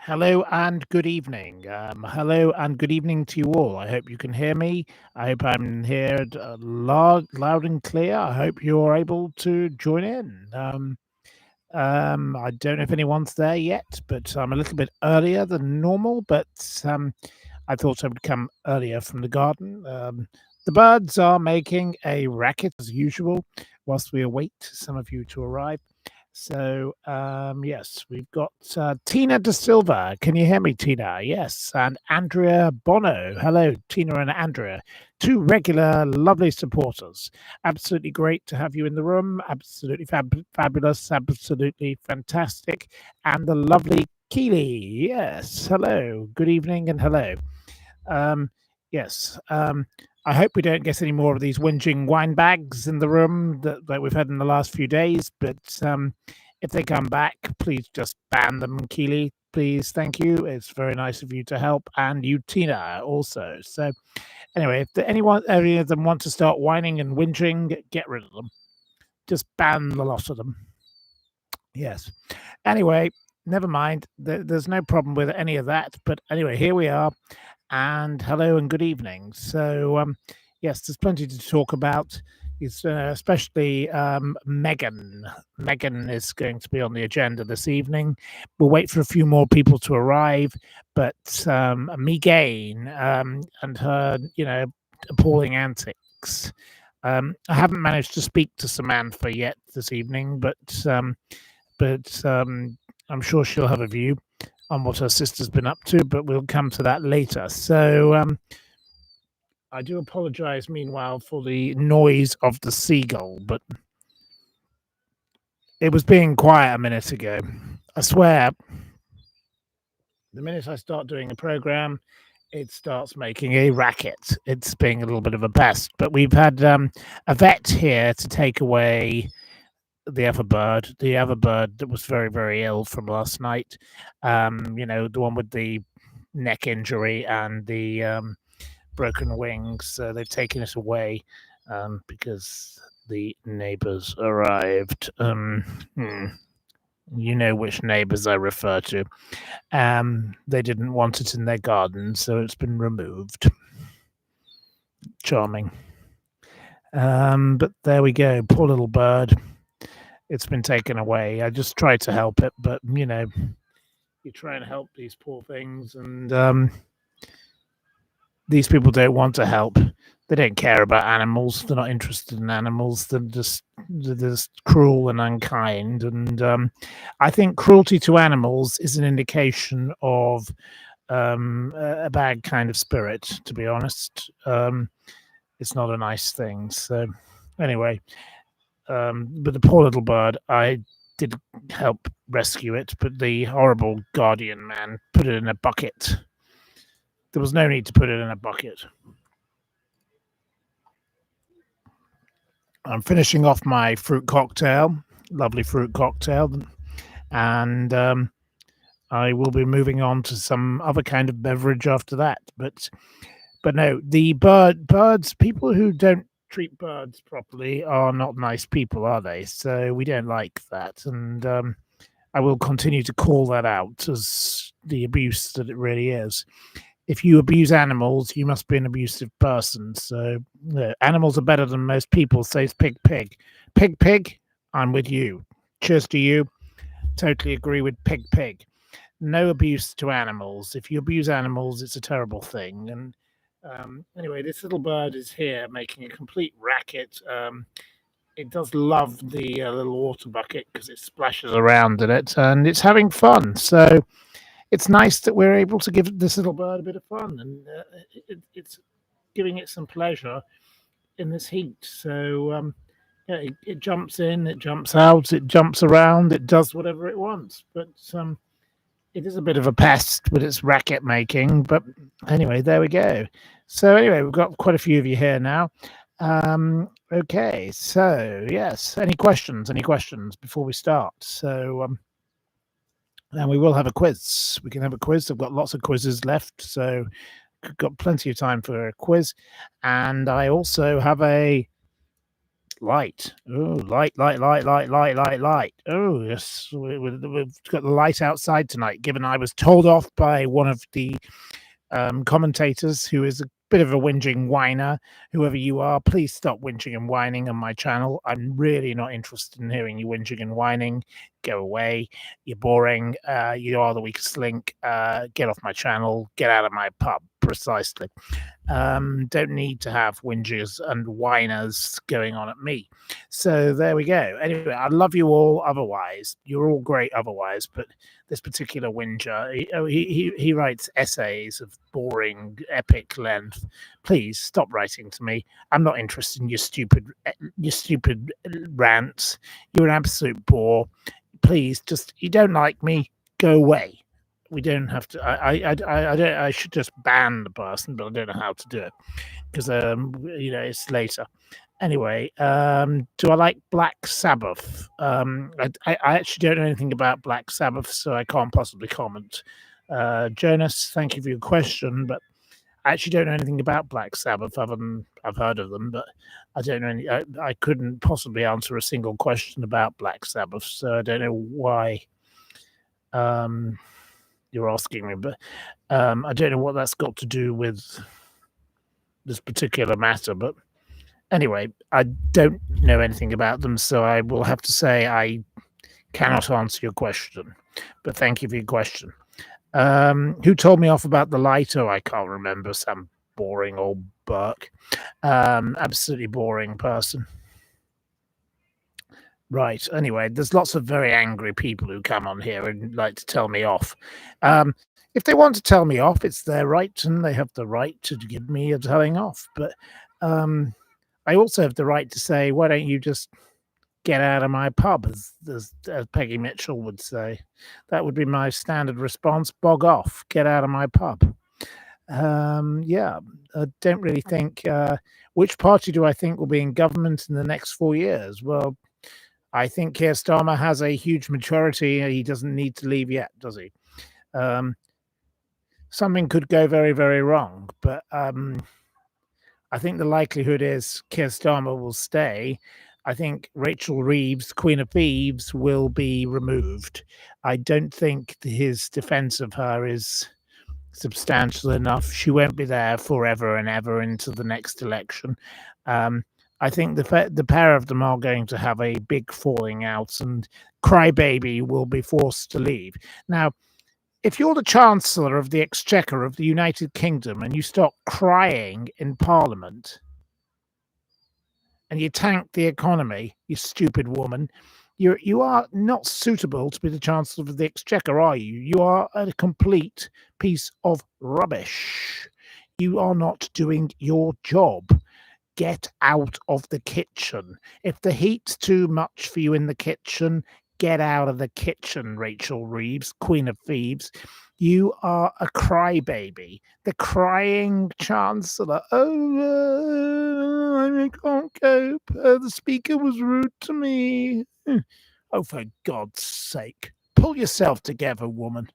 Hello and good evening. Hello and good evening to you all. I hope you can hear me. I hope I'm heard loud and clear. I hope you're able to join in. I don't know if anyone's there yet, but I'm a little bit earlier than normal. But I thought I would come earlier from the garden. The birds are making a racket as usual whilst we await some of you to arrive. So, yes, we've got Tina De Silva. Can you hear me, Tina? Yes. And Andrea Bono. Hello, Tina and Andrea. Two regular, lovely supporters. Absolutely great to have you in the room. Absolutely fabulous. Absolutely fantastic. And the lovely Keely. Yes. Hello. Good evening and hello. Um, yes. I hope we don't get any more of these whinging wine bags in the room that we've had in the last few days. But if they come back, please just ban them, Keely. Please, thank you. It's very nice of you to help, and you, Tina, also. So, anyway, if any of them want to start whining and whinging, get rid of them. Just ban the lot of them. Yes. Anyway, never mind. There's no problem with any of that. But anyway, here we are. And hello and good evening. So, yes, there's plenty to talk about. It's especially Meghan. Meghan is going to be on the agenda this evening. We'll wait for a few more people to arrive, but Meghan and her, appalling antics. I haven't managed to speak to Samantha yet this evening, but I'm sure she'll have a view on what her sister's been up to, but we'll come to that later. So I do apologize, meanwhile, for the noise of the seagull, but it was being quiet a minute ago. I swear, the minute I start doing a program, it starts making a racket. It's being a little bit of a pest, but we've had a vet here to take away the other bird that was very, very ill from last night. The one with the neck injury and the broken wings. So they've taken it away because the neighbors arrived. You know which neighbors I refer to. They didn't want it in their garden, so it's been removed. Charming. But there we go. Poor little bird. It's been taken away. I just tried to help it, but you try and help these poor things, and these people don't want to help. They don't care about animals. They're not interested in animals. They're just cruel and unkind. And I think cruelty to animals is an indication of a bad kind of spirit. To be honest, it's not a nice thing. So anyway. But the poor little bird, I did help rescue it, but the horrible guardian man put it in a bucket. There was no need to put it in a bucket. I'm finishing off my fruit cocktail, lovely fruit cocktail, and I will be moving on to some other kind of beverage after that. But no, the birds, people who don't treat birds properly are not nice people, are they? So we don't like that, and I will continue to call that out as the abuse that it really is. If you abuse animals, you must be an abusive person. So animals are better than most people, says Pig Pig. Pig Pig, I'm with you. Cheers to you. Totally agree with Pig Pig. No abuse to animals. If you abuse animals, it's a terrible thing. And anyway, this little bird is here making a complete racket. It does love the little water bucket because it splashes around in it and it's having fun. So it's nice that we're able to give this little bird a bit of fun, and it's giving it some pleasure in this heat. So yeah, it jumps in, it jumps out, it jumps around, it does whatever it wants. But it is a bit of a pest with its racket making. But anyway, there we go. So anyway, we've got quite a few of you here now. Okay, so yes, any questions? Any questions before we start? So and we will have a quiz. We can have a quiz. I've got lots of quizzes left, so got plenty of time for a quiz. And I also have a Light. Oh, light, light, light, light, light, light, light. Oh, yes. We've got the light outside tonight, given I was told off by one of the commentators who is a bit of a whinging whiner. Whoever you are, please stop whinging and whining on my channel. I'm really not interested in hearing you whinging and whining. Go away. You're boring. You are the weakest link. Get off my channel. Get out of my pub. Precisely. Don't need to have whingers and whiners going on at me. So there we go. Anyway, I love you all otherwise. You're all great otherwise, but this particular whinger, he writes essays of boring, epic length. Please stop writing to me. I'm not interested in your stupid rants. You're an absolute bore. Please, just, you don't like me, go away. We don't have to. I should just ban the person, but I don't know how to do it because it's later. Anyway, do I like Black Sabbath? I actually don't know anything about Black Sabbath, so I can't possibly comment. Jonas, thank you for your question, but I actually don't know anything about Black Sabbath other than I've heard of them, but I don't know I couldn't possibly answer a single question about Black Sabbath, so I don't know why. You're asking me, but I don't know what that's got to do with this particular matter. But anyway, I don't know anything about them, so I will have to say I cannot answer your question. But thank you for your question. Who told me off about the light? Oh, I can't remember. Some boring old Burke. Absolutely boring person. Right. Anyway, there's lots of very angry people who come on here and like to tell me off. If they want to tell me off, it's their right, and they have the right to give me a telling off. But I also have the right to say, why don't you just get out of my pub, as Peggy Mitchell would say. That would be my standard response. Bog off. Get out of my pub. Yeah, I don't really think... which party do I think will be in government in the next 4 years? Well, I think Keir Starmer has a huge majority. He doesn't need to leave yet, does he? Something could go very, very wrong, but I think the likelihood is Keir Starmer will stay. I think Rachel Reeves, Queen of Thieves, will be removed. I don't think his defense of her is substantial enough. She won't be there forever and ever into the next election. I think the pair of them are going to have a big falling out, and Crybaby will be forced to leave. Now, if you're the Chancellor of the Exchequer of the United Kingdom and you start crying in Parliament and you tank the economy, you stupid woman, you are not suitable to be the Chancellor of the Exchequer, are you? You are a complete piece of rubbish. You are not doing your job. Get out of the kitchen. If the heat's too much for you in the kitchen, get out of the kitchen, Rachel Reeves, Queen of Thieves. You are a crybaby, the crying chancellor. Oh, I can't cope. The speaker was rude to me. Oh, for God's sake, pull yourself together, woman.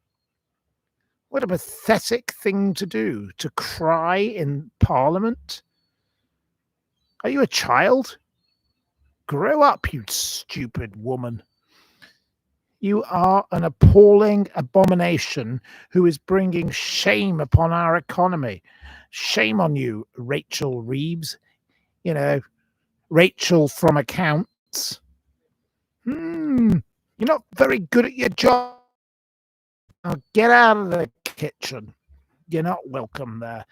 What a pathetic thing to do, to cry in Parliament. Are you a child? Grow up, you stupid woman. You are an appalling abomination who is bringing shame upon our economy. Shame on you, Rachel Reeves. You know, Rachel from accounts. You're not very good at your job. Now get out of the kitchen. You're not welcome there.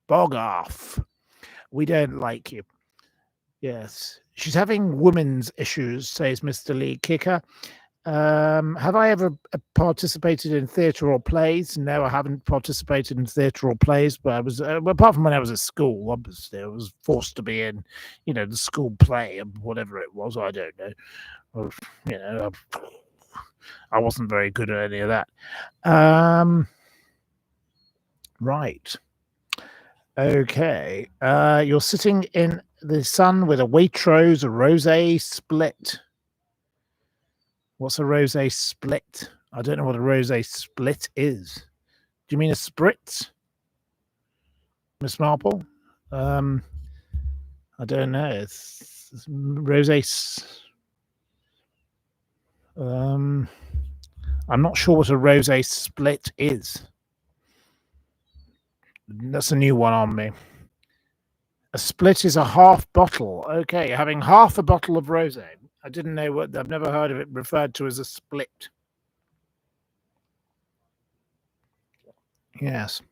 Bog off. We don't like you. Yes. She's having women's issues, says Mr. Lee Kicker. Have I ever participated in theatre or plays? No, I haven't participated in theatre or plays, but I was, apart from when I was at school, obviously, I was forced to be in, the school play and whatever it was. I don't know. Or, I wasn't very good at any of that. Right. Okay. You're sitting in the sun with a Waitrose rosé split. What's a rosé split? I don't know what a rosé split is. Do you mean a spritz, Miss Marple? I don't know. Rosé. I'm not sure what a rosé split is. That's a new one on me. A split is a half bottle. Okay, having half a bottle of rosé. I didn't know what. I've never heard of it referred to as a split. Yes.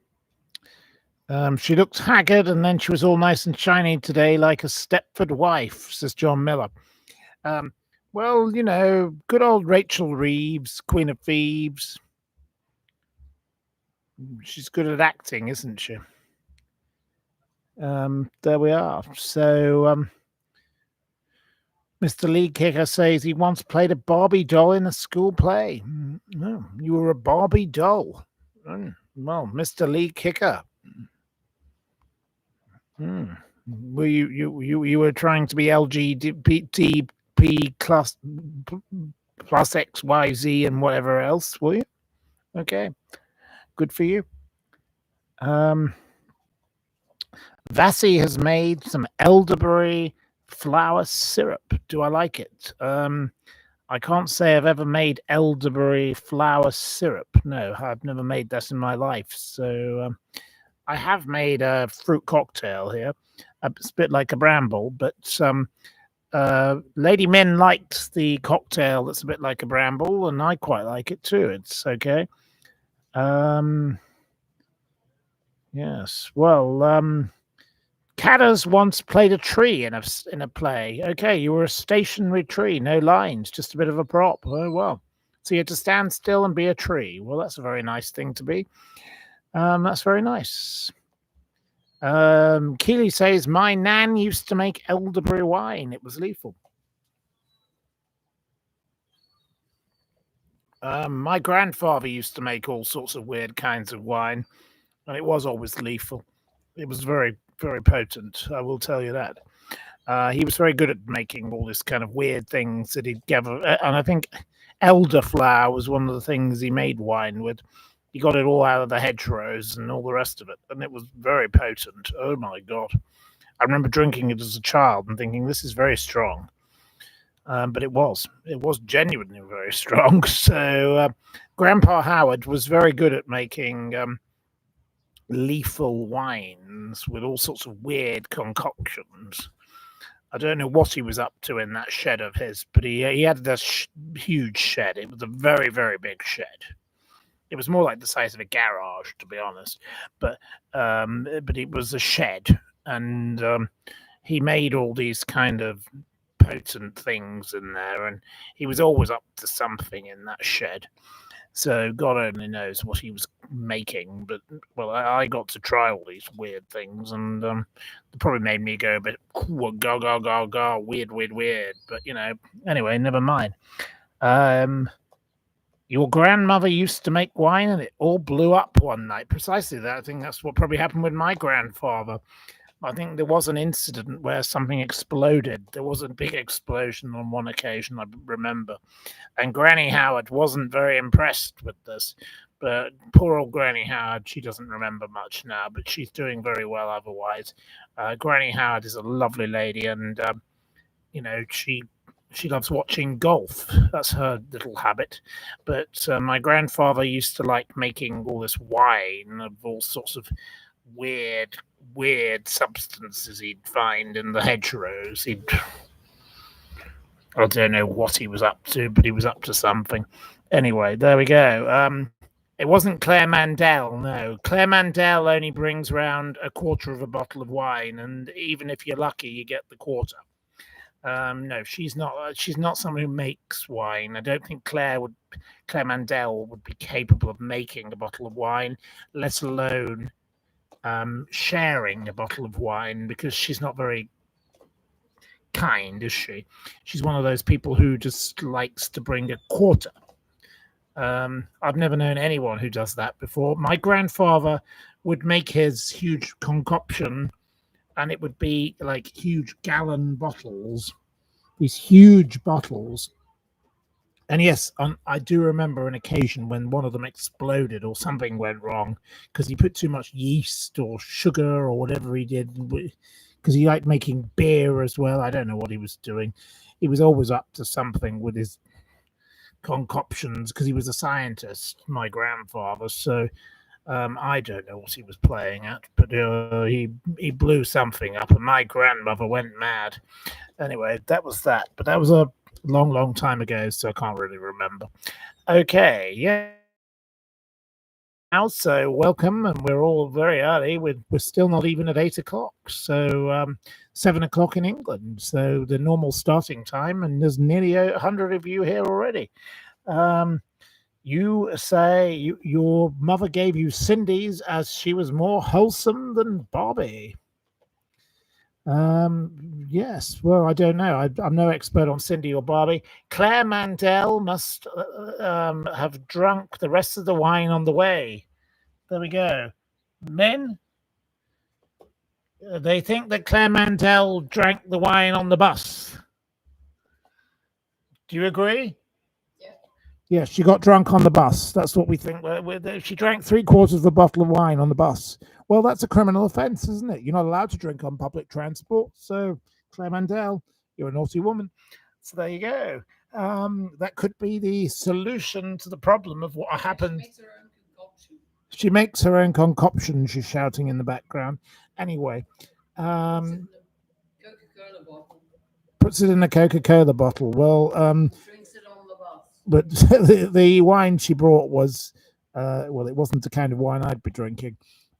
She looked haggard, and then she was all nice and shiny today, like a Stepford wife, says John Miller. Um, well, good old Rachel Reeves, Queen of Thieves. She's good at acting, isn't she? There we are. So, Mr. Lee Kicker says he once played a Barbie doll in a school play. Oh, you were a Barbie doll. Well, Mr. Lee Kicker. Were you were trying to be LGBT plus XYZ and whatever else, were you? Okay, good for you. Vassie has made some elderberry flower syrup. Do I like it? I can't say I've ever made elderberry flower syrup. No, I've never made that in my life. So I have made a fruit cocktail here. It's a bit like a bramble, but Lady Min liked the cocktail that's a bit like a bramble, and I quite like it too. It's okay. Yes. Well, Cadders once played a tree in a play. Okay, you were a stationary tree, no lines, just a bit of a prop. Oh well. So you had to stand still and be a tree. Well, that's a very nice thing to be. That's very nice. Keely says, my nan used to make elderberry wine. It was lethal. My grandfather used to make all sorts of weird kinds of wine, and it was always lethal. It was very, very potent, I will tell you that. He was very good at making all this kind of weird things that he'd gather. And I think elderflower was one of the things he made wine with. He got it all out of the hedgerows and all the rest of it, and it was very potent. Oh my God. I remember drinking it as a child and thinking, this is very strong. But it was genuinely very strong. So Grandpa Howard was very good at making lethal wines with all sorts of weird concoctions. I don't know what he was up to in that shed of his, but he had this huge shed. It was a very, very big shed. It was more like the size of a garage, to be honest, but it was a shed, and he made all these kind of potent things in there, and he was always up to something in that shed. So God only knows what he was making, but well, I got to try all these weird things, and it probably made me go a bit weird. But anyway, never mind. Your grandmother used to make wine, and it all blew up one night. Precisely that. I think that's what probably happened with my grandfather. I think there was an incident where something exploded. There was a big explosion on one occasion, I remember. And Granny Howard wasn't very impressed with this. But poor old Granny Howard, she doesn't remember much now, but she's doing very well otherwise. Granny Howard is a lovely lady, and, she loves watching golf. That's her little habit. But my grandfather used to like making all this wine of all sorts of weird substances he'd find in the hedgerows. I don't know what he was up to, but he was up to something. Anyway, there we go. It wasn't Claire Mandel, no. Claire Mandel only brings round a quarter of a bottle of wine, and even if you're lucky, you get the quarter. No, she's not. She's not someone who makes wine. I don't think Claire Mandel would be capable of making a bottle of wine, let alone sharing a bottle of wine, because she's not very kind, is she? She's one of those people who just likes to bring a quarter. I've never known anyone who does that before. My grandfather would make his huge concoction, and it would be like huge gallon bottles, these huge bottles. And yes, I do remember an occasion when one of them exploded or something went wrong because he put too much yeast or sugar or whatever he did. because he liked making beer as well. I don't know what he was doing. He was always up to something with his concoctions because he was a scientist, my grandfather. So I don't know what he was playing at, but he blew something up, and my grandmother went mad. Anyway, that was that. But that was a long, long time ago, so I can't really remember. Okay, yes, now, so welcome, and we're all very early. We're still not even at 8 o'clock, so 7 o'clock in England. So the normal starting time, and there's nearly 100 of you here already. You say your mother gave you Cindy's as she was more wholesome than Barbie. Yes. Well, I don't know. I'm no expert on Cindy or Barbie. Claire Mandel must have drunk the rest of the wine on the way. There we go. Men, they think that Claire Mandel drank the wine on the bus. Do you agree? Yeah, she got drunk on the bus. That's what we think. She drank 3/4 of a bottle of wine on the bus. Well, that's a criminal offence, isn't it? You're not allowed to drink on public transport. So, Claire Mandel, you're a naughty woman. So there you go. That could be the solution to the problem of what happened. She makes her own concoction. She's shouting in the background. Anyway, puts it in a Coca-Cola bottle. Well, but the wine she brought was, well, it wasn't the kind of wine I'd be drinking.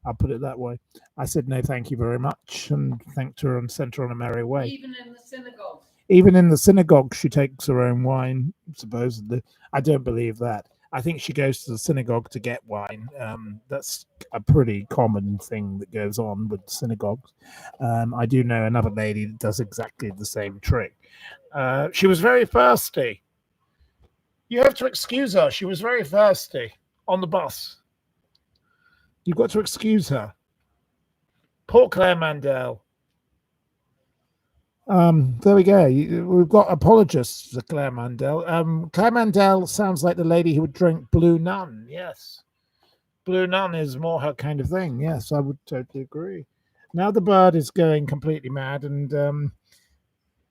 I'll put it that way. I said no, thank you very much, and thanked her and sent her on a merry way. Even in the synagogue. Even in the synagogue, she takes her own wine, supposedly. I don't believe that. I think she goes to the synagogue to get wine. That's a pretty common thing that goes on with synagogues. I do know another lady that does exactly the same trick. She was very thirsty. You have to excuse her. She was very thirsty on the bus. You've got to excuse her. Poor Claire Mandel. There we go. We've got apologists for Claire Mandel. Claire Mandel sounds like the lady who would drink Blue Nun. Yes. Blue Nun is more her kind of thing. Yes, I would totally agree. Now the bird is going completely mad, and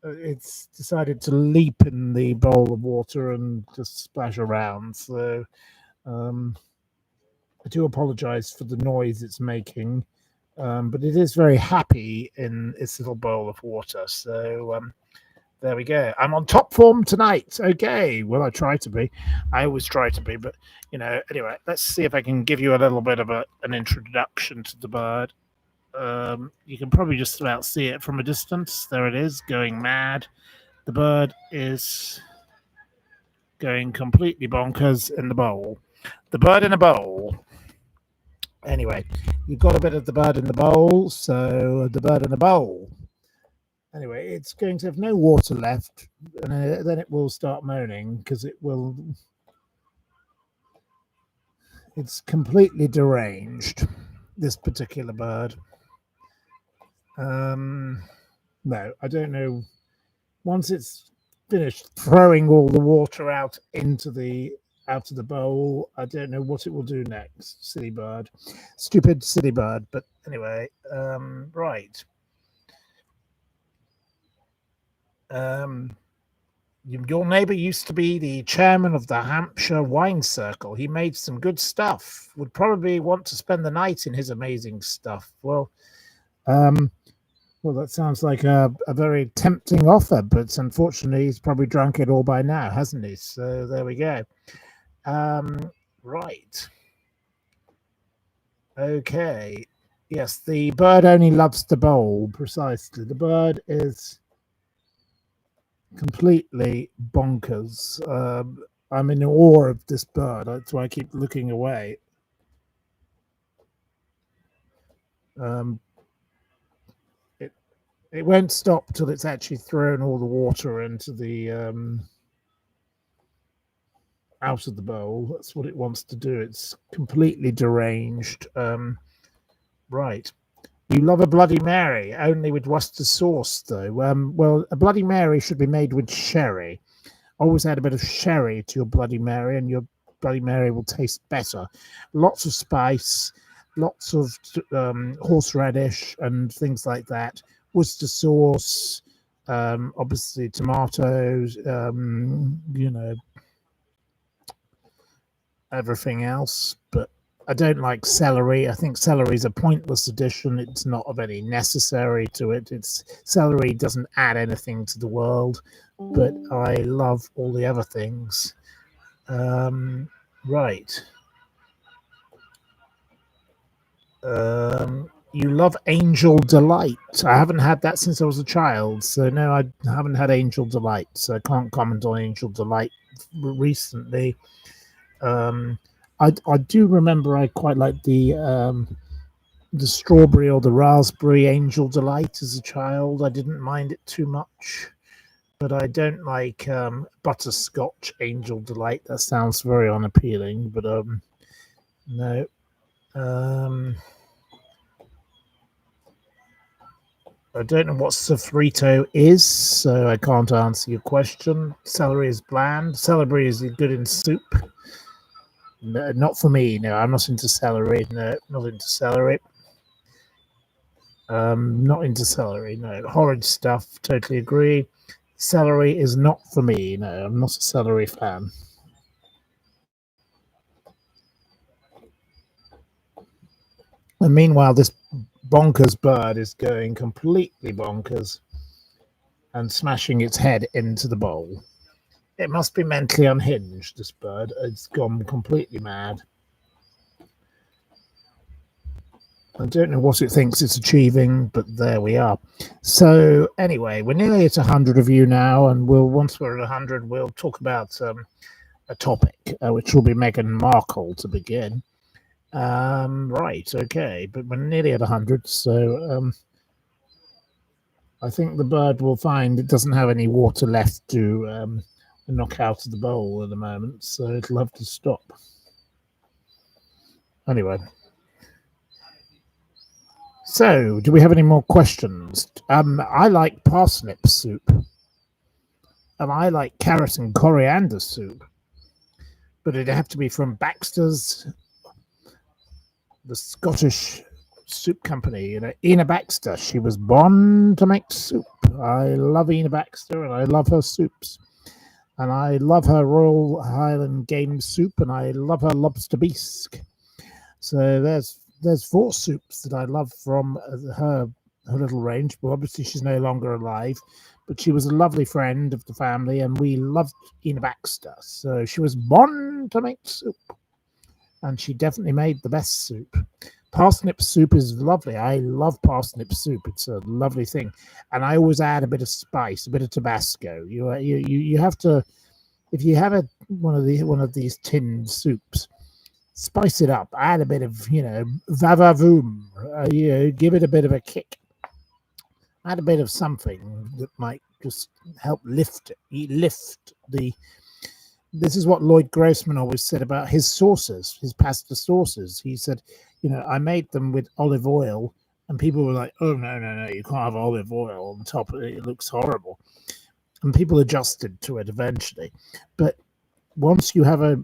it's decided to leap in the bowl of water and just splash around. So I do apologize for the noise it's making. But it is very happy in its little bowl of water. So there we go. I'm on top form tonight. Okay. Well, I try to be. I always try to be. But, anyway, let's see if I can give you a little bit of an introduction to the bird. You can probably just about see it from a distance. There it is, going mad. The bird is going completely bonkers in the bowl. The bird in a bowl. Anyway, you've got a bit of the bird in the bowl, so the bird in a bowl. Anyway, it's going to have no water left, and then it will start moaning because it's completely deranged, this particular bird. No, I don't know. Once it's finished throwing all the water out of the bowl, I don't know what it will do next. Silly bird. Stupid silly bird. But anyway, right. Your neighbor used to be the chairman of the Hampshire Wine Circle. He made some good stuff. Would probably want to spend the night in his amazing stuff. Well, that sounds like a very tempting offer, but unfortunately, he's probably drunk it all by now, hasn't he? So there we go. Right. Okay. Yes, the bird only loves the bowl, precisely. The bird is completely bonkers. I'm in awe of this bird. That's why I keep looking away. It won't stop till it's actually thrown all the water into the out of the bowl. That's what it wants to do. It's completely deranged. Right. You love a Bloody Mary, only with Worcester sauce, though. Well, a Bloody Mary should be made with sherry. Always add a bit of sherry to your Bloody Mary, and your Bloody Mary will taste better. Lots of spice, lots of horseradish, and things like that Worcester sauce, obviously tomatoes, everything else. But I don't like celery. I think celery is a pointless addition. It's not of any necessary to it. Celery doesn't add anything to the world, but I love all the other things. Right. You love Angel Delight. I haven't had that since I was a child, so no, I haven't had Angel Delight, so I can't comment on Angel Delight recently. I do remember I quite liked the strawberry or the raspberry Angel Delight as a child. I didn't mind it too much, but I don't like butterscotch Angel Delight. That sounds very unappealing, but no. I don't know what sofrito is, so I can't answer your question. Celery is bland. Celery is good in soup. No, not for me. No, I'm not into celery. No, not into celery. Not into celery. No, horrid stuff. Totally agree. Celery is not for me. No, I'm not a celery fan. And meanwhile, this bonkers bird is going completely bonkers and smashing its head into the bowl. It must be mentally unhinged, this bird. It's gone completely mad. I don't know what it thinks it's achieving, but there we are. So anyway, we're nearly at 100 of you now, and once we're at 100, we'll talk about a topic, which will be Meghan Markle to begin. Right, okay, but we're nearly at 100, so I think the bird will find it doesn't have any water left to knock out of the bowl at the moment, so it'll have to stop. Anyway. So, do we have any more questions? I like parsnip soup. And I like carrot and coriander soup. But it'd have to be from Baxter's, the Scottish soup company. Ina Baxter. She was born to make soup. I love Ina Baxter and I love her soups. And I love her Royal Highland game soup and I love her lobster bisque. So there's 4 soups that I love from her little range, but obviously she's no longer alive. But she was a lovely friend of the family, and we loved Ina Baxter. So she was born to make soup, and she definitely made the best soup. Parsnip soup is lovely. I love parsnip soup. It's a lovely thing, and I always add a bit of spice, a bit of Tabasco. You have to, if you have one of these tinned soups, spice it up, add a bit of, vavavoom, give it a bit of a kick, add a bit of something that might just help lift the. This is what Lloyd Grossman always said about his sauces, his pasta sauces. He said, I made them with olive oil, and people were like, oh, no, you can't have olive oil on top. It looks horrible. And people adjusted to it eventually. But once you have a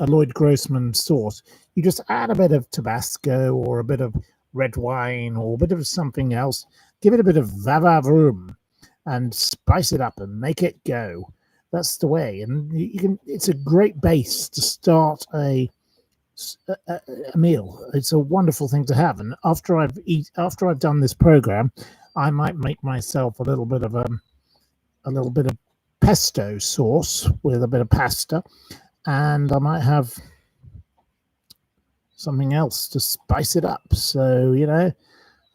Lloyd Grossman sauce, you just add a bit of Tabasco or a bit of red wine or a bit of something else. Give it a bit of vavavoom and spice it up and make it go. That's the way. And it's a great base to start a meal. It's a wonderful thing to have. And after I've done this program, I might make myself a little bit of pesto sauce with a bit of pasta, and I might have something else to spice it up. So,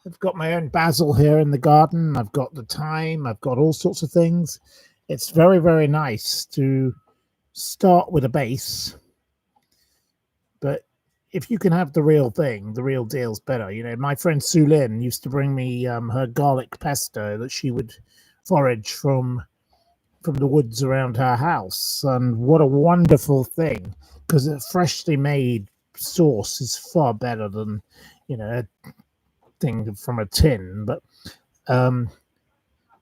I've got my own basil here in the garden. I've got the thyme. I've got all sorts of things. It's very, very nice to start with a base, but if you can have the real thing, the real deal's better. My friend Sue Lynn used to bring me her garlic pesto that she would forage from the woods around her house, and what a wonderful thing, because a freshly made sauce is far better than a thing from a tin.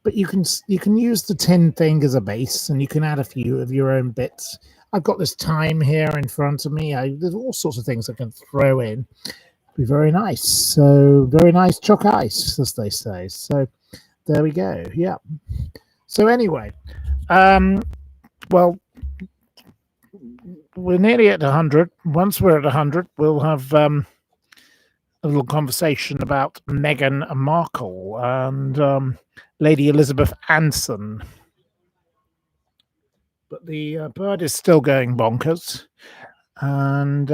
But you can use the tin thing as a base, and you can add a few of your own bits. I've got this thyme here in front of me. There's all sorts of things I can throw in, Be very nice. So very nice chalk ice, as they say. So there we go. Yeah. So anyway, um, well, we're nearly at 100. Once we're at 100, we'll have a little conversation about Meghan Markle and Lady Elizabeth Anson. But the bird is still going bonkers. And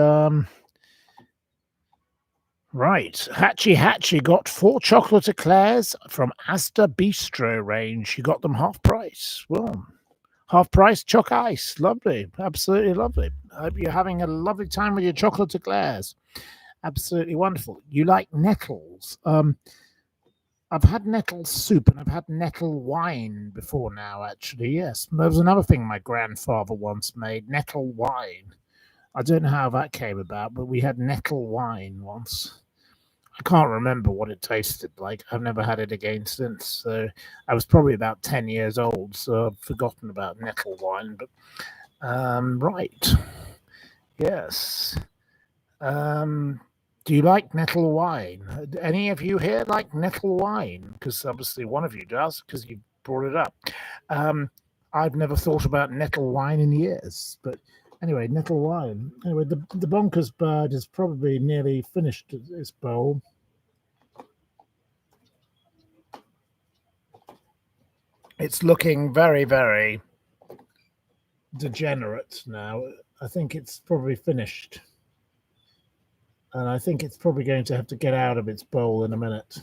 right, Hatchie got 4 chocolate eclairs from Asda Bistro range. She got them half price. Well, half price chalk ice. Lovely. Absolutely lovely. I hope you're having a lovely time with your chocolate eclairs. Absolutely wonderful. You like nettles. I've had nettle soup and I've had nettle wine before now, actually. Yes. There was another thing my grandfather once made, nettle wine. I don't know how that came about, but we had nettle wine once. I can't remember what it tasted like. I've never had it again since. So I was probably about 10 years old, so I've forgotten about nettle wine. But right. Yes. Do you like nettle wine? Any of you here like nettle wine? Because obviously one of you does, because you brought it up. I've never thought about nettle wine in years, but anyway, nettle wine. Anyway, the bonkers bird is probably nearly finished its bowl. It's looking very, very degenerate now. I think it's probably finished. And I think it's probably going to have to get out of its bowl in a minute.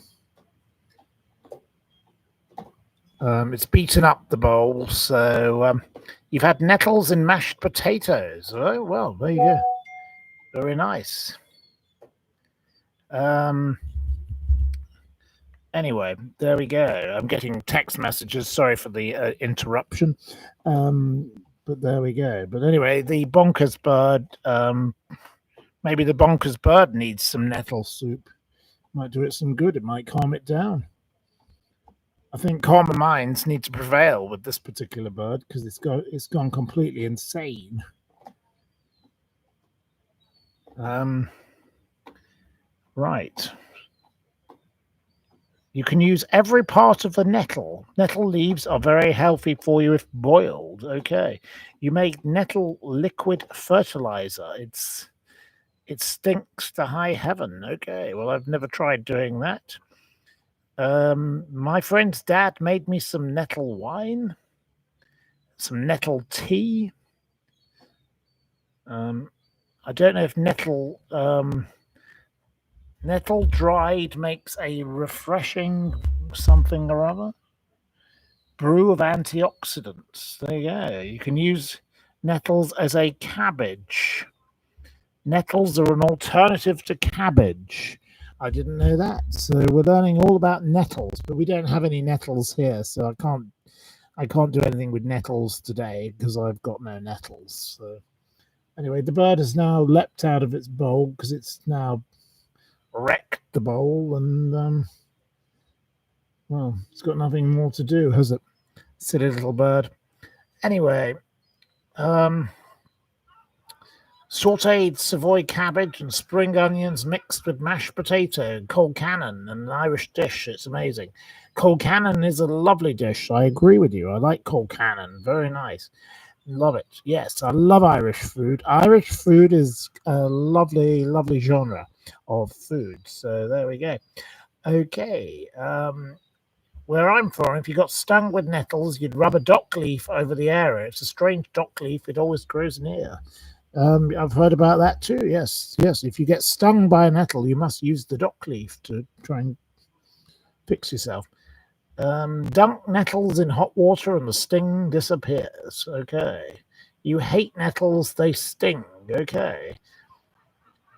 It's beaten up the bowl, so you've had nettles and mashed potatoes. Oh, well, there you go. Very nice. Anyway, there we go. I'm getting text messages. Sorry for the interruption. But there we go. But anyway, the bonkers bird, maybe the bonkers bird needs some nettle soup. Might do it some good. It might calm it down. I think calmer minds need to prevail with this particular bird because it's gone completely insane. Right. You can use every part of the nettle. Nettle leaves are very healthy for you if boiled. Okay. You make nettle liquid fertilizer. It stinks to high heaven. Okay. Well, I've never tried doing that. My friend's dad made me some nettle wine, some nettle tea. I don't know if nettle dried makes a refreshing something or other. Brew of antioxidants. There you go. You can use nettles as a cabbage. Nettles are an alternative to cabbage. I didn't know that. So we're learning all about nettles, but we don't have any nettles here, so I can't do anything with nettles today because I've got no nettles. So anyway, the bird has now leapt out of its bowl because it's now wrecked the bowl, and well, it's got nothing more to do, has it? Silly little bird. Anyway, sauteed Savoy cabbage and spring onions mixed with mashed potato, cold cannon, an Irish dish. It's amazing. Cold cannon is a lovely dish. I agree with you. I like cold cannon. Very nice. Love it. Yes, I love Irish food. Irish food is a lovely, lovely genre of food. So there we go. Okay. Where I'm from, if you got stung with nettles, you'd rub a dock leaf over the area. It's a strange dock leaf. It always grows near. I've heard about that too. Yes. If you get stung by a nettle, you must use the dock leaf to try and fix yourself. Dunk nettles in hot water and the sting disappears. Okay. You hate nettles, they sting. Okay.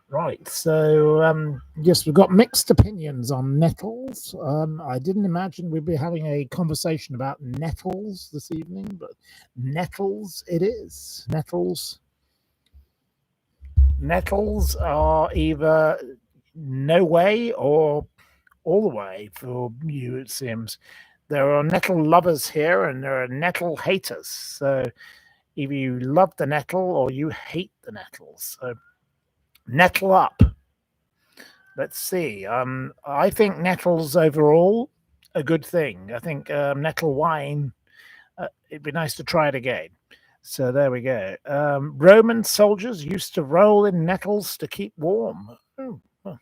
Right. So, yes, we've got mixed opinions on nettles. I didn't imagine we'd be having a conversation about nettles this evening, but nettles it is. Nettles are either no way or all the way for you, it seems. There are nettle lovers here and there are nettle haters. So either you love the nettle or you hate the nettles. So nettle up. Let's see. I think nettles overall a good thing. I think nettle wine. It'd be nice to try it again. So there we go. Roman soldiers used to roll in nettles to keep warm. Oh, well,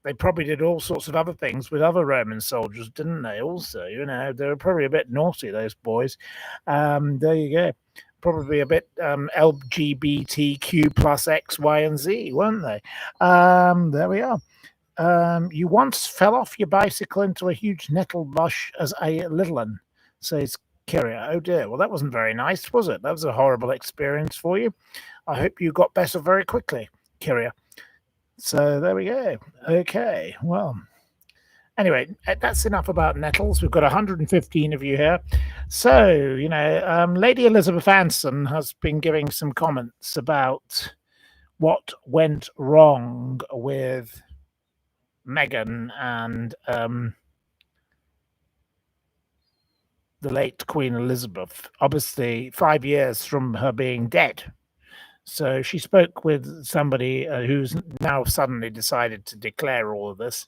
they probably did all sorts of other things with other Roman soldiers, didn't they? Also, they were probably a bit naughty, those boys. There you go. Probably a bit LGBTQ plus X, Y, and Z, weren't they? There we are. You once fell off your bicycle into a huge nettle bush as a little one, says Kyria. Oh dear. Well, that wasn't very nice, was it? That was a horrible experience for you. I hope you got better very quickly, Kyria. So there we go. Okay. Well, anyway, that's enough about nettles. We've got 115 of you here. So, Lady Elizabeth Anson has been giving some comments about what went wrong with Meghan and the late Queen Elizabeth, obviously 5 years from her being dead. So she spoke with somebody who's now suddenly decided to declare all of this.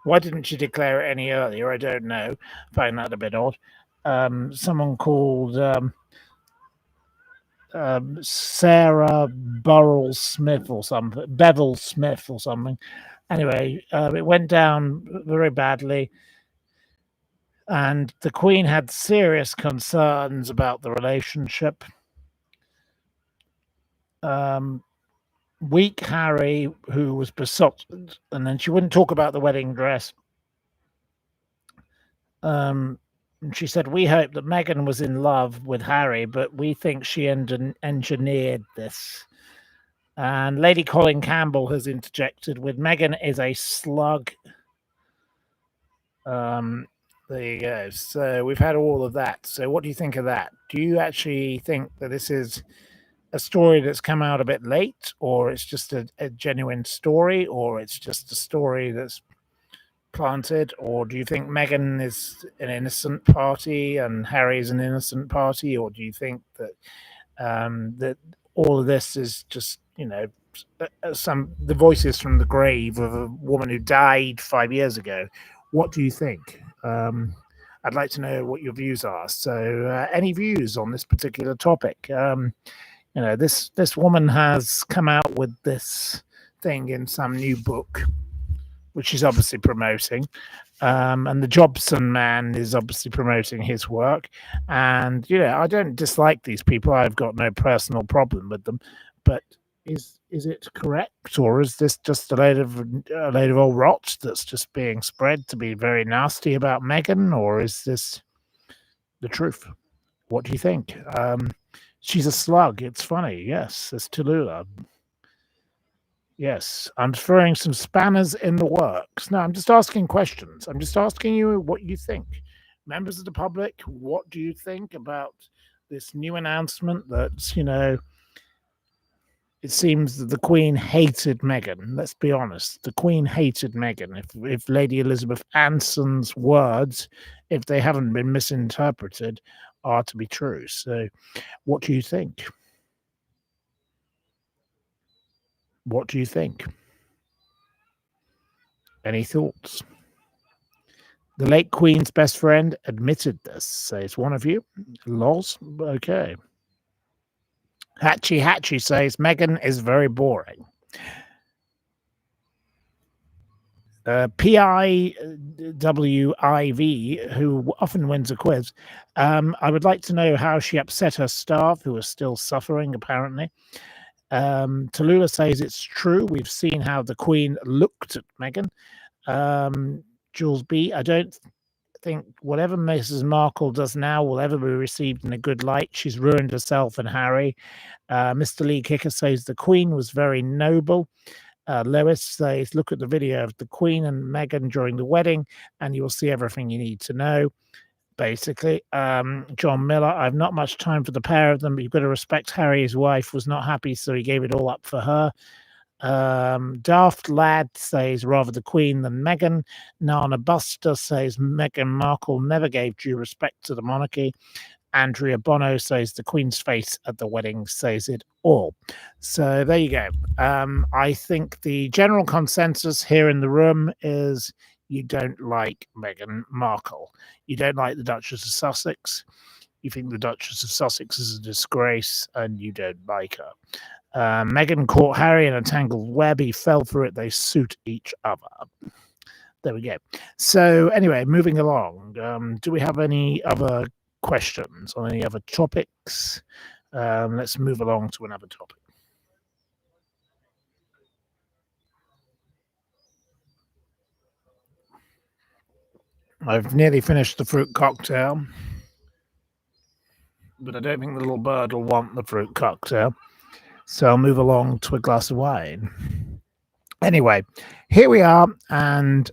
Why didn't she declare it any earlier? I don't know. I find that a bit odd. Someone called Sarah Burrell Smith or something, Bevel Smith or something. Anyway, it went down very badly. And the Queen had serious concerns about the relationship. Weak Harry, who was besotted, and then she wouldn't talk about the wedding dress. She said, "We hope that Meghan was in love with Harry, but we think she engineered this." And Lady Colin Campbell has interjected with, "Meghan is a slug." There you go. So we've had all of that. So what do you think of that? Do you actually think that this is a story that's come out a bit late, or it's just a genuine story, or it's just a story that's planted, or do you think Meghan is an innocent party and Harry is an innocent party, or do you think that that all of this is just the voices from the grave of a woman who died 5 years ago? What do you think? I'd like to know what your views are. So, any views on this particular topic? This woman has come out with this thing in some new book, which she's obviously promoting. And the Jobson man is obviously promoting his work. And, I don't dislike these people. I've got no personal problem with them. But is it correct, or is this just a load of old rot that's just being spread to be very nasty about Meghan, or is this the truth? What do you think? She's a slug. It's funny. Yes, it's Tallulah. Yes, I'm throwing some spanners in the works. No, I'm just asking questions. I'm just asking you what you think. Members of the public, what do you think about this new announcement that, it seems that the Queen hated Meghan. Let's be honest. The Queen hated Meghan. If Lady Elizabeth Anson's words, if they haven't been misinterpreted, are to be true. So what do you think? What do you think? Any thoughts? The late Queen's best friend admitted this, says one of you. Lols? Okay. Hatchy says Meghan is very boring. PIWIV, who often wins a quiz, I would like to know how she upset her staff, who are still suffering, apparently. Tallulah says it's true. We've seen how the Queen looked at Meghan. Jules B, I don't think whatever Mrs. Markle does now will ever be received in a good light. She's ruined herself and Harry. Mr. Lee Kicker says the Queen was very noble. Lewis says, look at the video of the Queen and Meghan during the wedding, and you'll see everything you need to know. Basically, John Miller, I've not much time for the pair of them, but you've got to respect Harry. His wife was not happy, so he gave it all up for her. Daft Lad says rather the Queen than Meghan. Nana Buster says Meghan Markle never gave due respect to the monarchy. Andrea Bono says the Queen's face at the wedding says it all. So there you go. I think the general consensus here in the room is you don't like Meghan Markle. You don't like the Duchess of Sussex. You think the Duchess of Sussex is a disgrace and you don't like her. Meghan caught Harry in a tangled web. He fell for it. They suit each other. There we go. So anyway, moving along. Do we have any other questions on any other topics? Let's move along to another topic. I've nearly finished the fruit cocktail, but I don't think the little bird will want the fruit cocktail. So I'll move along to a glass of wine. Anyway, here we are, and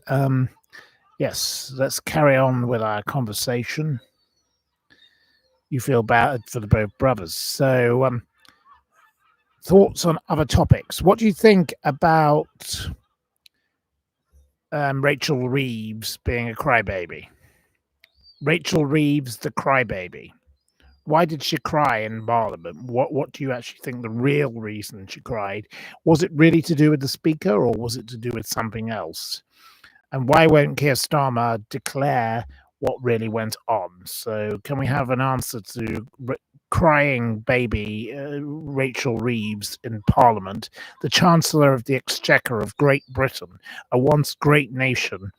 yes, let's carry on with our conversation. You feel bad for the both brothers. So, thoughts on other topics. What do you think about Rachel Reeves being a crybaby? Rachel Reeves, the crybaby. Why did she cry in Parliament? What do you actually think the real reason she cried? Was it really to do with the Speaker, or was it to do with something else? And why won't Keir Starmer declare what really went on? So can we have an answer to crying baby Rachel Reeves in Parliament, the Chancellor of the Exchequer of Great Britain, a once great nation,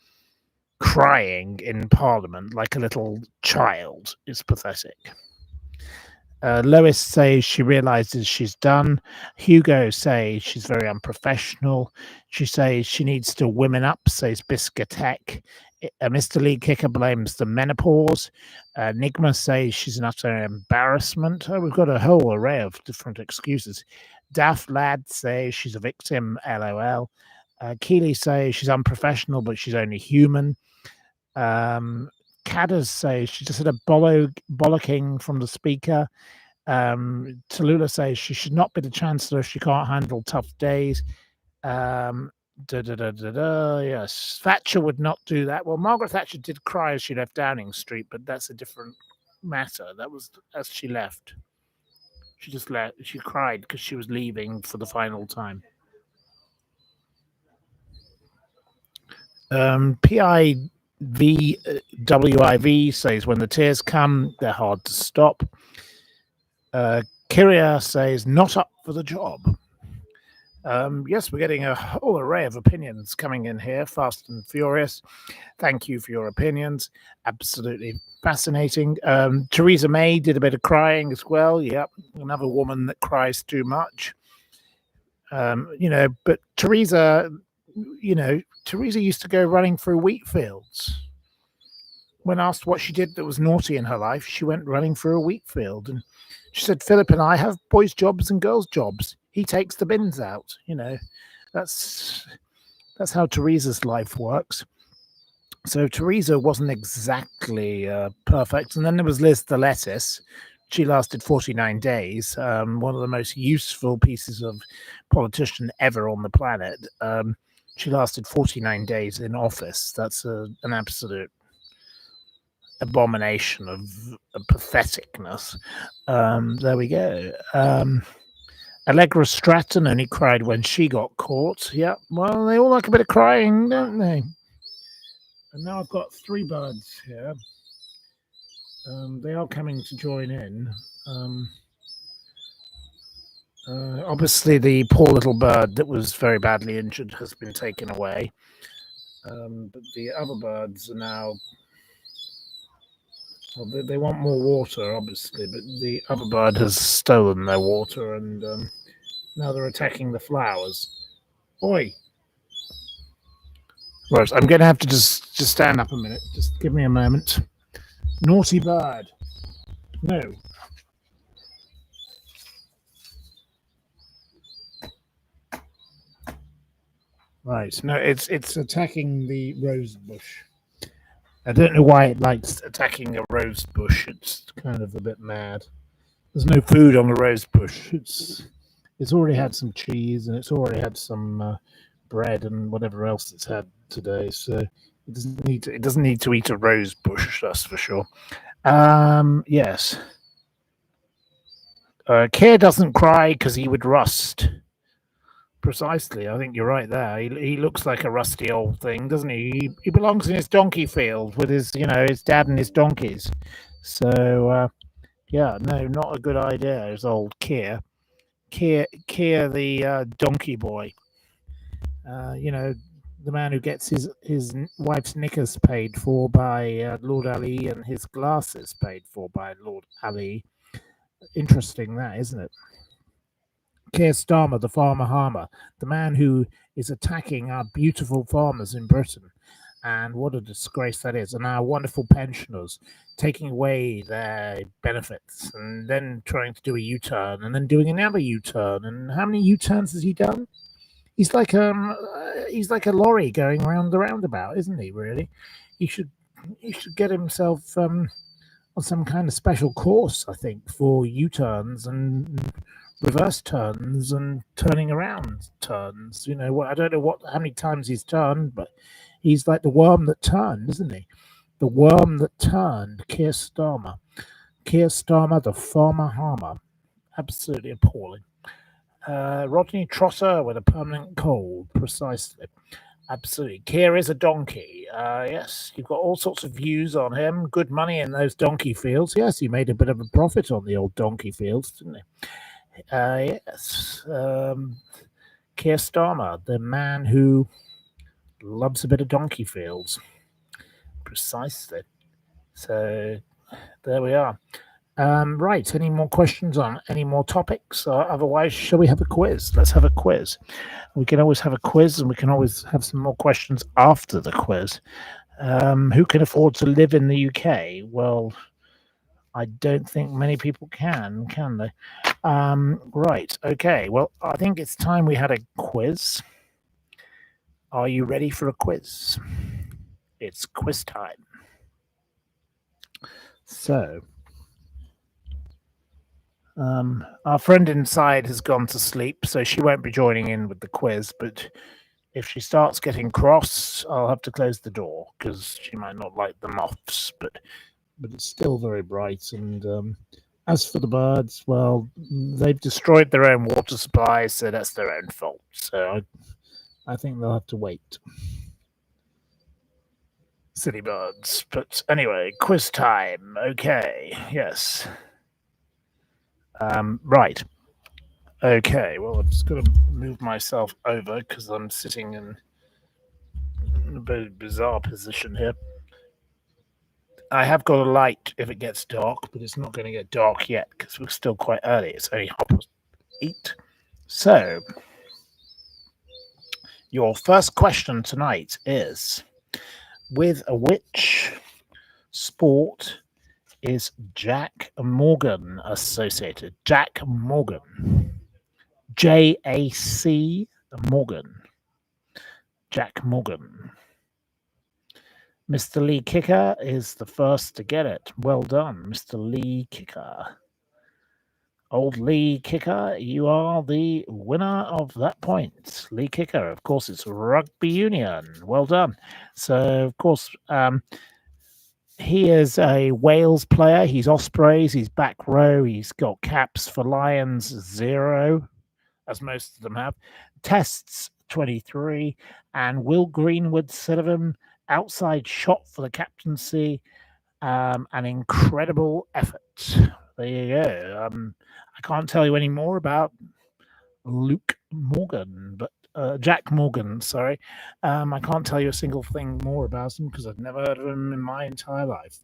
crying in Parliament like a little child is pathetic. Lois says she realizes she's done. Hugo says she's very unprofessional. She says she needs to women up, says Biscuitec. Mr. Lee Kicker blames the menopause. Nigma says she's an utter embarrassment. Oh, we've got a whole array of different excuses. Daft Lad says she's a victim, lol. Keeley says she's unprofessional, but she's only human. Cadders says she just had a bollocking from the Speaker. Tallulah says she should not be the Chancellor if she can't handle tough days. Yes, Thatcher would not do that. Well, Margaret Thatcher did cry as she left Downing Street, but that's a different matter. That was as she left. She just left. She cried because she was leaving for the final time. PIVWIV says when the tears come, they're hard to stop. Kyria says not up for the job. Yes, we're getting a whole array of opinions coming in here, fast and furious. Thank you for your opinions. Absolutely fascinating. Theresa May did a bit of crying as well. Yep, another woman that cries too much. But Theresa used to go running through wheat fields. When asked what she did that was naughty in her life, she went running through a wheat field. And she said, Philip and I have boys' jobs and girls' jobs. He takes the bins out. That's how Theresa's life works. So Theresa wasn't exactly perfect. And then there was Liz the Lettuce. She lasted 49 days. One of the most useful pieces of politician ever on the planet. She lasted 49 days in office. That's an absolute abomination of patheticness. There we go. Allegra Stratton only cried when she got caught. Yeah, well, they all like a bit of crying, don't they? And now I've got 3 birds here. They are coming to join in. Obviously, the poor little bird that was very badly injured has been taken away. But the other birds are now... Well, they want more water, obviously, but the other bird has stolen their water, and now they're attacking the flowers. Oi! Right, I'm going to have to just stand up a minute. Just give me a moment. Naughty bird. No. Right, no, it's attacking the rose bush. I don't know why it likes attacking a rose bush. It's kind of a bit mad. There's no food on the rose bush. It's already had some cheese and it's already had some bread and whatever else it's had today. So It doesn't need to eat a rose bush. That's for sure. Yes. Keir doesn't cry because he would rust. Precisely. I think you're right there. He looks like a rusty old thing, doesn't he? He belongs in his donkey field with his dad and his donkeys. So, yeah, no, not a good idea. His old Keir, the donkey boy. You know, the man who gets his wife's knickers paid for by Lord Ali and his glasses paid for by Lord Ali. Interesting, that isn't it? Keir Starmer, the farmer harmer, the man who is attacking our beautiful farmers in Britain. And what a disgrace that is. And our wonderful pensioners taking away their benefits and then trying to do a U turn and then doing another U turn. And how many U turns has he done? He's like a lorry going round the roundabout, isn't he? Really, he should get himself on some kind of special course, I think, for U turns and reverse turns and turning around turns. I don't know how many times he's turned, but he's like the worm that turned, isn't he? The worm that turned, Keir Starmer. Keir Starmer, the farmer harmer. Absolutely appalling. Rodney Trotter with a permanent cold, precisely. Absolutely. Keir is a donkey. Yes, you've got all sorts of views on him. Good money in those donkey fields. Yes, he made a bit of a profit on the old donkey fields, didn't he? Yes. Keir Starmer, the man who loves a bit of donkey fields. Precisely. So there we are. Right. Any more questions on any more topics? Otherwise, shall we have a quiz? Let's have a quiz. We can always have a quiz, and we can always have some more questions after the quiz. Who can afford to live in the UK? Well, I don't think many people can they? Right. Okay. Well, I think it's time we had a quiz. Are you ready for a quiz? It's quiz time. So, our friend inside has gone to sleep, so she won't be joining in with the quiz. But if she starts getting cross, I'll have to close the door because she might not like the moths. But it's still very bright. And as for the birds, well, they've destroyed their own water supply, so that's their own fault. So I think they'll have to wait. Silly birds. But anyway, quiz time. Okay. Yes. Right. Okay. Well, I've just got to move myself over because I'm sitting in a very bizarre position here. I have got a light if it gets dark, but it's not going to get dark yet because we're still quite early. It's only 8:30. So, your first question tonight is, with which sport is Jack Morgan associated? Jack Morgan. J-A-C Morgan. Jack Morgan. Mr. Lee Kicker is the first to get it. Well done, Mr. Lee Kicker. Old Lee Kicker, you are the winner of that point. Lee Kicker, of course, it's rugby union. Well done. So, of course, he is a Wales player. He's Ospreys. He's back row. He's got caps for Lions 0, as most of them have. Tests 23. And Will Greenwood said of him, outside shot for the captaincy. An incredible effort. There you go. I can't tell you any more about Luke Morgan, but Jack Morgan, sorry. I can't tell you a single thing more about him because I've never heard of him in my entire life.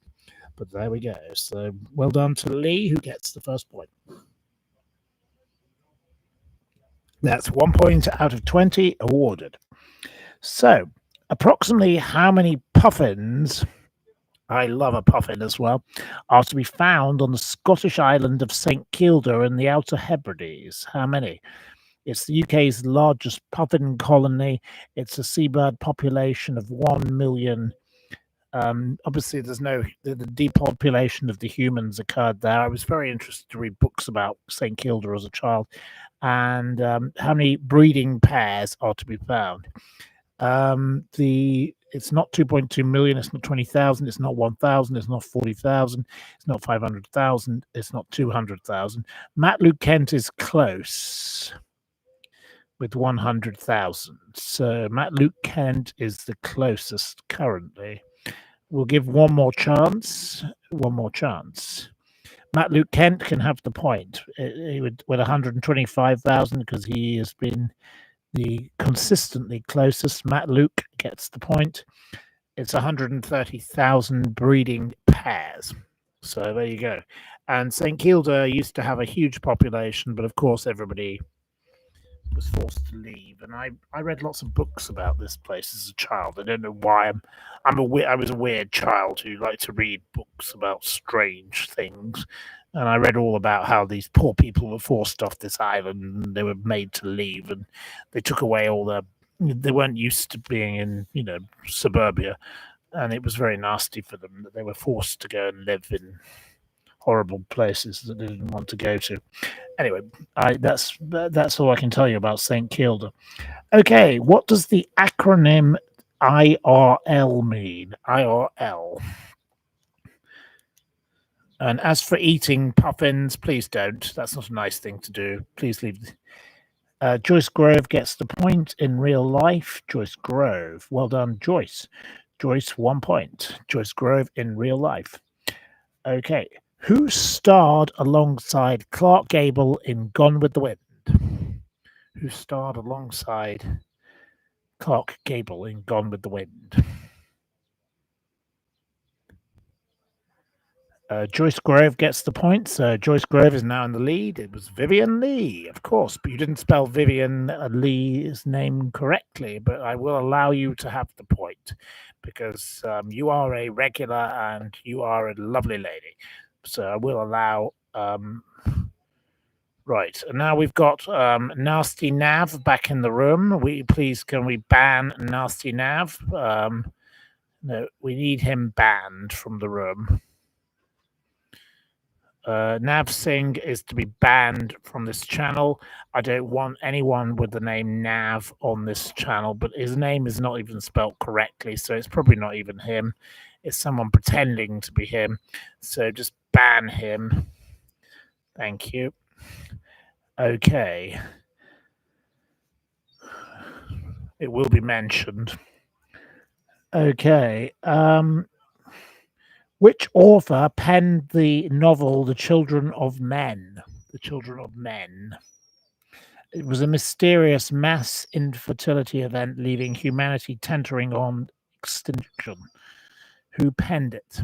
But there we go. So well done to Lee, who gets the first point. That's 1 point out of 20 awarded. So, approximately how many puffins, I love a puffin as well, are to be found on the Scottish island of St Kilda in the Outer Hebrides? How many? It's the UK's largest puffin colony. It's a seabird population of 1 million. Obviously, the depopulation of the humans occurred there. I was very interested to read books about St Kilda as a child. And how many breeding pairs are to be found? It's not 2.2 million. It's not 20,000. It's not 1,000. It's not 40,000. It's not 500,000. It's not 200,000. Matt Luke Kent is close with 100,000. So Matt Luke Kent is the closest currently. We'll give one more chance. One more chance. Matt Luke Kent can have the point. He would with 125,000 because he has been the consistently closest. Matt Luke gets the point. It's 130,000 breeding pairs. So there you go. And St Kilda used to have a huge population, but of course everybody was forced to leave. And I read lots of books about this place as a child. I don't know why. I was a weird child who liked to read books about strange things. And I read all about how these poor people were forced off this island and they were made to leave, and they took away all their. They weren't used to being in, suburbia, and it was very nasty for them that they were forced to go and live in horrible places that they didn't want to go to. Anyway, that's all I can tell you about St Kilda. Okay, what does the acronym IRL mean? IRL. And as for eating puffins, please don't. That's not a nice thing to do. Please leave. Joyce Grove gets the point in real life. Joyce Grove. Well done, Joyce. Joyce, 1 point. Joyce Grove in real life. Okay. Who starred alongside Clark Gable in Gone with the Wind? Who starred alongside Clark Gable in Gone with the Wind? Joyce Grove gets the point. So Joyce Grove is now in the lead. It was Vivian Lee, of course, but you didn't spell Vivian Lee's name correctly. But I will allow you to have the point because you are a regular and you are a lovely lady. So I will allow. Right, and now we've got Nasty Nav back in the room. Can we ban Nasty Nav? No, we need him banned from the room. Nav Singh is to be banned from this channel. I don't want anyone with the name Nav on this channel, but his name is not even spelt correctly, so it's probably not even him. It's someone pretending to be him. So just ban him. Thank you. Okay. It will be mentioned. Okay. Which author penned the novel The Children of Men? The Children of Men. It was a mysterious mass infertility event leaving humanity teetering on extinction. Who penned it?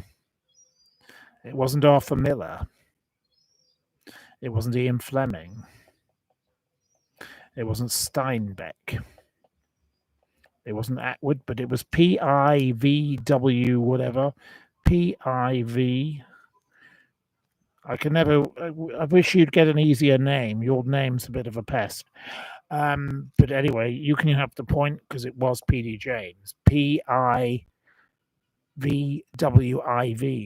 It wasn't Arthur Miller. It wasn't Ian Fleming. It wasn't Steinbeck. It wasn't Atwood, but it was PIVW whatever. PIV. I can never. I wish you'd get an easier name. Your name's a bit of a pest. But anyway, you can have the point because it was PD James. PIVWIV.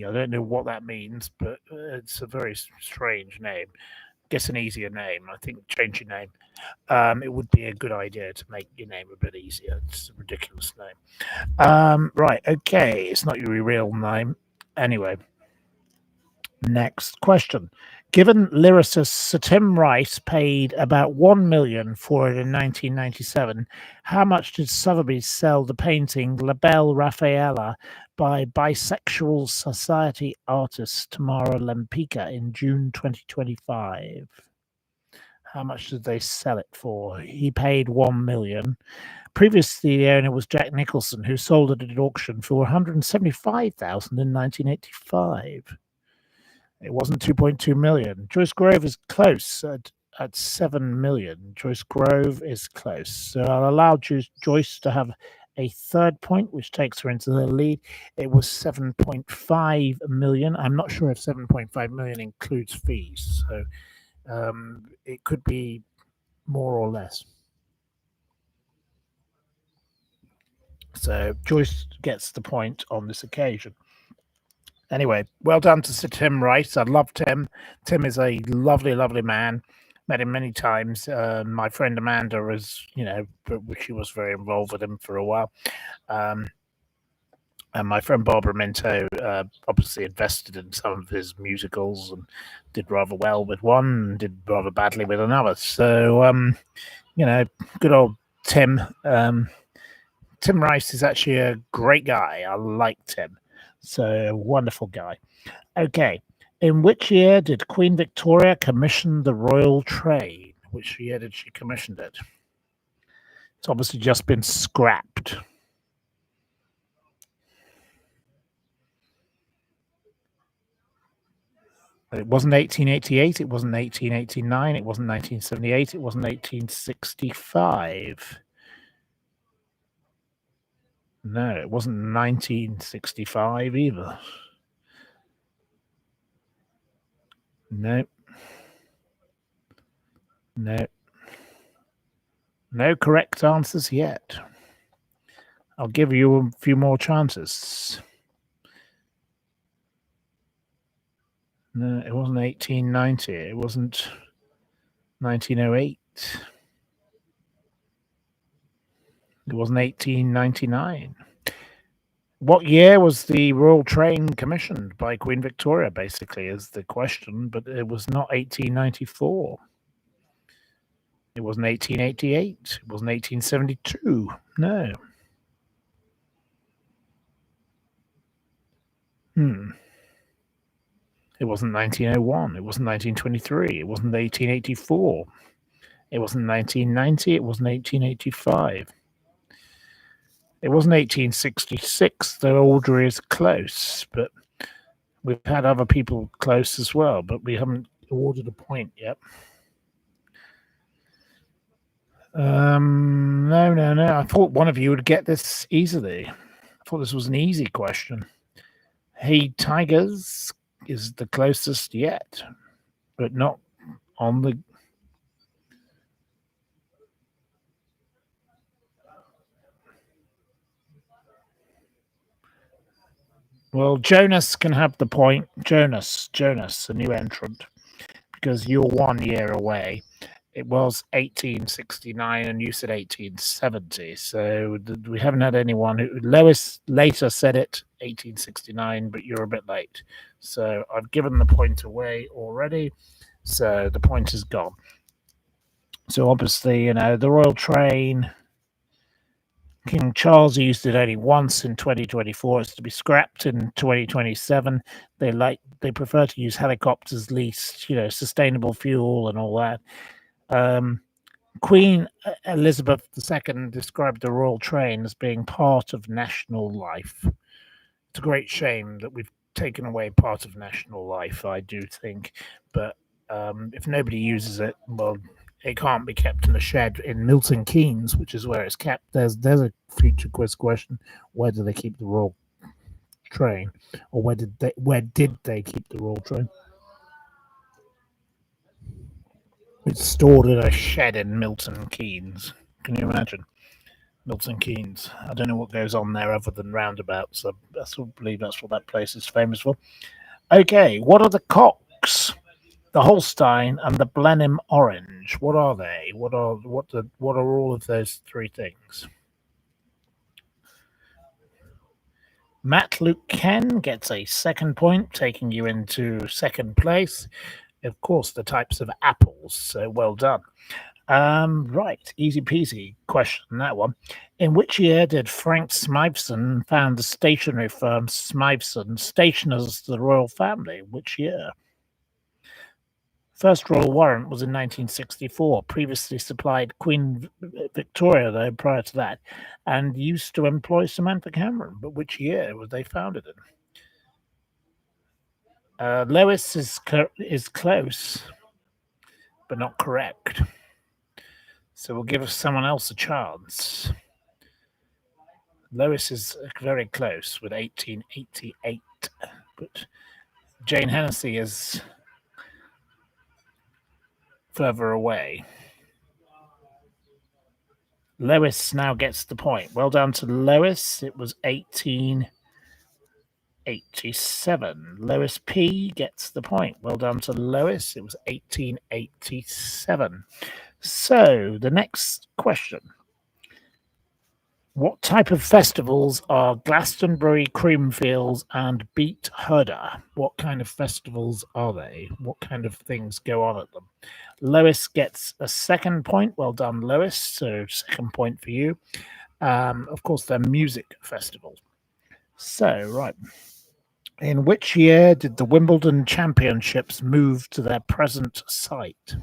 I don't know what that means, but it's a very strange name. Guess an easier name. I think change your name. It would be a good idea to make your name a bit easier. It's a ridiculous name. Right, okay. It's not your real name. Anyway, next question. Given lyricist Sir Tim Rice paid about $1 million for it in 1997, how much did Sotheby's sell the painting La Belle Raffaella by bisexual society artist Tamara Lempicka in June 2025? How much did they sell it for? He paid $1 million. Previously, the owner was Jack Nicholson, who sold it at auction for $175,000 in 1985. It wasn't 2.2 million. Joyce Grove is close at 7 million. Joyce Grove is close. So I'll allow Joyce to have a third point, which takes her into the lead. It was 7.5 million. I'm not sure if 7.5 million includes fees. So it could be more or less. So Joyce gets the point on this occasion. Anyway, well done to Sir Tim Rice. I love Tim. Tim is a lovely, lovely man. met him many times. My friend Amanda she was very involved with him for a while. And my friend Barbara Minto obviously invested in some of his musicals and did rather well with one and did rather badly with another. So, good old Tim. Tim Rice is actually a great guy. I like Tim. So, wonderful guy. Okay. In which year did Queen Victoria commission the Royal Train? Which year did she commission it? It's obviously just been scrapped. It wasn't 1888, it wasn't 1889, it wasn't 1978, it wasn't 1865. No, it wasn't 1965 either. No. No. No correct answers yet. I'll give you a few more chances. No, it wasn't 1890. It wasn't 1908. It wasn't 1899. What year was the Royal Train commissioned by Queen Victoria, basically, is the question, but it was not 1894. It wasn't 1888. It wasn't 1872. No. It wasn't 1901. It wasn't 1923. It wasn't 1884. It wasn't 1990. It wasn't 1885. It wasn't 1866, though Audrey is close, but we've had other people close as well, but we haven't awarded a point yet. No. I thought one of you would get this easily. I thought this was an easy question. Hey Tigers is the closest yet, but not on the... Well, Jonas can have the point. Jonas, a new entrant, because you're 1 year away. It was 1869 and you said 1870. So we haven't had anyone who... Lois later said it, 1869, but you're a bit late. So I've given the point away already. So the point is gone. So obviously, the Royal Train... King Charles used it only once in 2024. It's to be scrapped in 2027. They prefer to use helicopters, least sustainable fuel and all that. Queen Elizabeth II described the Royal Train as being part of national life. It's a great shame that we've taken away part of national life, I do think. But if nobody uses it, well, it can't be kept in a shed in Milton Keynes, which is where it's kept. There's a future quiz question: where do they keep the Royal Train, or where did they keep the Royal Train? It's stored in a shed in Milton Keynes. Can you imagine? Milton Keynes. I don't know what goes on there other than roundabouts. I believe that's what that place is famous for. Okay, what are the cocks? The Holstein and the Blenheim Orange. What are they? What are all of those three things? Matt Luke Ken gets a second point, taking you into second place. Of course, the types of apples. So well done. Right, easy peasy question, that one. In which year did Frank Smythson found the stationery firm Smythson Stationers the Royal Family? Which year? First royal warrant was in 1964, previously supplied Queen Victoria, though, prior to that, and used to employ Samantha Cameron. But which year was they founded in? Lois is close, but not correct. So we'll give someone else a chance. Lois is very close with 1888, but Jane Hennessy is further away. Lois now gets the point. Well done to Lois. It was 1888. 1887. Lois P gets the point. Well done to Lois. It was 1887. So, the next question. What type of festivals are Glastonbury, Creamfields, and Beat Hudder? What kind of festivals are they? What kind of things go on at them? Lois gets a second point. Well done, Lois. So, second point for you. Of course, they're music festivals. So, right. In which year did the Wimbledon Championships move to their present site?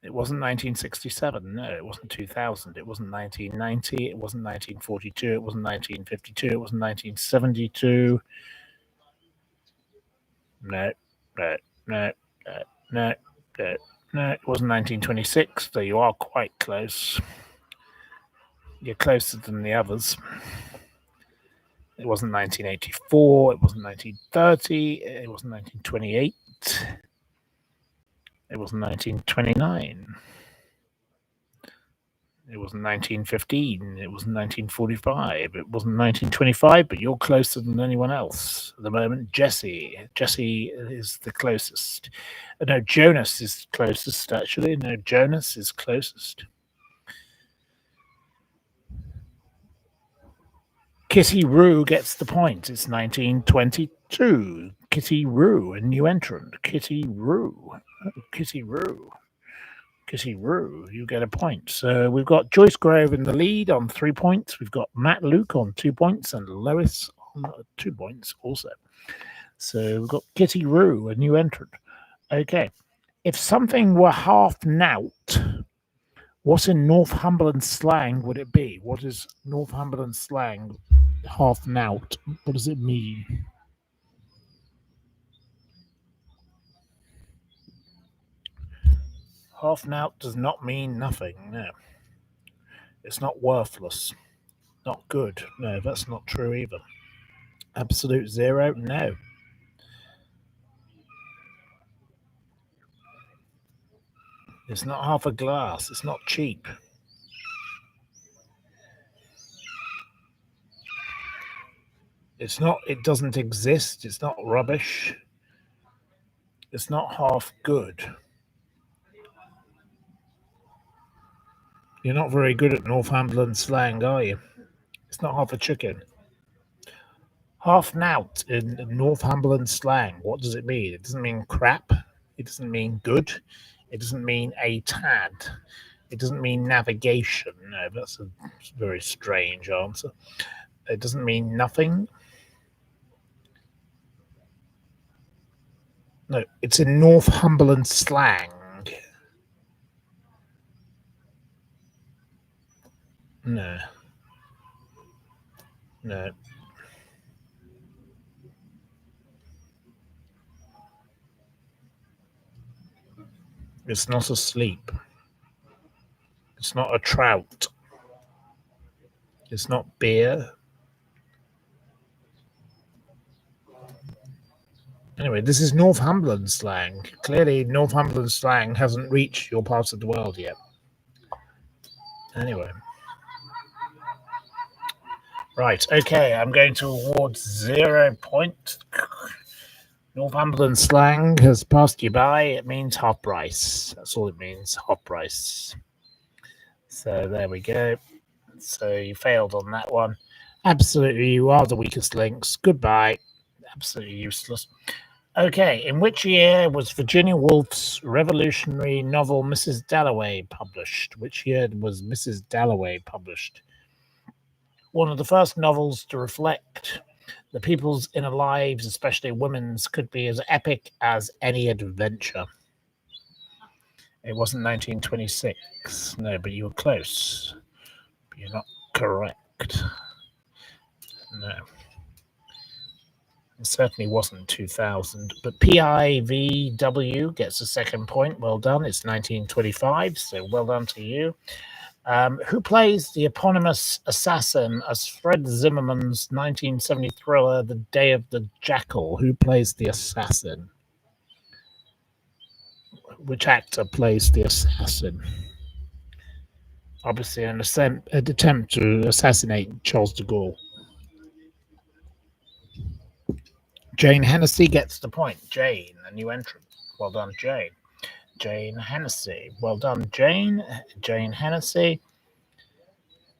It wasn't 1967. No, it wasn't 2000. It wasn't 1990. It wasn't 1942. It wasn't 1952. It wasn't 1972. No, no, no, no, no, no, no. It wasn't 1926. So you are quite close. You're closer than the others. It wasn't 1984. It wasn't 1930. It wasn't 1928. It wasn't 1929. It wasn't 1915. It wasn't 1945. It wasn't 1925, but you're closer than anyone else at the moment. Jesse is the closest. No, Jonas is closest, actually. No, Jonas is closest. Kitty Roo gets the point. It's 1922. Kitty Roo, a new entrant. Kitty Roo. Oh, Kitty Roo. Kitty Roo, you get a point. So we've got Joyce Grove in the lead on 3 points. We've got Matt Luke on 2 points and Lois on 2 points also. So we've got Kitty Roo, a new entrant. Okay. If something were half nout, what in Northumberland slang would it be? What is Northumberland slang? Half nout. What does it mean? Half nout does not mean nothing. No. It's not worthless. Not good. No, that's not true either. Absolute zero? No. It's not half a glass. It's not cheap. It's not, it doesn't exist. It's not rubbish. It's not half good. You're not very good at Northumberland slang, are you? It's not half a chicken. Half nout in Northumberland slang. What does it mean? It doesn't mean crap. It doesn't mean good. It doesn't mean a tad. It doesn't mean navigation. No, that's a very strange answer. It doesn't mean nothing. No, it's in Northumberland slang. No. No. It's not asleep. It's not a trout. It's not beer. Anyway, this is Northumberland slang. Clearly, Northumberland slang hasn't reached your part of the world yet. Anyway. Right, okay, I'm going to award 0 points. Northumberland slang has passed you by. It means half price. That's all it means, half price. So there we go. So you failed on that one. Absolutely, you are the weakest links. Goodbye. Absolutely useless. Okay, in which year was Virginia Woolf's revolutionary novel Mrs. Dalloway published? Which year was Mrs. Dalloway published? One of the first novels to reflect the people's inner lives, especially women's, could be as epic as any adventure. It wasn't 1926. No, but you were close. But you're not correct. No. It certainly wasn't 2000. But PIVW gets a second point. Well done. It's 1925, so well done to you. Who plays the eponymous assassin as Fred Zimmerman's 1970 thriller, The Day of the Jackal? Who plays the assassin? Which actor plays the assassin? Obviously, an attempt to assassinate Charles de Gaulle. Jane Hennessy gets the point. Jane, a new entrant. Well done, Jane. Jane Hennessy. Well done, Jane. Jane Hennessy.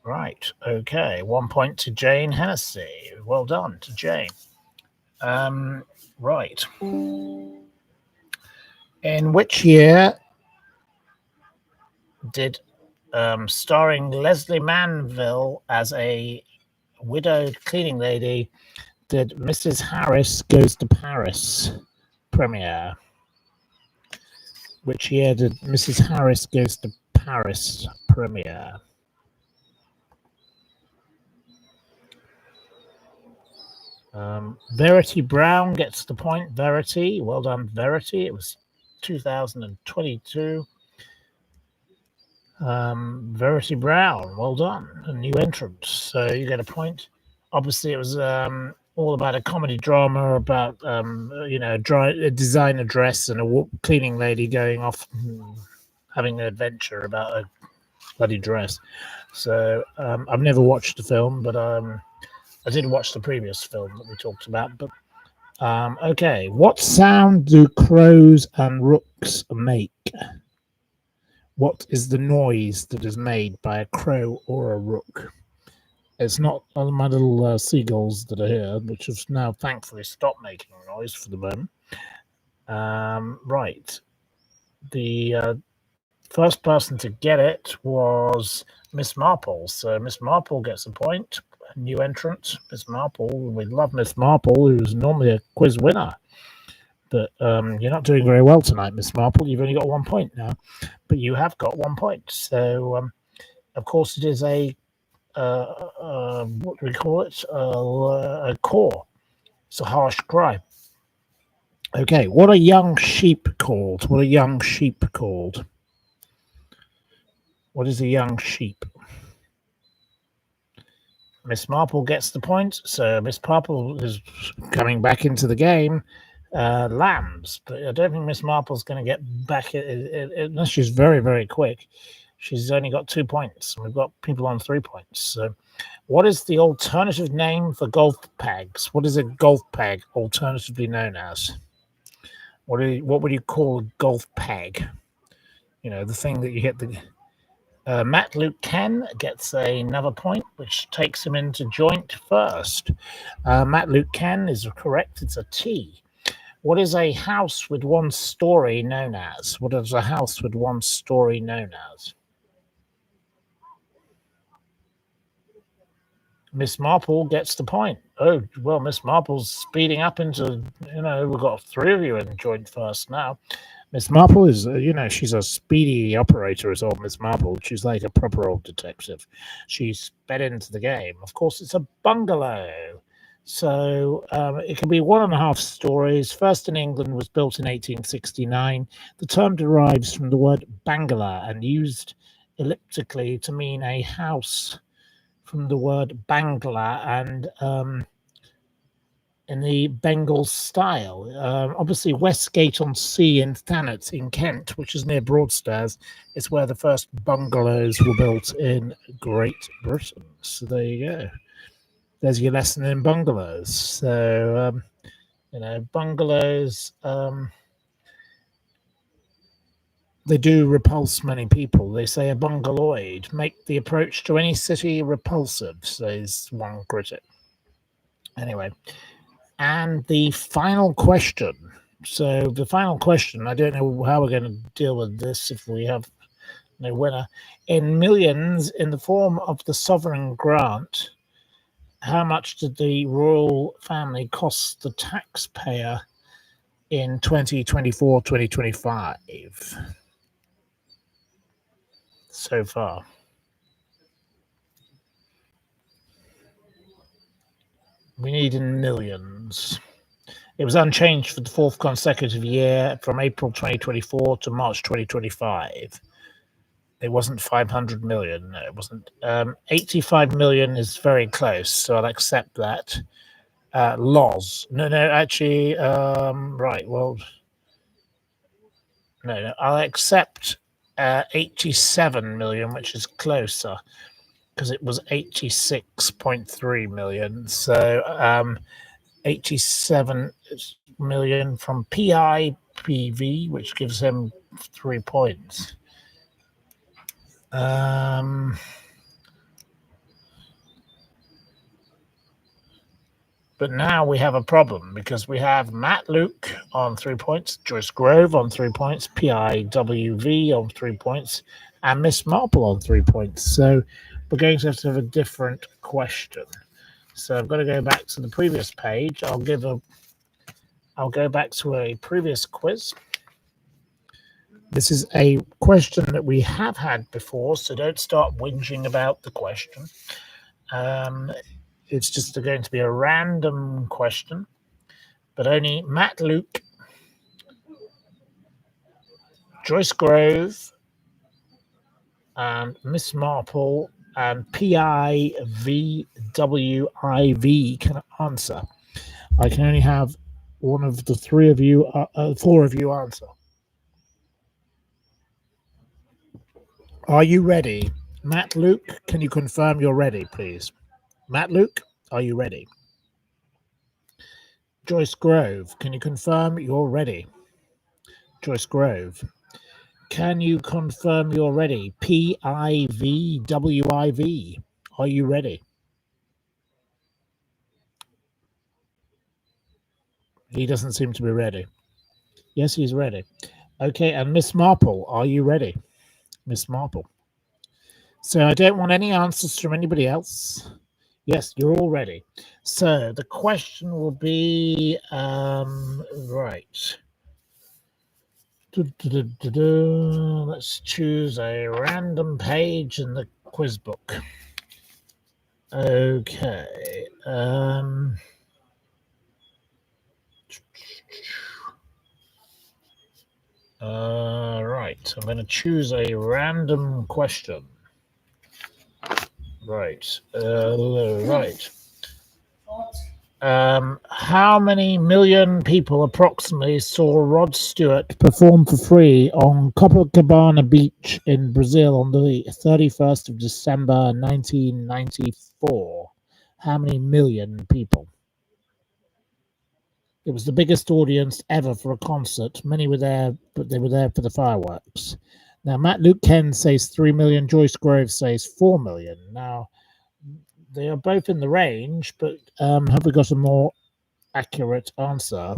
Right. Okay. 1 point to Jane Hennessy. Well done to Jane. Right. In which year did starring Leslie Manville as a widowed cleaning lady did Mrs. Harris Goes to Paris premiere? Which year did Mrs. Harris Goes to Paris premiere? Verity Brown gets the point. Verity, well done, Verity. It was 2022. Verity Brown, well done, a new entrant. So you get a point. Obviously, it was all about a comedy drama about a designer dress and a cleaning lady going off having an adventure about a bloody dress. So I've never watched the film, but I did watch the previous film that we talked about. But okay, what sound do crows and rooks make? What is the noise that is made by a crow or a rook? It's not my little seagulls that are here, which have now thankfully stopped making noise for the moment. Right. The first person to get it was Miss Marple. So Miss Marple gets a point. A new entrant, Miss Marple. We love Miss Marple, who's normally a quiz winner. But you're not doing very well tonight, Miss Marple. You've only got 1 point now, but you have got 1 point. So, of course, it is a what do we call it? A core. It's a harsh cry. Okay, what are young sheep called? What are young sheep called? What is a young sheep? Miss Marple gets the point, so Miss Marple is coming back into the game. Lambs, but I don't think Miss Marple's going to get back unless she's very, very quick. She's only got 2 points, and we've got people on 3 points. So, what is the alternative name for golf pegs? What is a golf peg alternatively known as? What would you call a golf peg? You know, the thing that you hit the. Matt Luke Ken gets another point, which takes him into joint first. Matt Luke Ken is correct. It's a T. What is a house with one story known as? What is a house with one story known as? Miss Marple gets the point. Oh, well, Miss Marple's speeding up into, we've got 3 of you in joint first now. Miss Marple is, she's a speedy operator as old Miss Marple. She's like a proper old detective. She's sped into the game. Of course, it's a bungalow. So it can be 1.5 stories. First in England, was built in 1869. The term derives from the word bangala and used elliptically to mean a house from the word Bangla and in the Bengal style. Obviously, Westgate-on-Sea in Thanet in Kent, which is near Broadstairs, is where the first bungalows were built in Great Britain. So there you go. There's your lesson in bungalows. So, bungalows, they do repulse many people. They say a bungaloid make the approach to any city repulsive, says one critic. Anyway, and the final question. So the final question, I don't know how we're going to deal with this if we have no winner. In millions, in the form of the sovereign grant, how much did the royal family cost the taxpayer in 2024, 2025 so far? We need in millions. It was unchanged for the 4th consecutive year from April 2024 to March 2025. It wasn't 500 million. No, it wasn't. 85 million is very close, so I'll accept that. Loz. No, actually, right. Well, no, I'll accept 87 million, which is closer because it was 86.3 million. So 87 million from PIPV, which gives him 3 points. But now we have a problem because we have Matt Luke on 3 points, Joyce Grove on 3 points, PIWV on 3 points, and Miss Marple on 3 points. So we're going to have a different question. So I've got to go back to the previous page. I'll go back to a previous quiz. This is a question that we have had before, so don't start whinging about the question. It's just going to be a random question, but only Matt Luke, Joyce Grove, and Miss Marple and PIVWIV can answer. I can only have one of the four of you answer. Are you ready? Matt Luke, can you confirm you're ready, please? Matt Luke, are you ready? Joyce Grove, can you confirm you're ready? Joyce Grove, can you confirm you're ready? PIVWIV, are you ready? He doesn't seem to be ready. Yes, he's ready. Okay, and Miss Marple, are you ready? Miss Marple. So I don't want any answers from anybody else. Yes, you're all ready. So the question will be, right. Let's choose a random page in the quiz book. Okay. Right. I'm going to choose a random question. Right. Right. How many million people approximately saw Rod Stewart perform for free on Copacabana Beach in Brazil on the 31st of December 1994? How many million people? It was the biggest audience ever for a concert. Many were there, but they were there for the fireworks. Now, Matt Luke Ken says 3 million. Joyce Grove says 4 million. Now, they are both in the range, but have we got a more accurate answer?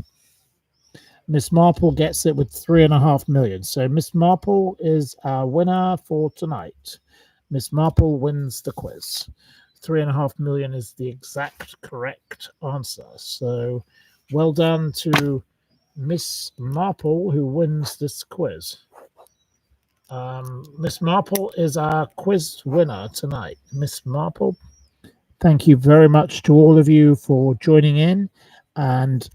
Miss Marple gets it with 3.5 million. So Miss Marple is our winner for tonight. Miss Marple wins the quiz. 3.5 million is the exact correct answer. So well done to Miss Marple, who wins this quiz. Miss Marple is our quiz winner tonight. Miss Marple, thank you very much to all of you for joining in. And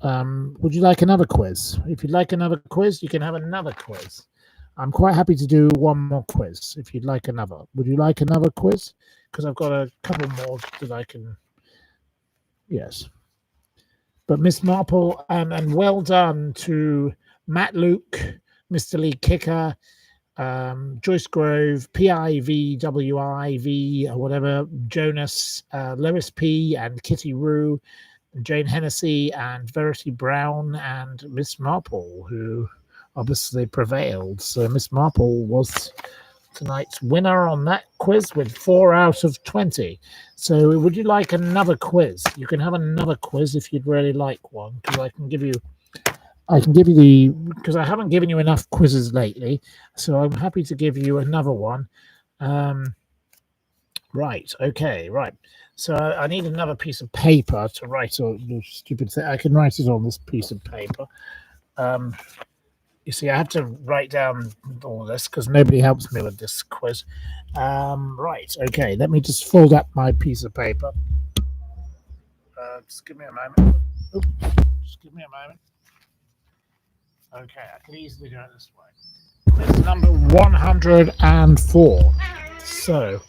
would you like another quiz? If you'd like another quiz, you can have another quiz. I'm quite happy to do one more quiz if you'd like another. Would you like another quiz? Because I've got a couple more that I can. Yes. But Miss Marple, and well done to Matt Luke, Mr. Lee Kicker, Joyce Grove, PIVWIV, or whatever, Jonas, Lois P, and Kitty Rue, Jane Hennessy, and Verity Brown, and Miss Marple, who obviously prevailed. So Miss Marple was tonight's winner on that quiz with 4 out of 20. So would you like another quiz? You can have another quiz if you'd really like one, because I can give you because I haven't given you enough quizzes lately, so I'm happy to give you another one. Right, okay, right. So I need another piece of paper to write a stupid thing. I can write it on this piece of paper. You see, I have to write down all this because nobody helps me with this quiz. Right, okay, let me just fold up my piece of paper. Just give me a moment. Just give me a moment. Okay, I can easily do it this way. It's number 104. So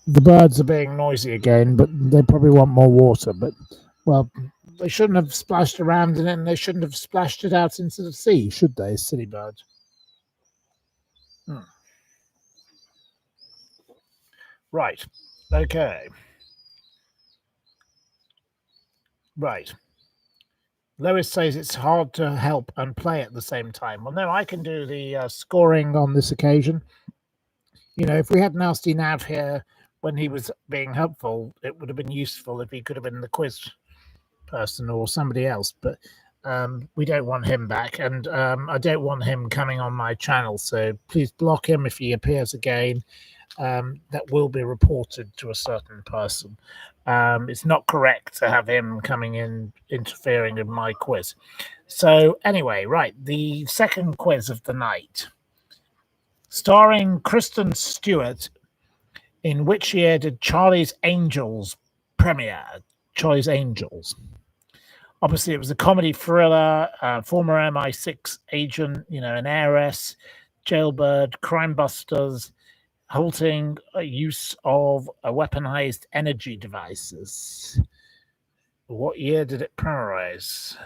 the birds are being noisy again, but they probably want more water. But, well, they shouldn't have splashed around in it, and they shouldn't have splashed it out into the sea, should they, silly birds? Right. Okay. Right. Lois says it's hard to help and play at the same time. Well, no, I can do the scoring on this occasion. If we had Nasty Nav here when he was being helpful, it would have been useful if he could have been the quiz person or somebody else. But we don't want him back, and I don't want him coming on my channel. So please block him if he appears again. That will be reported to a certain person. It's not correct to have him coming in interfering in my quiz. So anyway, right, the second quiz of the night, starring Kristen Stewart. In which year did Charlie's Angels premiere? Charlie's Angels. Obviously, it was a comedy thriller, former MI6 agent, an heiress, jailbird, crime busters, halting use of weaponized energy devices. What year did it premierise?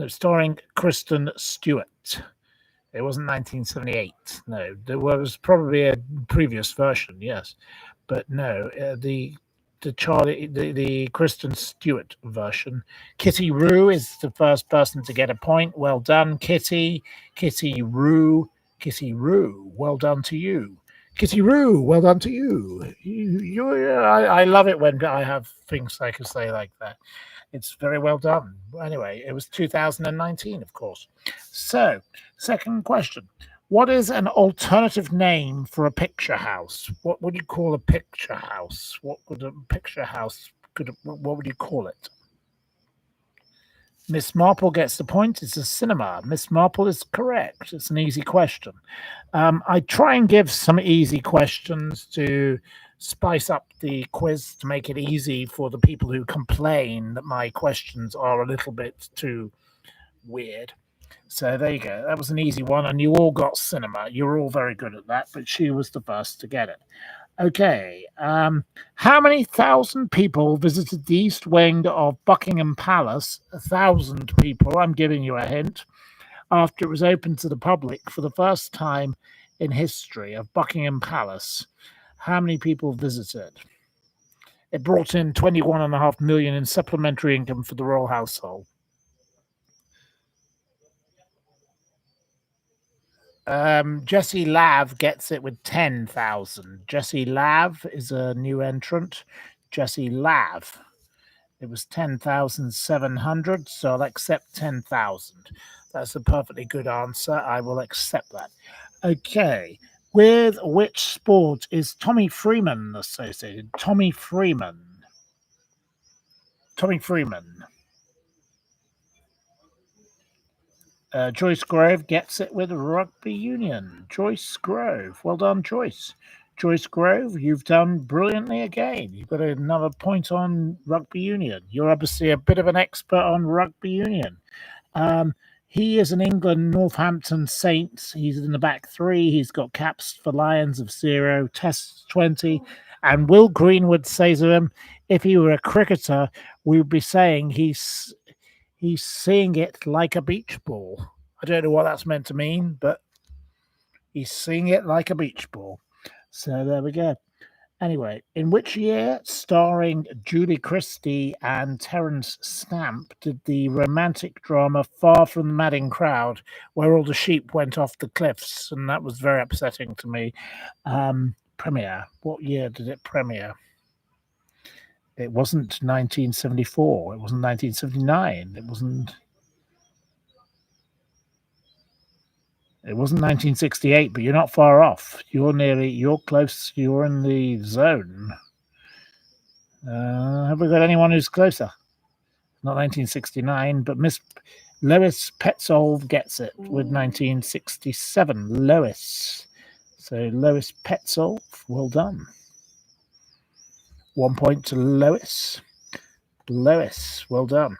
Starring Kristen Stewart. It wasn't 1978. No, there was probably a previous version, yes, but no, the Kristen Stewart version. Kitty Rue is the first person to get a point. Well done, Kitty. Kitty Rue. Well done to you. Kitty Rue, well done to you. I love it when I have things I can say like that. It's very well done. Anyway, it was 2019, of course. So, second question. What is an alternative name for a picture house? What would you call a picture house? What would a picture house, what would you call it? Miss Marple gets the point. It's a cinema. Miss Marple is correct. It's an easy question. I try and give some easy questions to spice up the quiz to make it easy for the people who complain that my questions are a little bit too weird. So there you go. That was an easy one, and you all got cinema. You were all very good at that, but she was the first to get it. Okay. How many thousand people visited the East Wing of Buckingham Palace? 1,000 people. I'm giving you a hint. After it was opened to the public for the first time in history of Buckingham Palace, how many people visited? It brought in 21.5 million in supplementary income for the royal household. Jessie Lav gets it with 10,000. Jessie Lav is a new entrant. Jessie Lav. It was 10,700, so I'll accept 10,000. That's a perfectly good answer. I will accept that. Okay. With which sport is Tommy Freeman associated? Tommy Freeman. Joyce Grove gets it with rugby union. Joyce Grove. Well done, Joyce. Joyce Grove, you've done brilliantly again. You've got another point on rugby union. You're obviously a bit of an expert on rugby union. He is an England Northampton Saints. He's in the back three. He's got caps for Lions of 0, Tests 20. And Will Greenwood says of him, if he were a cricketer, we would be saying he's seeing it like a beach ball. I don't know what that's meant to mean, but he's seeing it like a beach ball. So there we go. Anyway, in which year, starring Julie Christie and Terence Stamp, did the romantic drama Far from the Madding Crowd, where all the sheep went off the cliffs, and that was very upsetting to me, premiere? What year did it premiere? It wasn't 1974. It wasn't 1979. It wasn't 1968, but you're not far off. You're close. You're in the zone. Have we got anyone who's closer? Not 1969, but Miss Lois Petzold gets it with 1967. Lois. So Lois Petzold, well done. 1 point to Lois. Lois, well done.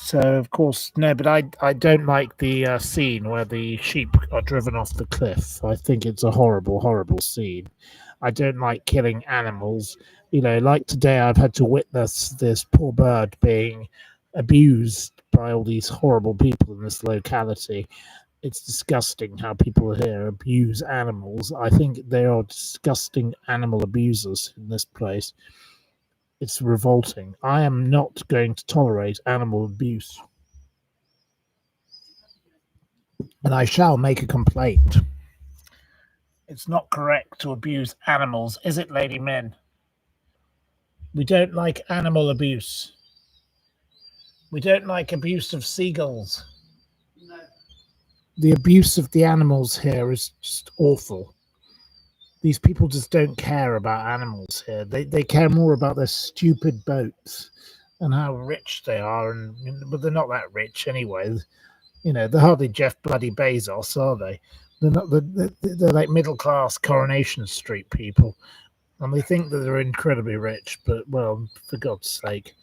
So, of course, no, but I don't like the scene where the sheep are driven off the cliff. I think it's a horrible, horrible scene. I don't like killing animals. Like today, I've had to witness this poor bird being abused by all these horrible people in this locality. It's disgusting how people here abuse animals. I think they are disgusting animal abusers in this place. It's revolting. I am not going to tolerate animal abuse. And I shall make a complaint. It's not correct to abuse animals, is it, Lady Min? We don't like animal abuse. We don't like abuse of seagulls. No. The abuse of the animals here is just awful. These people just don't care about animals here. They care more about their stupid boats and how rich they are, but they're not that rich anyway. You know, they're hardly Jeff bloody Bezos, are they? They're not. They're like middle class Coronation Street people, and they think that they're incredibly rich. But well, for God's sake,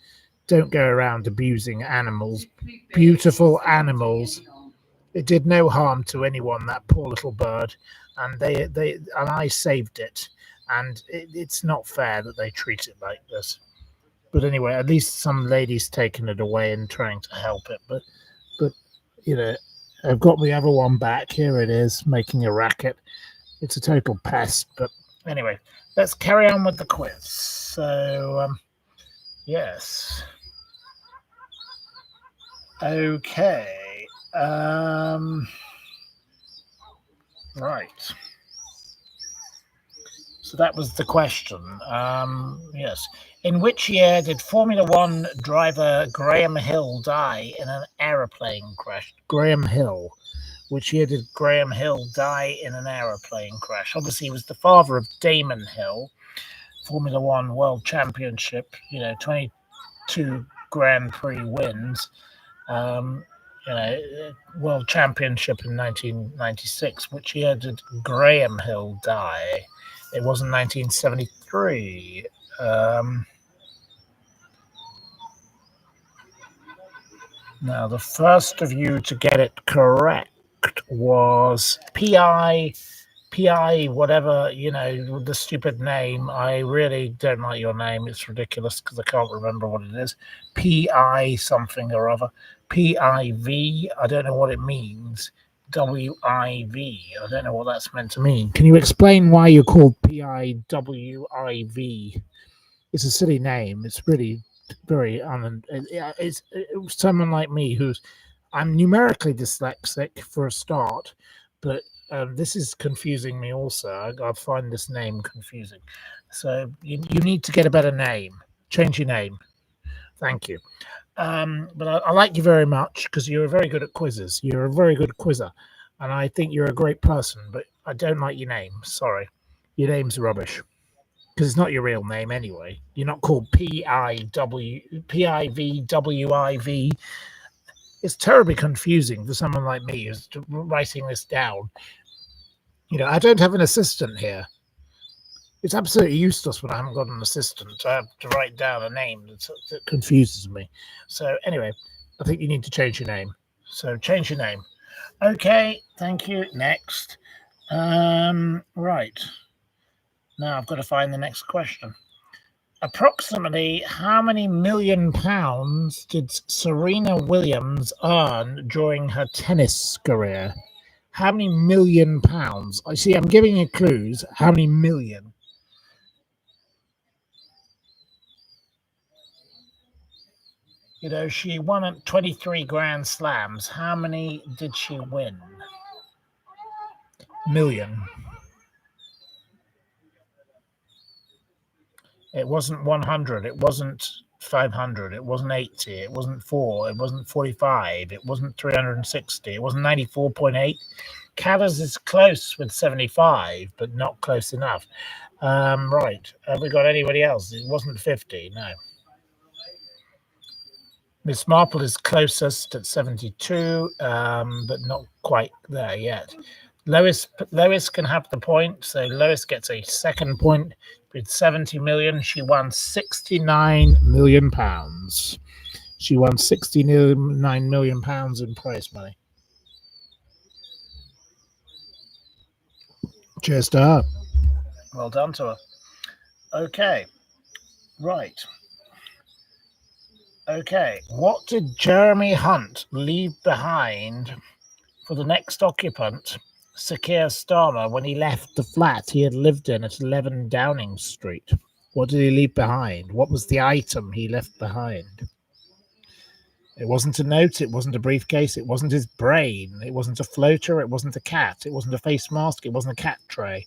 don't go around abusing animals, beautiful animals. It did no harm to anyone, that poor little bird, and I saved it, and it's not fair that they treat it like this. But anyway, at least some lady's taken it away and trying to help it. But you know, I've got the other one back. Here it is, making a racket. It's a total pest. But anyway, let's carry on with the quiz. So, yes. Okay. Right. So that was the question. Yes. In which year did Formula One driver Graham Hill die in an aeroplane crash? Graham Hill. Which year did Graham Hill die in an aeroplane crash? Obviously, he was the father of Damon Hill, Formula One World Championship, 22 Grand Prix wins. World Championship in 1996. Which year did Graham Hill die? It wasn't 1973. Now, the first of you to get it correct was PI, whatever, the stupid name. I really don't like your name. It's ridiculous because I can't remember what it is. PI something or other. PIV, I don't know what it means. WIV, I don't know what that's meant to mean. Can you explain why you're called PIWIV? It's a silly name. It's really very it's someone like me I'm numerically dyslexic for a start, but this is confusing me also. I find this name confusing. So you need to get a better name. Change your name. Thank you. But I like you very much because you're very good at quizzes. You're a very good quizzer, and I think you're a great person, but I don't like your name. Sorry. Your name's rubbish. Because it's not your real name anyway. You're not called PIVWIV. It's terribly confusing for someone like me who's writing this down. I don't have an assistant here. It's absolutely useless when I haven't got an assistant to have to write down a name that confuses me. So anyway, I think you need to change your name. So change your name. Okay, thank you. Next. Right. Now I've got to find the next question. Approximately how many million pounds did Serena Williams earn during her tennis career? How many million pounds? I see, I'm giving you clues. How many million? She won 23 Grand Slams. How many did she win? Million. It wasn't 100. It wasn't 500. It wasn't 80. It wasn't 4. It wasn't 45. It wasn't 360. It wasn't 94.8. Callas is close with 75, but not close enough. Right. Have we got anybody else? It wasn't 50. No. Miss Marple is closest at 72, but not quite there yet. Lois can have the point, so Lois gets a second point with 70 million. She won 69 million pounds. She won 69 million pounds in prize money. Cheers to her. Well done to her. Okay, right. Okay, what did Jeremy Hunt leave behind for the next occupant, Sir Keir Starmer, when he left the flat he had lived in at 11 Downing Street. What did he leave behind? What was the item he left behind? It wasn't a note, it wasn't a briefcase, it wasn't his brain, it wasn't a floater, it wasn't a cat, it wasn't a face mask, it wasn't a cat tray.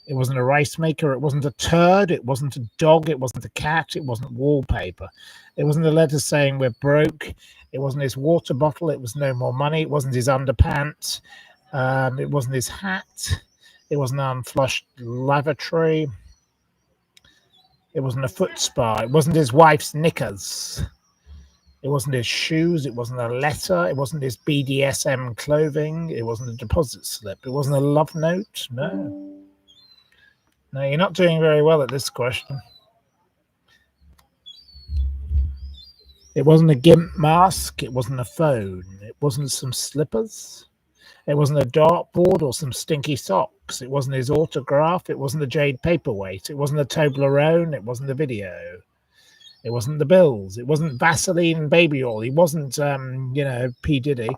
It wasn't a rice maker, it wasn't a turd, it wasn't a dog, it wasn't a cat, it wasn't wallpaper. It wasn't a letter saying we're broke, it wasn't his water bottle, it was no more money, it wasn't his underpants, it wasn't his hat, it wasn't an unflushed lavatory, it wasn't a foot spa, it wasn't his wife's knickers, it wasn't his shoes, it wasn't a letter, it wasn't his BDSM clothing, it wasn't a deposit slip, it wasn't a love note, no. No, you're not doing very well at this question. It wasn't a gimp mask. It wasn't a phone. It wasn't some slippers. It wasn't a dartboard or some stinky socks. It wasn't his autograph. It wasn't a jade paperweight. It wasn't a Toblerone. It wasn't a video. It wasn't the bills. It wasn't Vaseline and baby oil. He wasn't, P. Diddy.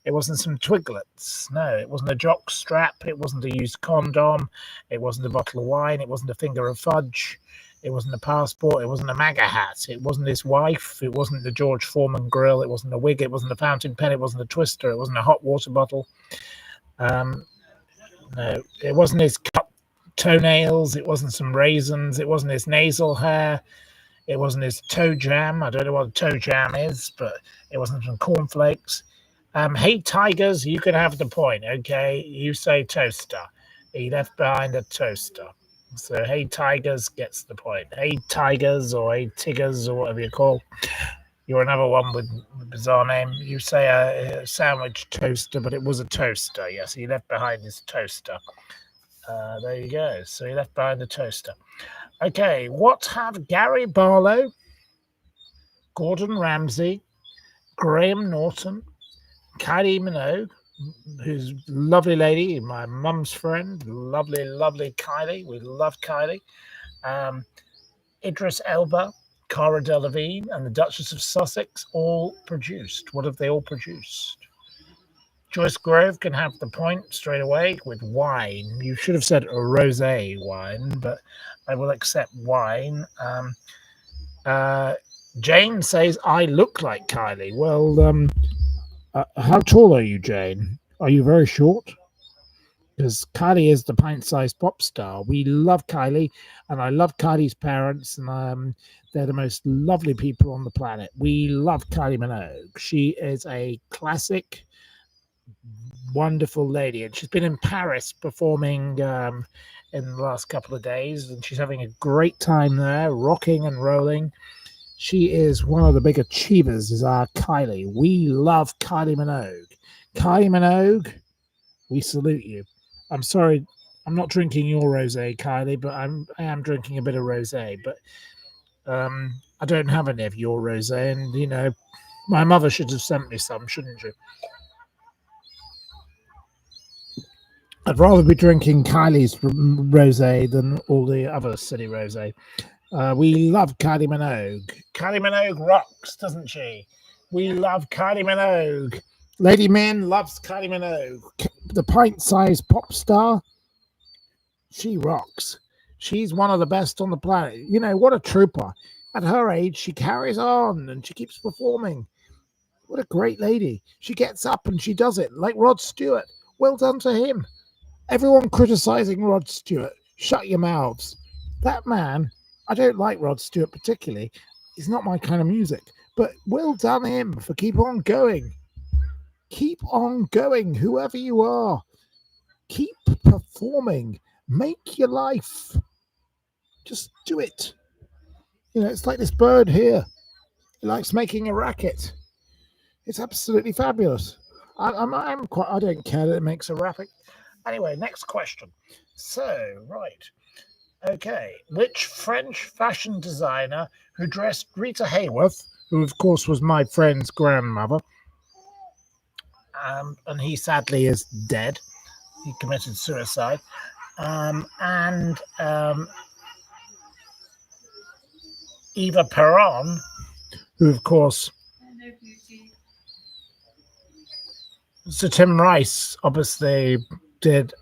It wasn't some Twiglets. No, it wasn't a jock strap. It wasn't a used condom. It wasn't a bottle of wine. It wasn't a finger of fudge. It wasn't a passport. It wasn't a MAGA hat. It wasn't his wife. It wasn't the George Foreman grill. It wasn't a wig. It wasn't a fountain pen. It wasn't a twister. It wasn't a hot water bottle. No, it wasn't his cut toenails. It wasn't some raisins. It wasn't his nasal hair. It wasn't his toe jam. I don't know what toe jam is, but it wasn't some cornflakes. Hey, Tigers, you can have the point, okay? You say toaster. He left behind a toaster. So, Hey, Tigers gets the point. Hey, Tigers, or Hey, Tiggers, or whatever you call. You're another one with a bizarre name. You say a sandwich toaster, but it was a toaster. Yes, he left behind his toaster. There you go. So he left behind the toaster. Okay, what have Gary Barlow, Gordon Ramsay, Graham Norton, Kylie Minogue, who's a lovely lady, my mum's friend, lovely, lovely Kylie. We love Kylie. Idris Elba, Cara Delevingne, and the Duchess of Sussex all produced. What have they all produced? Joyce Grove can have the point straight away with wine. You should have said a rosé wine, but I will accept wine. Jane says, I look like Kylie. Well, how tall are you, Jane? Are you very short? Because Kylie is the pint-sized pop star. We love Kylie, and I love Kylie's parents, and they're the most lovely people on the planet. We love Kylie Minogue. She is a classic, wonderful lady, and she's been in Paris performing in the last couple of days, and she's having a great time there, rocking and rolling. She is one of the big achievers, is our Kylie. We love Kylie Minogue. Kylie Minogue, we salute you. I'm sorry, I'm not drinking your rosé, Kylie, but I am drinking a bit of rosé. But I don't have any of your rosé, and my mother should have sent me some, shouldn't you? I'd rather be drinking Kylie's rosé than all the other silly rosé. We love Kylie Minogue. Kylie Minogue rocks, doesn't she? We love Kylie Minogue. Lady Min loves Kylie Minogue. The pint-sized pop star. She rocks. She's one of the best on the planet. What a trooper. At her age, she carries on and she keeps performing. What a great lady. She gets up and she does it, like Rod Stewart. Well done to him. Everyone criticizing Rod Stewart. Shut your mouths. That man, I don't like Rod Stewart particularly. He's not my kind of music. But well done him for keep on going. Keep on going, whoever you are. Keep performing. Make your life. Just do it. It's like this bird here. He likes making a racket. It's absolutely fabulous. I don't care that it makes a racket. Anyway, next question. So, right. Okay. Which French fashion designer who dressed Rita Hayworth, who of course was my friend's grandmother, and he sadly is dead. He committed suicide. Eva Peron, who of course So Tim Rice obviously did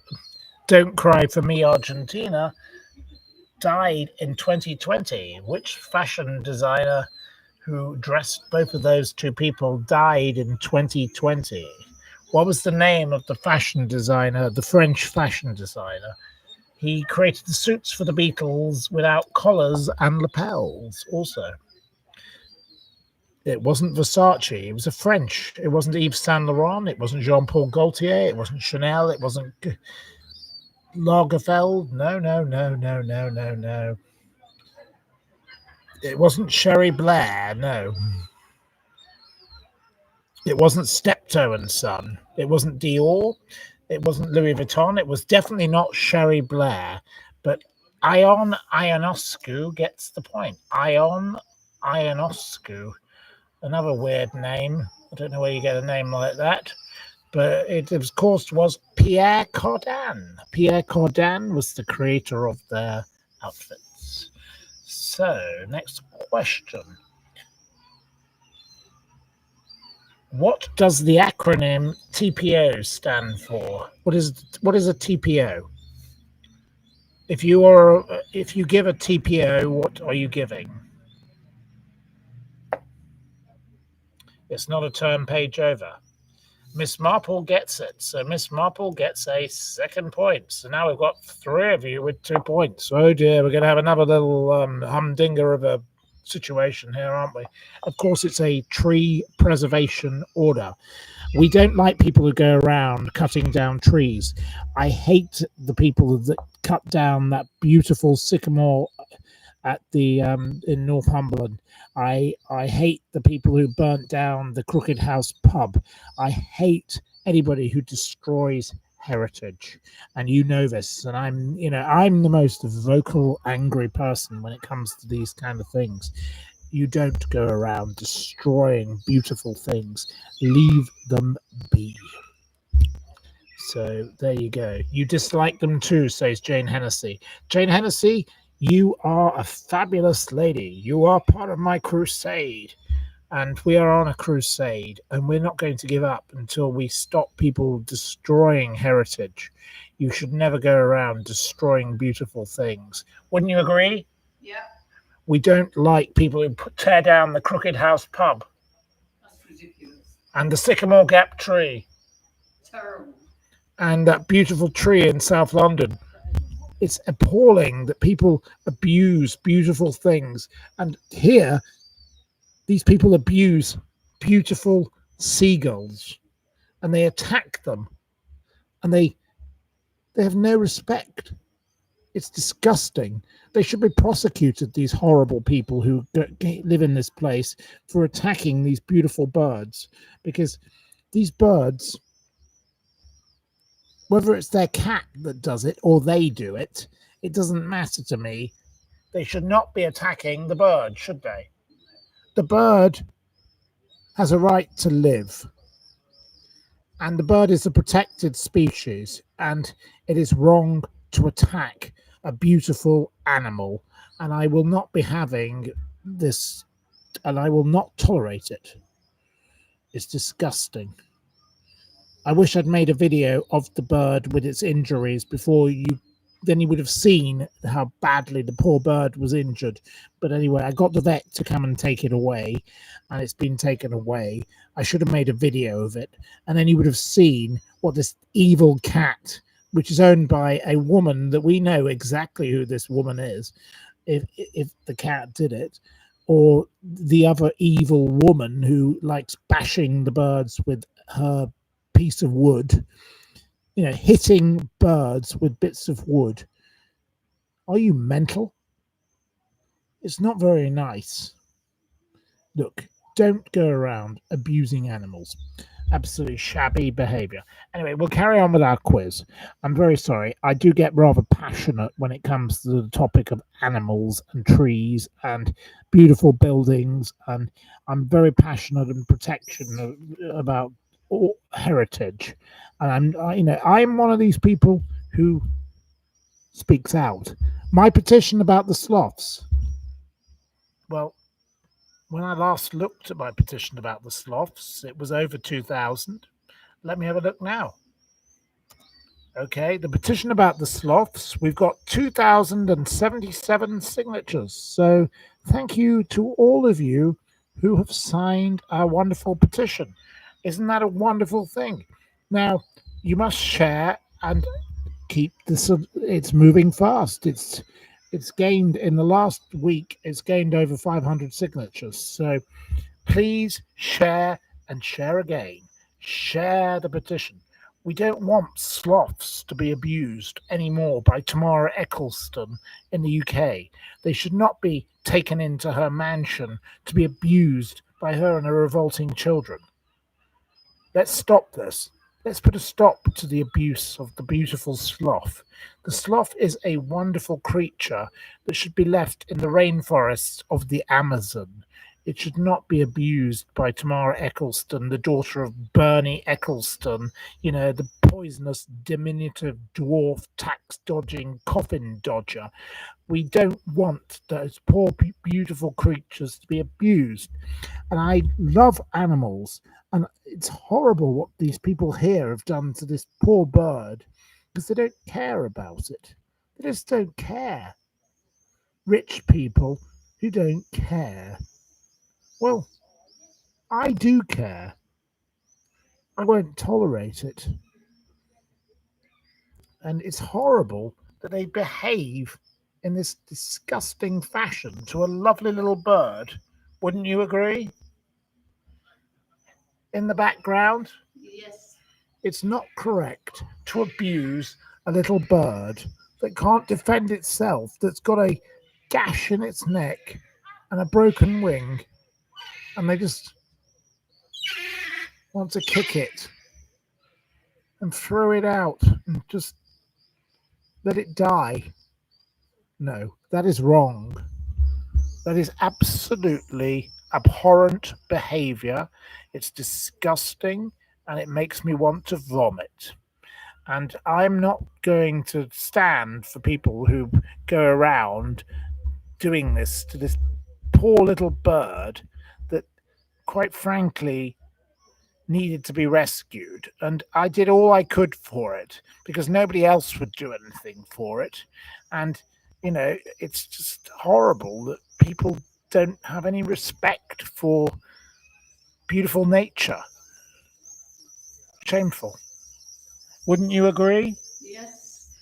Don't Cry for Me Argentina, died in 2020. Which fashion designer who dressed both of those two people died in 2020? What was the name of the fashion designer, the French fashion designer? He created the suits for the Beatles without collars and lapels also. It wasn't Versace. It was a French. It wasn't Yves Saint Laurent. It wasn't Jean Paul Gaultier. It wasn't Chanel. It wasn't Lagerfeld. No, no, no, no, no, no, no. It wasn't Sherry Blair. No. It wasn't Steptoe and Son. It wasn't Dior. It wasn't Louis Vuitton. It was definitely not Sherry Blair. But Ion Ionescu gets the point. Ion Ionescu. Another weird name. I don't know where you get a name like that. But it, of course, was Pierre Cardin. Pierre Cardin was the creator of their outfits. So, next question. What does the acronym TPO stand for? What is a TPO? If you give a TPO, what are you giving? It's not a term page over. Miss Marple gets it. So Miss Marple gets a second point. So now we've got three of you with 2 points. Oh dear, we're going to have another little humdinger of a situation here, aren't we? Of course, it's a tree preservation order. We don't like people who go around cutting down trees. I hate the people that cut down that beautiful sycamore at the in Northumberland. I hate the people who burnt down the Crooked House pub. I hate anybody who destroys heritage, and you know this. And I'm the most vocal, angry person when it comes to these kind of things. You don't go around destroying beautiful things. Leave them be. So there you go. You dislike them too, says Jane Hennessy. Jane Hennessy, you are a fabulous lady. You are part of my crusade. And we are on a crusade, and we're not going to give up until we stop people destroying heritage. You should never go around destroying beautiful things. Wouldn't you agree? Yeah, We don't like people who tear down the Crooked House pub that's ridiculous. and the Sycamore Gap tree Terrible. and that beautiful tree in South London. It's appalling that people abuse beautiful things. And here, these people abuse beautiful seagulls and they attack them and they have no respect. It's disgusting. They should be prosecuted, these horrible people who live in this place, for attacking these beautiful birds, because these birds, whether it's their cat that does it or they do it, it doesn't matter to me. They should not be attacking the bird, should they? The bird has a right to live, and the bird is a protected species, and it is wrong to attack a beautiful animal, and I will not be having this, and I will not tolerate it. It's disgusting. I wish I'd made a video of the bird with its injuries before then you would have seen how badly the poor bird was injured. But anyway, I got the vet to come and take it away, and it's been taken away. I should have made a video of it, and then you would have seen what this evil cat, which is owned by a woman that we know exactly who this woman is, if the cat did it, or the other evil woman who likes bashing the birds with her piece of wood, hitting birds with bits of wood. Are you mental? It's not very nice. Look, don't go around abusing animals. Absolutely shabby behavior. Anyway, we'll carry on with our quiz. I'm very sorry. I do get rather passionate when it comes to the topic of animals and trees and beautiful buildings, and I'm very passionate in protection about heritage. And I'm one of these people who speaks out. My petition about the sloths. Well, when I last looked at my petition about the sloths, it was over 2,000. Let me have a look now. Okay, the petition about the sloths, we've got 2,077 signatures. So thank you to all of you who have signed our wonderful petition. Isn't that a wonderful thing? Now, you must share and keep this. It's moving fast. It's gained in the last week, it's gained over 500 signatures. So please share and share again. Share the petition. We don't want sloths to be abused anymore by Tamara Eccleston in the UK. They should not be taken into her mansion to be abused by her and her revolting children. Let's stop this. Let's put a stop to the abuse of the beautiful sloth. The sloth is a wonderful creature that should be left in the rainforests of the Amazon. It should not be abused by Tamara Eccleston, the daughter of Bernie Eccleston, the poisonous, diminutive, dwarf, tax dodging coffin dodger. We don't want those poor, beautiful creatures to be abused. And I love animals. And it's horrible what these people here have done to this poor bird because they don't care about it. They just don't care. Rich people who don't care. Well, I do care. I won't tolerate it. And it's horrible that they behave in this disgusting fashion to a lovely little bird. Wouldn't you agree? In the background, Yes. it's not correct to abuse a little bird that can't defend itself, that's got a gash in its neck and a broken wing, and they just want to kick it and throw it out and just let it die. No, that is wrong. That is absolutely abhorrent behavior. It's disgusting and it makes me want to vomit. And I'm not going to stand for people who go around doing this to this poor little bird that, quite frankly, needed to be rescued. And I did all I could for it because nobody else would do anything for it. And, it's just horrible that people don't have any respect for beautiful nature. Shameful. Wouldn't you agree? Yes.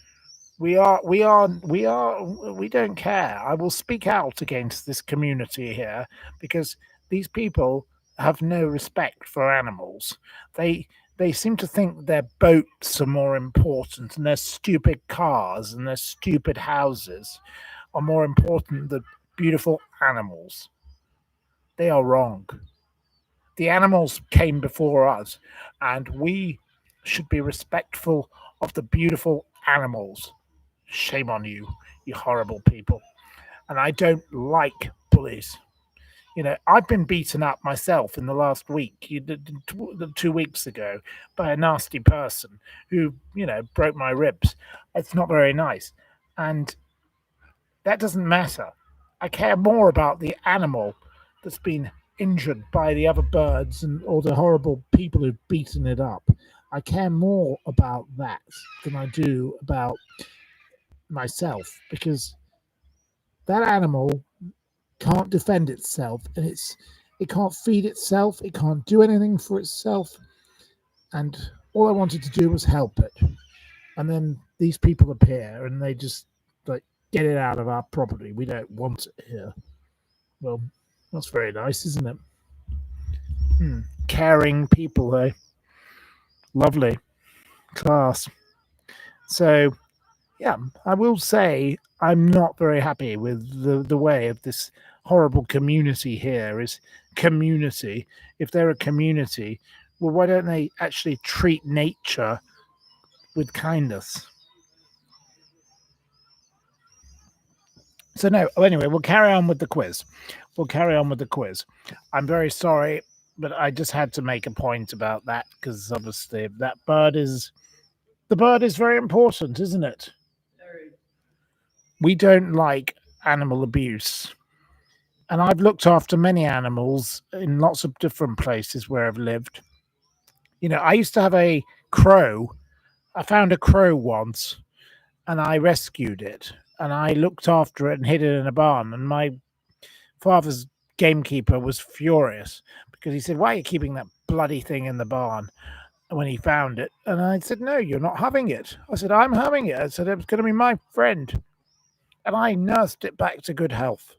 We don't care. I will speak out against this community here because these people have no respect for animals. They seem to think their boats are more important and their stupid cars and their stupid houses are more important than beautiful animals. They are wrong. The animals came before us, and we should be respectful of the beautiful animals. Shame on you, you horrible people. And I don't like bullies. I've been beaten up myself in the last week, 2 weeks ago, by a nasty person who, broke my ribs. It's not very nice. And that doesn't matter. I care more about the animal that's been injured by the other birds and or the horrible people who've beaten it up. I care more about that than I do about myself because that animal can't defend itself and it can't feed itself, it can't do anything for itself, and all I wanted to do was help it. And then these people appear and they just like get it out of our property. We don't want it here. Well, that's very nice, isn't it? Caring people, eh? Lovely. Class. So, yeah, I will say I'm not very happy with the way of this horrible community here is community. If they're a community, well, why don't they actually treat nature with kindness? So no. Oh, anyway, we'll carry on with the quiz. I'm very sorry, but I just had to make a point about that because obviously the bird is very important, isn't it? Very. We don't like animal abuse. And I've looked after many animals in lots of different places where I've lived. I used to have a crow. I found a crow once and I rescued it and I looked after it and hid it in a barn. And my father's gamekeeper was furious because he said, "Why are you keeping that bloody thing in the barn?" When he found it. And I said, "No, you're not having it." I said, "I'm having it." I said, "It was going to be my friend." And I nursed it back to good health.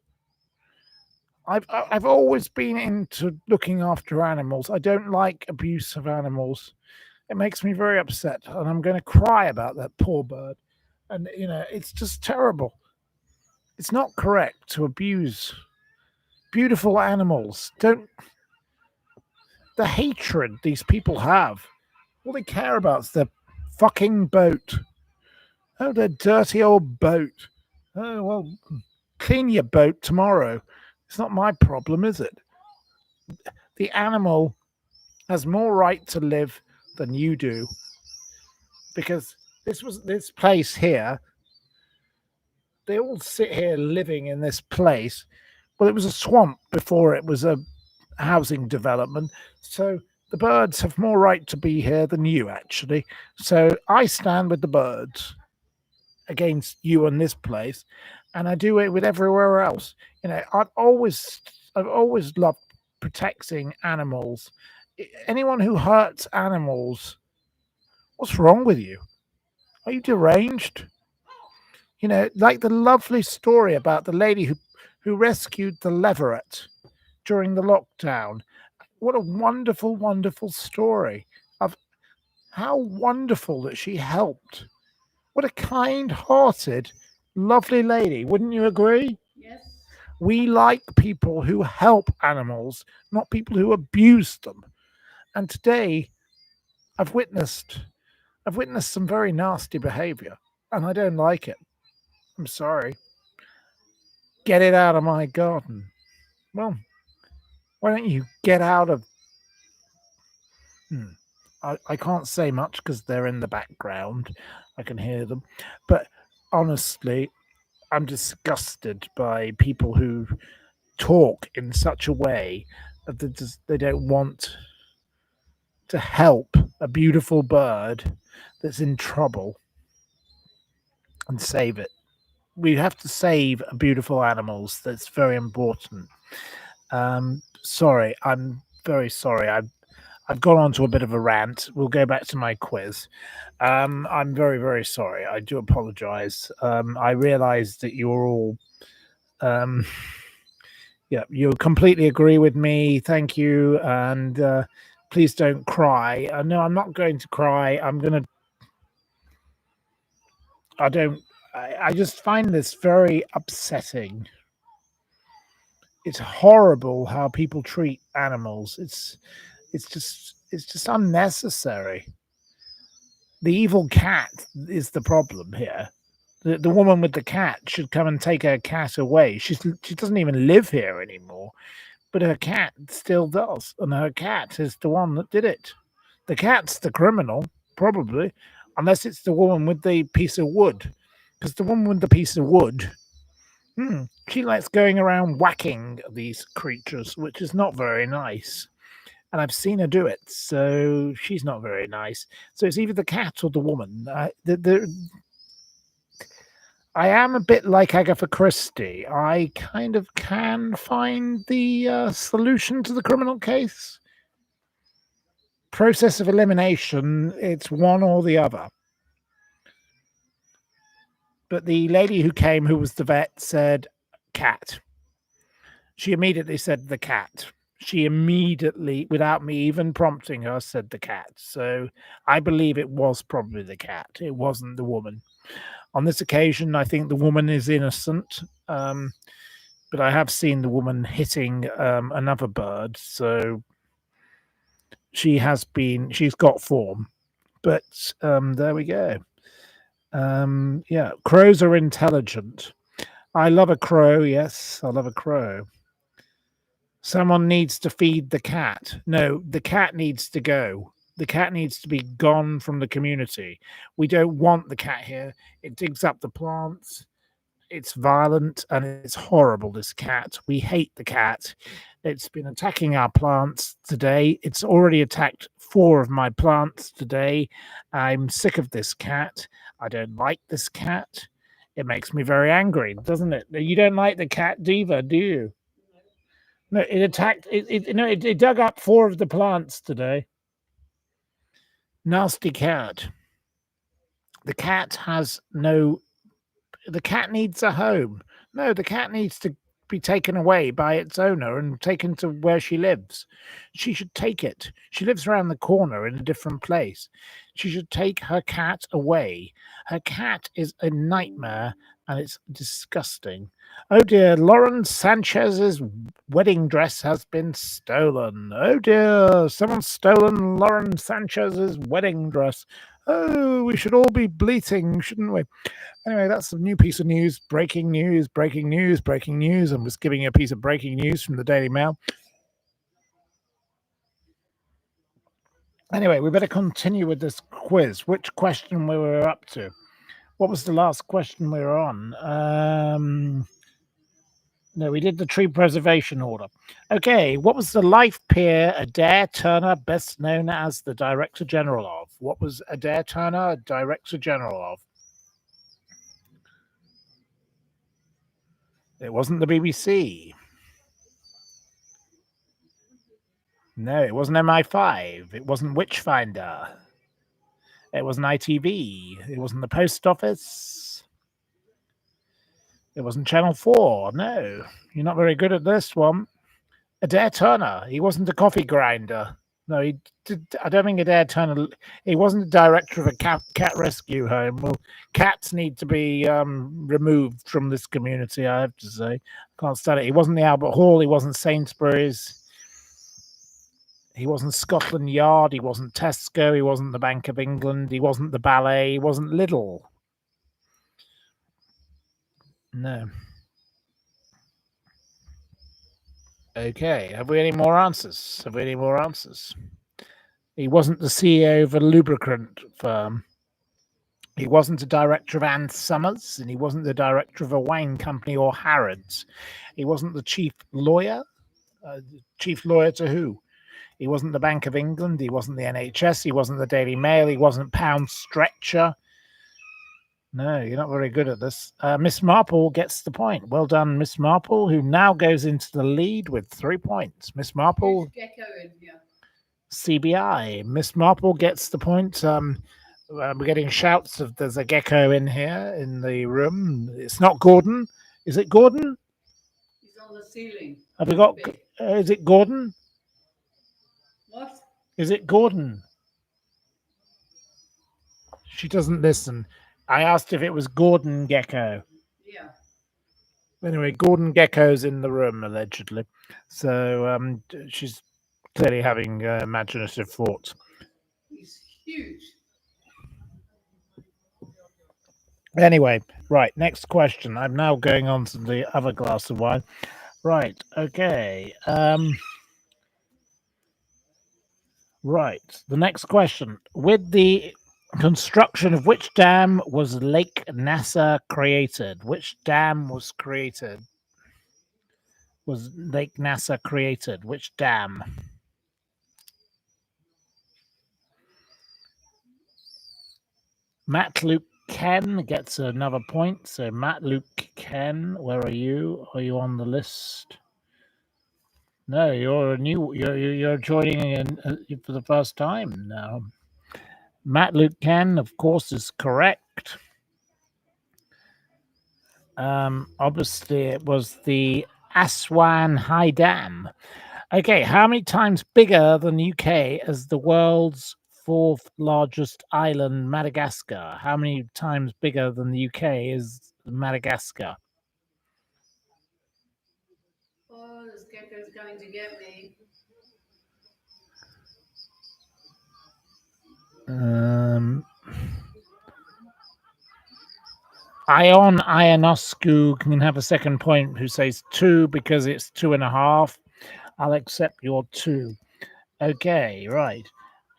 I've always been into looking after animals. I don't like abuse of animals. It makes me very upset, and I'm going to cry about that poor bird. And it's just terrible. It's not correct to abuse beautiful animals. Don't the hatred these people have. All they care about is their fucking boat. Oh, their dirty old boat. Oh well, clean your boat tomorrow. It's not my problem, is it? The animal has more right to live than you do because this place here. They all sit here living in this place. Well, it was a swamp before it was a housing development, so the birds have more right to be here than you actually. So I stand with the birds against you in this place, and I do it with everywhere else. I've always loved protecting animals. Anyone who hurts animals, what's wrong with you? Are you deranged? Like the lovely story about the lady who rescued the leveret during the lockdown. What a wonderful, wonderful story of how wonderful that she helped. What a kind hearted, lovely lady. Wouldn't you agree? Yes. We like people who help animals, not people who abuse them. And today I've witnessed I've witnessed some very nasty behavior and I don't like it. I'm sorry. Get it out of my garden. Well, why don't you get out of. Hmm. I can't say much because they're in the background. I can hear them. But honestly, I'm disgusted by people who talk in such a way that they don't want to help a beautiful bird that's in trouble and save it. We have to save beautiful animals. That's very important. Sorry, I'm very sorry. I've gone on to a bit of a rant. We'll go back to my quiz. I'm very, very sorry. I do apologize. I realize that you're all, um, yeah, you completely agree with me. Thank you. And please don't cry. No, I'm not going to cry. I don't, I just find this very upsetting. It's horrible how people treat animals. It's just unnecessary. The evil cat is the problem here. The woman with the cat should come and take her cat away. She doesn't even live here anymore, but her cat still does, and her cat is the one that did it. The cat's the criminal, probably, unless it's the woman with the piece of wood, because the woman with the piece of wood, she likes going around whacking these creatures, which is not very nice. And I've seen her do it, so she's not very nice. So it's either the cat or the woman. I am a bit like Agatha Christie. I kind of can find the solution to the criminal case. Process of elimination, it's one or the other. But the lady who came, who was the vet, said cat. She immediately said the cat. She immediately, without me even prompting her, said the cat. So I believe it was probably the cat. It wasn't the woman. On this occasion, I think the woman is innocent. But I have seen the woman hitting another bird. So she's got form. But there we go. Yeah, crows are intelligent. I love a crow. Yes, I love a crow. Someone needs to feed the cat. No, the cat needs to go. The cat needs to be gone from the community. We don't want the cat here. It digs up the plants. It's violent and it's horrible, this cat. We hate the cat. It's been attacking our plants today. It's already attacked 4 of my plants today. I'm sick of this cat. I don't like this cat. It makes me very angry, doesn't it? You don't like the cat, Diva, do you? No, it attacked. It dug up 4 of the plants today. Nasty cat. The cat has no. The cat needs a home. No, the cat needs to be taken away by its owner and taken to where she lives. She should take it. She lives around the corner in a different place. She should take her cat away. Her cat is a nightmare and it's disgusting. Oh dear, Lauren Sanchez's wedding dress has been stolen. Oh dear, someone's stolen Lauren Sanchez's wedding dress. Oh, we should all be bleating, shouldn't we? Anyway, that's a new piece of news. Breaking news, breaking news, breaking news. I'm just giving you a piece of breaking news from the Daily Mail. Anyway, we better continue with this quiz. Which question we were up to? What was the last question we were on? No, we did the tree preservation order. Okay, what was the life peer Adair Turner best known as the Director General of? What was Adair Turner Director General of? It wasn't the BBC. No, it wasn't MI5. It wasn't Witchfinder. It wasn't ITV. It wasn't the Post Office. It wasn't Channel 4. No, you're not very good at this one. Adair Turner. He wasn't a coffee grinder. No, he did. I don't think Adair Turner. He wasn't the director of a cat rescue home. Well, cats need to be removed from this community, I have to say. Can't stand it. He wasn't the Albert Hall. He wasn't Sainsbury's. He wasn't Scotland Yard. He wasn't Tesco. He wasn't the Bank of England. He wasn't the Ballet. He wasn't Lidl. No. Okay. Have we any more answers? He wasn't the CEO of a lubricant firm. He wasn't the director of Ann Summers, and he wasn't the director of a wine company or Harrods. He wasn't the chief lawyer. Chief lawyer to who? He wasn't the Bank of England. He wasn't the NHS. He wasn't the Daily Mail. He wasn't Pound Stretcher. No, you're not very good at this. Miss Marple gets the point. Well done, Miss Marple, who now goes into the lead with 3 points. Miss Marple, Gecko in here. CBI. Miss Marple gets the point. We're getting shouts of there's a gecko in here in the room. It's not Gordon. Is it Gordon? He's on the ceiling. Have we got? Big. Is it Gordon? What? Is it Gordon? She doesn't listen. I asked if it was Gordon Gecko. Yeah. Anyway, Gordon Gecko's in the room, allegedly. So she's clearly having imaginative thoughts. He's huge. Anyway, right, next question. I'm now going on to the other glass of wine. Right, okay. Right, the next question. With the construction of which dam was Lake Nasser created? Which dam was created? Was Lake Nasser created? Which dam? Matt Luke Ken gets another point. So Matt Luke Ken, where are you? Are you on the list? No, you're new. You're joining in for the first time now. Matt Luke Ken, of course, is correct. Obviously, it was the Aswan High Dam. Okay, how many times bigger than UK is the world's 4th largest island, Madagascar? How many times bigger than the UK is Madagascar? Oh, this gecko's going to get me. Ion Ionescu can have a second point who says 2 because it's 2.5. I'll accept your 2. Okay, right.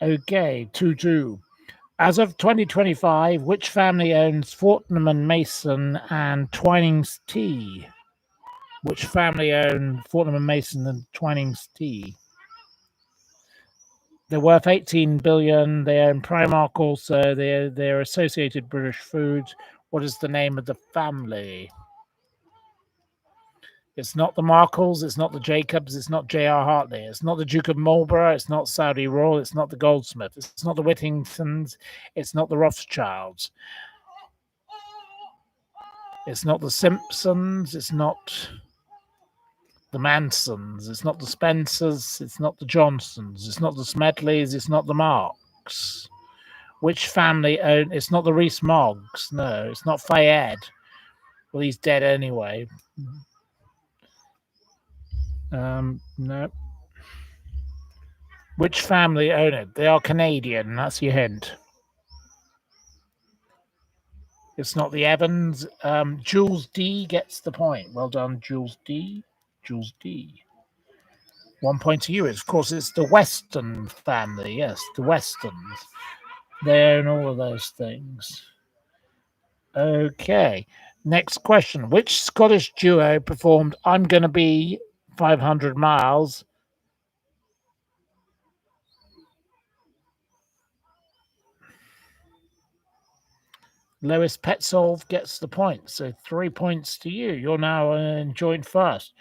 Okay, 2-2. As of 2025, which family owns Fortnum and Mason and Twinings Tea? Which family own Fortnum and Mason and Twinings Tea? They're worth 18 billion. They own Primark also. They're Associated British Foods. What is the name of the family? It's not the Markles. It's not the Jacobs. It's not J.R. Hartley. It's not the Duke of Marlborough. It's not Saudi Royal. It's not the Goldsmith. It's not the Whittingtons. It's not the Rothschilds. It's not the Simpsons. It's not the Mansons. It's not the Spencers. It's not the Johnsons. It's not the Smedleys. It's not the Marks. Which family own? It's not the Rees Moggs. No, it's not Fayed. Well, he's dead anyway. No. Which family own it? They are Canadian. That's your hint. It's not the Evans. Jules D gets the point. Well done, Jules D. Jules D. 1 point to you. Of course, it's the Weston family. Yes, the Westons. They own all of those things. Okay. Next question. Which Scottish duo performed I'm Gonna Be 500 Miles? Lewis Petzold gets the point. So 3 points to you. You're now in joint first.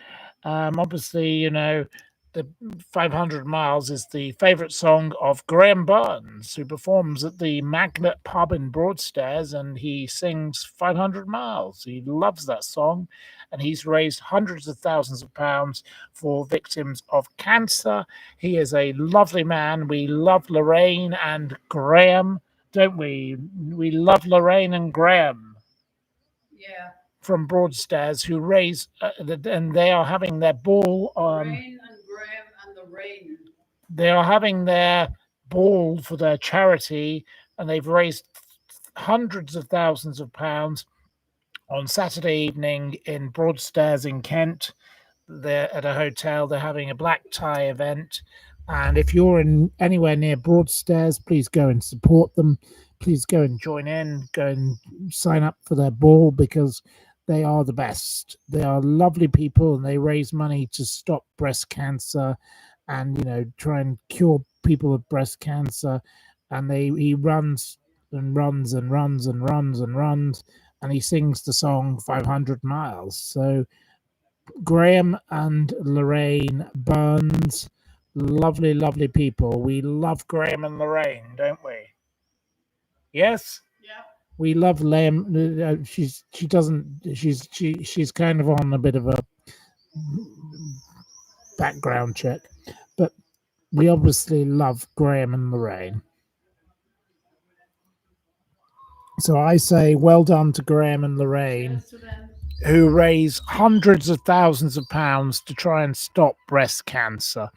Obviously, you know, the 500 Miles is the favourite song of Graham Burns, who performs at the Magnet Pub in Broadstairs, and he sings 500 Miles. He loves that song, and he's raised hundreds of thousands of pounds for victims of cancer. He is a lovely man. We love Lorraine and Graham, don't we? We love Lorraine and Graham. Yeah. From Broadstairs, who raise and they are having their ball. Rain and Graham and the Rain. They are having their ball for their charity, and they've raised hundreds of thousands of pounds on Saturday evening in Broadstairs in Kent. They're at a hotel. They're having a black tie event, and if you're in anywhere near Broadstairs, please go and support them. Please go and join in. Go and sign up for their ball, because they are the best. They are lovely people, and they raise money to stop breast cancer, and try and cure people of breast cancer. And he runs and runs and runs and runs and runs, and he sings the song 500 Miles. So Graham and Lorraine Burns, lovely, lovely people. We love Graham and Lorraine, don't we? Yes. Yeah. We love Liam. She's kind of on a bit of a background check, but we obviously love Graham and Lorraine. So I say well done to Graham and Lorraine, who raise hundreds of thousands of pounds to try and stop breast cancer.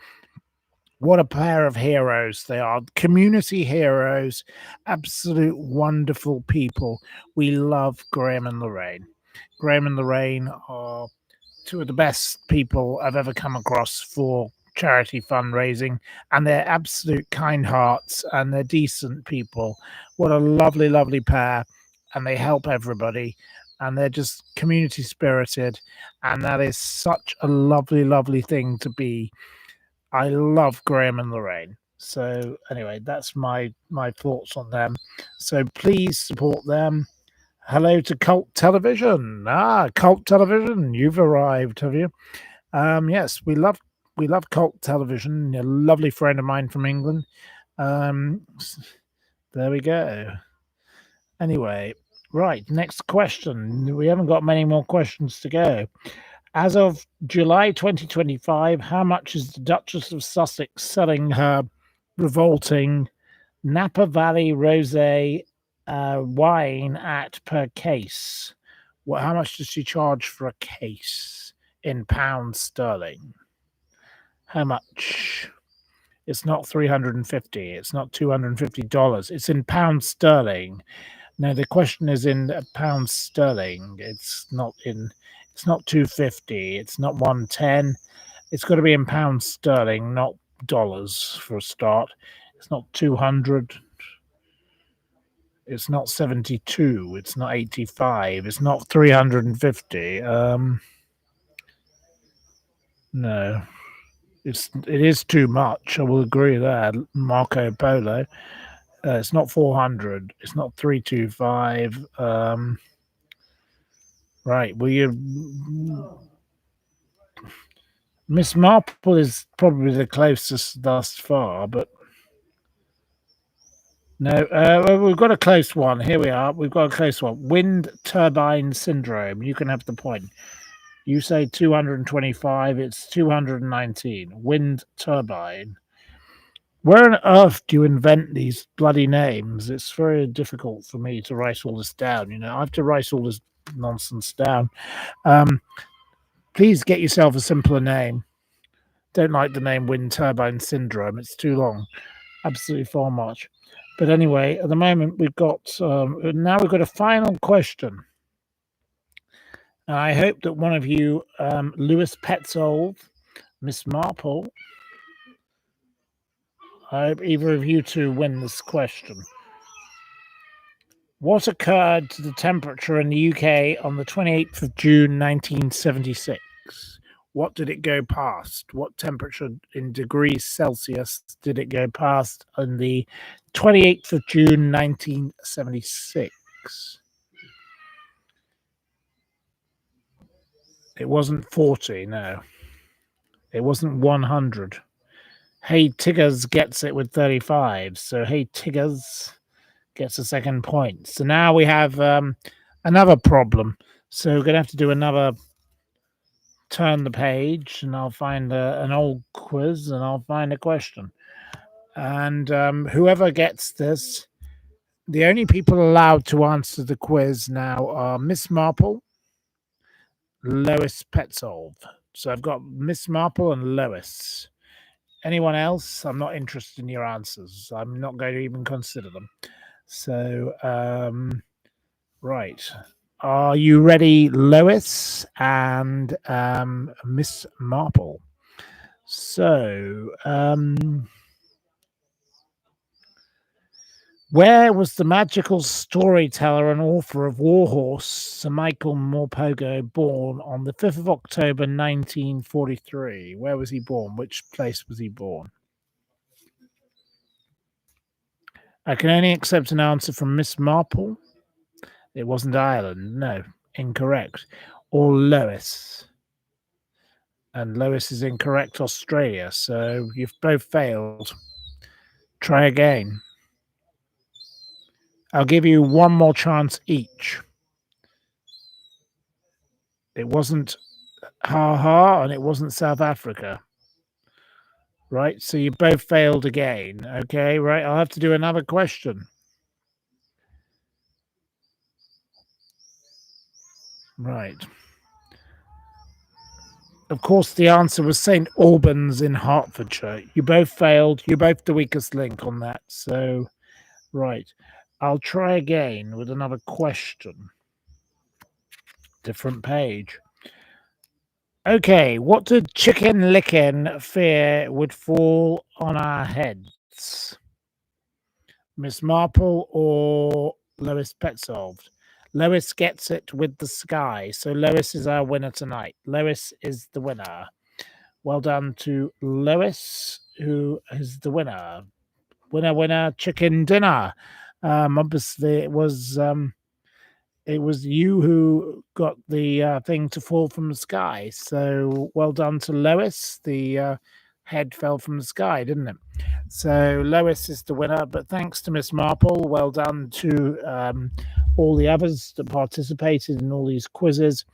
What a pair of heroes they are. Community heroes, absolute wonderful people. We love Graham and Lorraine. Graham and Lorraine are two of the best people I've ever come across for charity fundraising, and they're absolute kind hearts, and they're decent people. What a lovely, lovely pair, and they help everybody, and they're just community spirited, and that is such a lovely, lovely thing to be. I love Graham and Lorraine. So anyway, that's my thoughts on them. So please support them. Hello to Cult Television. Cult Television, you've arrived, have you? Yes, we love Cult Television. A lovely friend of mine from England. There we go. Anyway, right, next question. We haven't got many more questions to go. As of July 2025, how much is the Duchess of Sussex selling her revolting Napa Valley Rosé wine at per case? How much does she charge for a case in pounds sterling? How much? It's not $350. It's not $250. It's in pounds sterling. No, the question is in pounds sterling. It's not 250. It's not 110. It's got to be in pounds sterling, not dollars for a start. It's not 200. It's not 72. It's not 85. It's not 350. No, it is too much. I will agree there. Marco Polo. It's not 400. It's not 325. Right. Well, you Miss Marple is probably the closest thus far, but no. Well, we've got a close one. Here we are. We've got a close one. Wind turbine syndrome. You can have the point. You say 225. It's 219. Wind turbine. Where on earth do you invent these bloody names? It's very difficult for me to write all this down. I have to write all this nonsense down. Um, please get yourself a simpler name. Don't like the name wind turbine syndrome. It's too long. Absolutely far much. But anyway, at the moment we've got now we've got a final question. And I hope that one of you, Lewis Petzold, Miss Marple, I hope either of you two win this question. What occurred to the temperature in the UK on the 28th of June 1976? What did it go past? What temperature in degrees Celsius did it go past on the 28th of June 1976? It wasn't 40, no. It wasn't 100. Hey Tiggers gets it with 35. So Hey Tiggers gets a second point. So now we have another problem. So we're going to have to do another turn the page, and I'll find an old quiz, and I'll find a question. And whoever gets this, the only people allowed to answer the quiz now are Miss Marple, Lois Petzold. So I've got Miss Marple and Lois. Anyone else? I'm not interested in your answers. I'm not going to even consider them. So, right. Are you ready, Lois and Miss Marple? So, where was the magical storyteller and author of Warhorse, Sir Michael Morpurgo, born on the 5th of October 1943? Where was he born? Which place was he born? I can only accept an answer from Miss Marple. It wasn't Ireland. No, incorrect. Or Lois. And Lois is incorrect, Australia. So you've both failed. Try again. I'll give you one more chance each. It wasn't Ha, and it wasn't South Africa. Right, so you both failed again. Okay, right, I'll have to do another question. Right. Of course, the answer was St. Albans in Hertfordshire. You both failed. You're both the weakest link on that. So, right. I'll try again with another question. Different page. Okay, what did Chicken Licken fear would fall on our heads? Miss Marple or Lois Petzold? Lois gets it with the sky. So Lois is our winner tonight. Lois is the winner. Well done to Lois, who is the winner. Winner, winner, chicken dinner. Obviously, it was you who got the thing to fall from the sky. So well done to Lois. The head fell from the sky, didn't it? So Lois is the winner. But thanks to Miss Marple. Well done to all the others that participated in all these quizzes.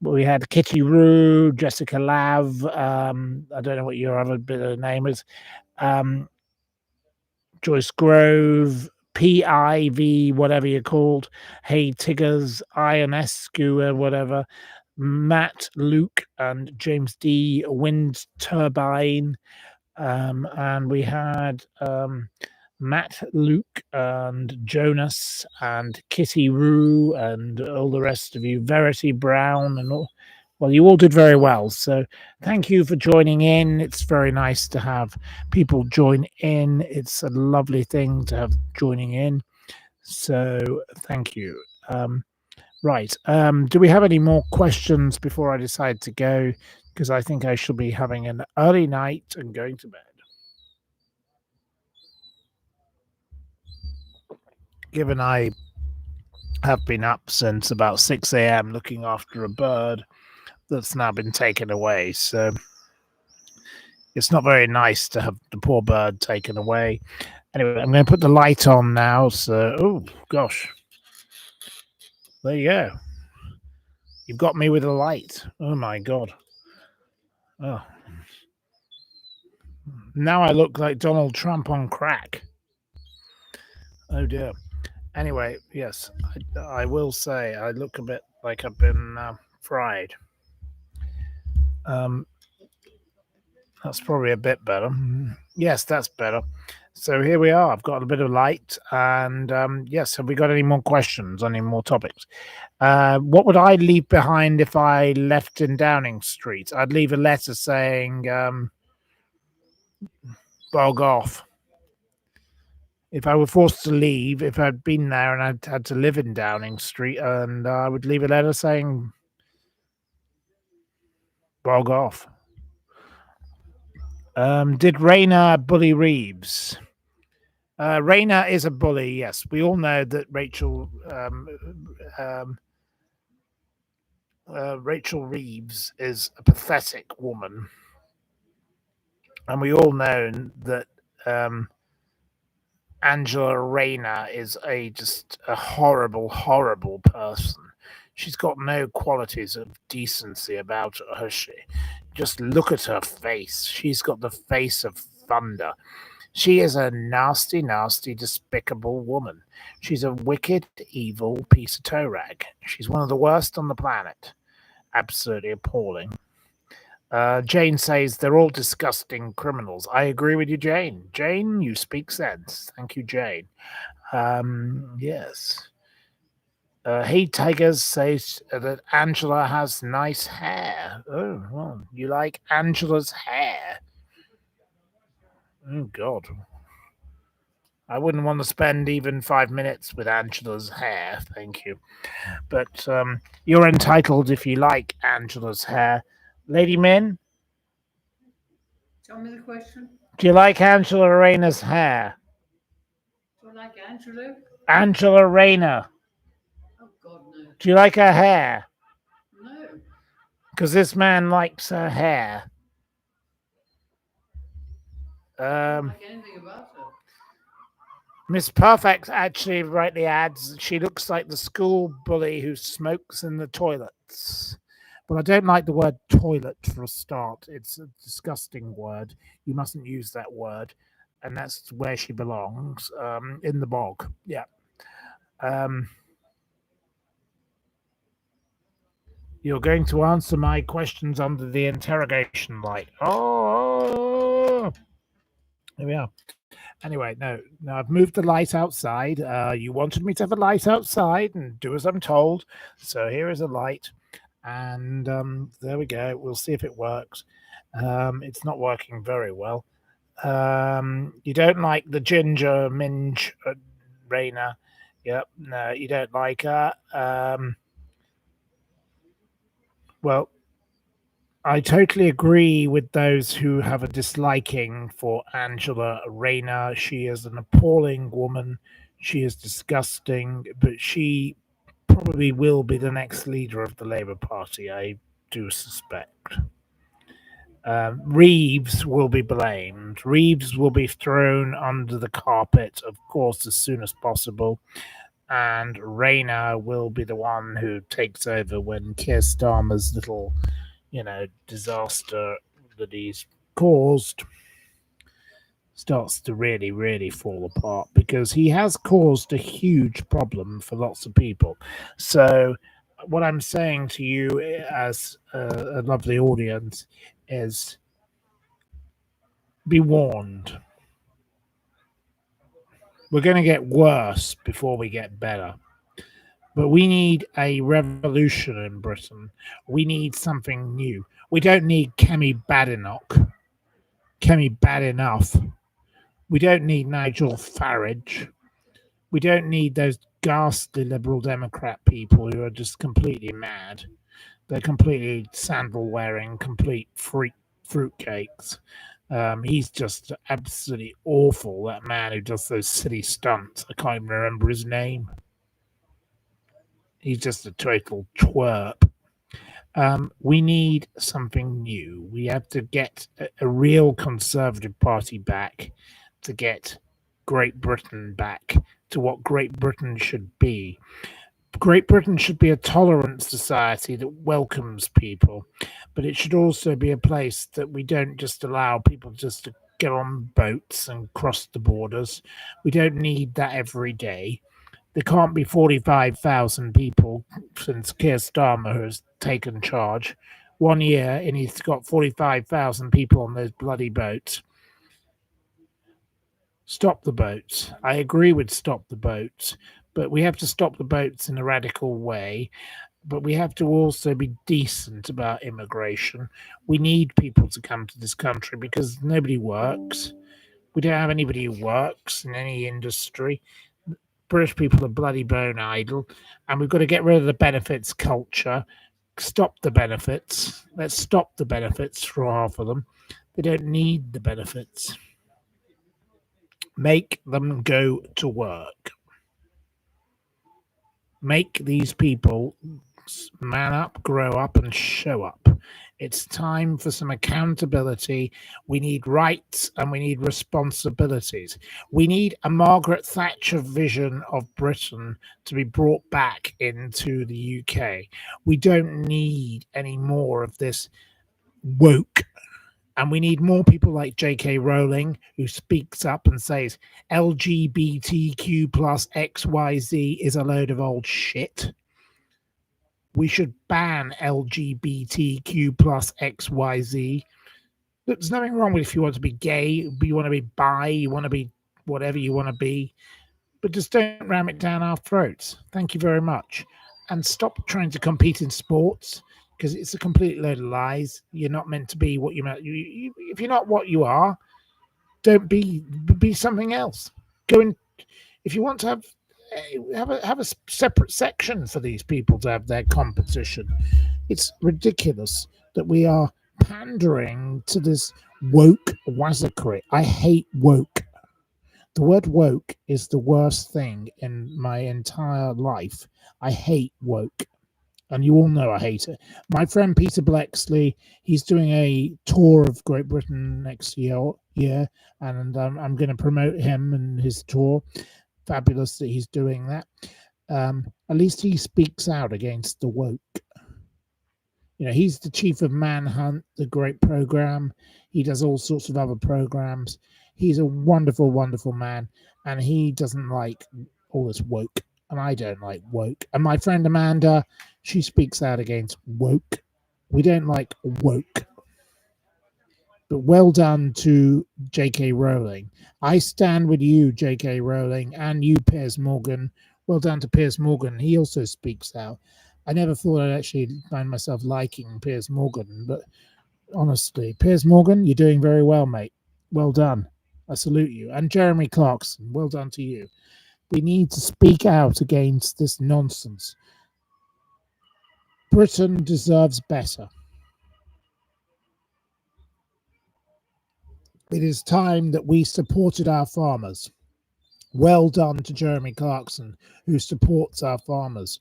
We had Kitty Roo, Jessica Lav. I don't know what your other bit of name is. Joyce Grove, PIV, whatever you're called, Hey Tiggers, Ionescu, whatever, Matt, Luke, and James D. Wind Turbine. And we had Matt, Luke, and Jonas, and Kitty Roo, and all the rest of you, Verity Brown, and all. Well, you all did very well. So thank you for joining in. It's very nice to have people join in. It's a lovely thing to have joining in. So thank you. Right. Do we have any more questions before I decide to go? Because I think I shall be having an early night and going to bed. Given I have been up since about 6 a.m. looking after a bird that's now been taken away. So it's not very nice to have the poor bird taken away. Anyway, I'm going to put the light on now. So, oh gosh, there you go. You've got me with a light. Oh my god. Oh, now I look like Donald Trump on crack. Oh dear. Anyway, yes, I will say I look a bit like I've been fried. Um, that's probably a bit better. Yes, that's better. So here we are. I've got a bit of light, and yes, have we got any more questions? Any more topics? What would I leave behind if I left in Downing Street? I'd leave a letter saying, "Bog off." If I were forced to leave, if I'd been there and I'd had to live in Downing Street, and I would leave a letter saying, "Bog off." Did Raina bully Reeves? Raina is a bully. Yes, we all know that um, Rachel Reeves is a pathetic woman, and we all know that Angela Rayner is just a horrible, horrible person. She's got no qualities of decency about her, has she? Just look at her face. She's got the face of thunder. She is a nasty, nasty, despicable woman. She's a wicked, evil piece of toe rag. She's one of the worst on the planet. Absolutely appalling. Jane says they're all disgusting criminals. I agree with you, Jane. Jane, you speak sense. Thank you, Jane. Yes. Hey Tigers says that Angela has nice hair. Oh, well, you like Angela's hair? Oh, God. I wouldn't want to spend even 5 minutes with Angela's hair, thank you. But you're entitled if you like Angela's hair. Lady Min, Tell me the question. do you like Angela Rayner's hair? Do I like Angelo? Angela Rayner, Oh God, no. do you like her hair? No. Because this man likes her hair. I don't like anything about her. Miss Perfect actually rightly adds she looks like the school bully who smokes in the toilets. But I don't like the word toilet for a start. It's a disgusting word. You mustn't use that word. And that's where she belongs, in the bog. Yeah. You're going to answer my questions under the interrogation light. Oh, here we are. Anyway, no, I've moved the light outside. You wanted me to have a light outside and do as I'm told. So here is a light. And there we go. We'll see if it works. It's not working very well. You don't like the ginger minge Raina. Yep, no, you don't like her. Well, I totally agree with those who have a disliking for Angela Rayner. She is an appalling woman. She is disgusting, but she probably will be the next leader of the Labour Party, I do suspect. Reeves will be blamed. Reeves will be thrown under the carpet, of course, as soon as possible. And Rayner will be the one who takes over when Keir Starmer's little disaster that he's caused starts to really, really fall apart because he has caused a huge problem for lots of people. So, what I'm saying to you as a lovely audience is be warned. We're going to get worse before we get better. But we need a revolution in Britain. We need something new. We don't need Kemi Badenoch. Kemi Badenough. We don't need Nigel Farage. We don't need those ghastly Liberal Democrat people who are just completely mad. They're completely sandal wearing, complete fruitcakes. He's just absolutely awful. That man who does those silly stunts. I can't even remember his name. He's just a total twerp. We need something new. We have to get a real Conservative Party back to get Great Britain back to what Great Britain should be. Great Britain should be a tolerant society that welcomes people, but it should also be a place that we don't just allow people just to get on boats and cross the borders. We don't need that every day. There can't be 45,000 people since Keir Starmer has taken charge. 1 year and he's got 45,000 people on those bloody boats. Stop the boats. I agree with stop the boats, but we have to stop the boats in a radical way. But we have to also be decent about immigration. We need people to come to this country because nobody works. We don't have anybody who works in any industry. British people are bloody bone idle, and we've got to get rid of the benefits culture. Stop the benefits. Let's stop the benefits for half of them. They don't need the benefits. Make them go to work. Make these people man up, grow up, and show up. It's time for some accountability. We need rights and we need responsibilities. We need a Margaret Thatcher vision of Britain to be brought back into the UK. We don't need any more of this woke. And we need more people like J.K. Rowling who speaks up and says LGBTQ plus XYZ is a load of old shit. We should ban LGBTQ plus XYZ. There's nothing wrong with if you want to be gay, you want to be bi, you want to be whatever you want to be, but just don't ram it down our throats. Thank you very much. And stop trying to compete in sports because it's a complete load of lies. You're not meant to be what you're meant. If you're not what you are, don't be something else. Go and if you want to have a separate section for these people to have their competition. It's ridiculous that we are pandering to this woke wazzicry. I hate woke. The word woke is the worst thing in my entire life. I hate woke. And you all know I hate it. My friend Peter Blexley, he's doing a tour of Great Britain next year, and I'm going to promote him and his tour. Fabulous that he's doing that. At least he speaks out against the woke. He's the chief of Manhunt, the great program. He does all sorts of other programs. He's a wonderful, wonderful man, and he doesn't like all this woke, and I don't like woke. And my friend Amanda, she speaks out against woke. We don't like woke. But well done to J.K. Rowling. I stand with you, J.K. Rowling, and you, Piers Morgan. Well done to Piers Morgan. He also speaks out. I never thought I'd actually find myself liking Piers Morgan, but honestly, Piers Morgan, you're doing very well, mate. Well done. I salute you. And Jeremy Clarkson, well done to you. We need to speak out against this nonsense. Britain deserves better. It is time that we supported our farmers. Well done to Jeremy Clarkson, who supports our farmers.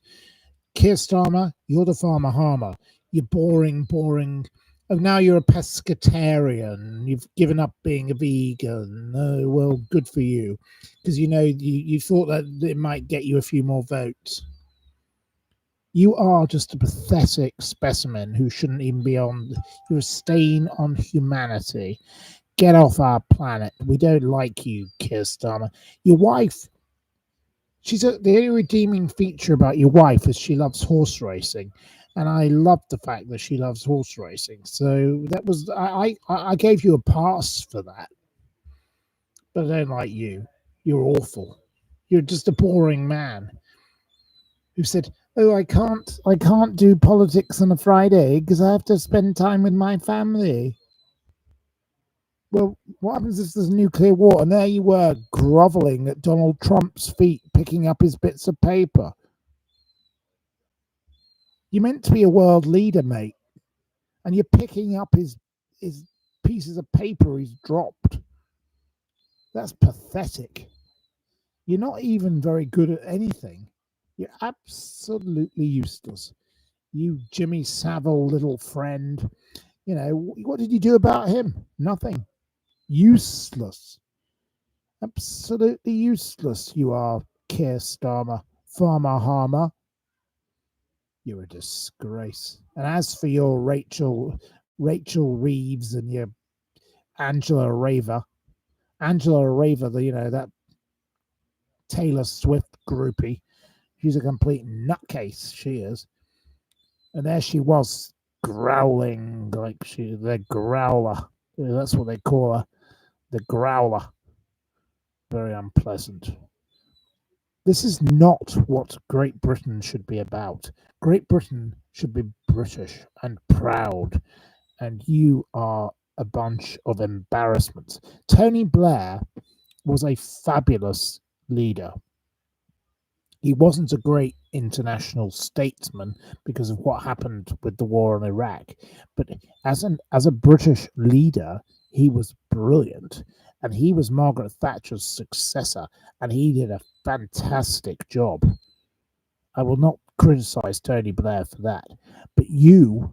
Keir Starmer, you're the farmer harmer. You're boring. Oh, now you're a pescatarian. You've given up being a vegan. Oh, well, good for you. Because, you thought that it might get you a few more votes. You are just a pathetic specimen who shouldn't even be on. You're a stain on humanity. Get off our planet. We don't like you, Keir Starmer. Your wife, the only redeeming feature about your wife is she loves horse racing. And I love the fact that she loves horse racing. So that was, I gave you a pass for that. But I don't like you. You're awful. You're just a boring man who said, "Oh, I can't do politics on a Friday because I have to spend time with my family." Well, what happens if there's a nuclear war? And there you were, groveling at Donald Trump's feet, picking up his bits of paper. You're meant to be a world leader, mate, and you're picking up his pieces of paper he's dropped. That's pathetic. You're not even very good at anything. You're absolutely useless. You Jimmy Savile little friend. You know, what did you do about him? Nothing. Useless. Absolutely useless you are, Keir Starmer. Farmer Harmer. You're a disgrace. And as for your Rachel Reeves and your Angela Raver, that Taylor Swift groupie, she's a complete nutcase, she is. And there she was, growling like the growler. That's what they call her, the growler. Very unpleasant. This is not what Great Britain should be about. Great Britain should be British and proud, and you are a bunch of embarrassments. Tony Blair was a fabulous leader. He wasn't a great international statesman because of what happened with the war in Iraq, but as a British leader, he was brilliant, and he was Margaret Thatcher's successor, and he did a fantastic job. I will not criticize Tony Blair for that, but you,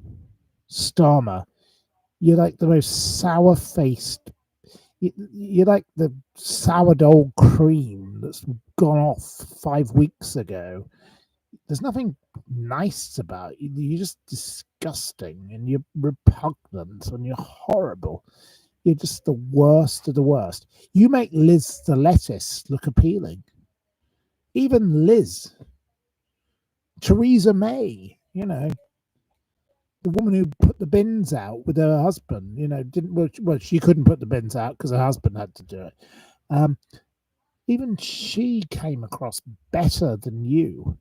Starmer, you're like the most sour-faced. You're like the sourdough cream that's gone off 5 weeks ago. There's nothing nice about you. You're just disgusting, and you're repugnant, and you're horrible. You're just the worst of the worst. You make Liz the lettuce look appealing. Even Liz, Theresa May, the woman who put the bins out with her husband, didn't. Well, she couldn't put the bins out because her husband had to do it. Even she came across better than you.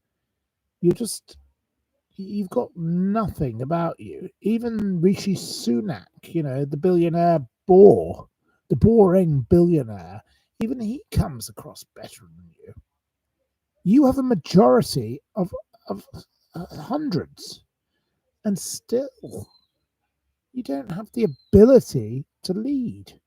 You've got nothing about you. Even Rishi Sunak, the billionaire bore, the boring billionaire, even he comes across better than you. You have a majority of hundreds, and still you don't have the ability to lead.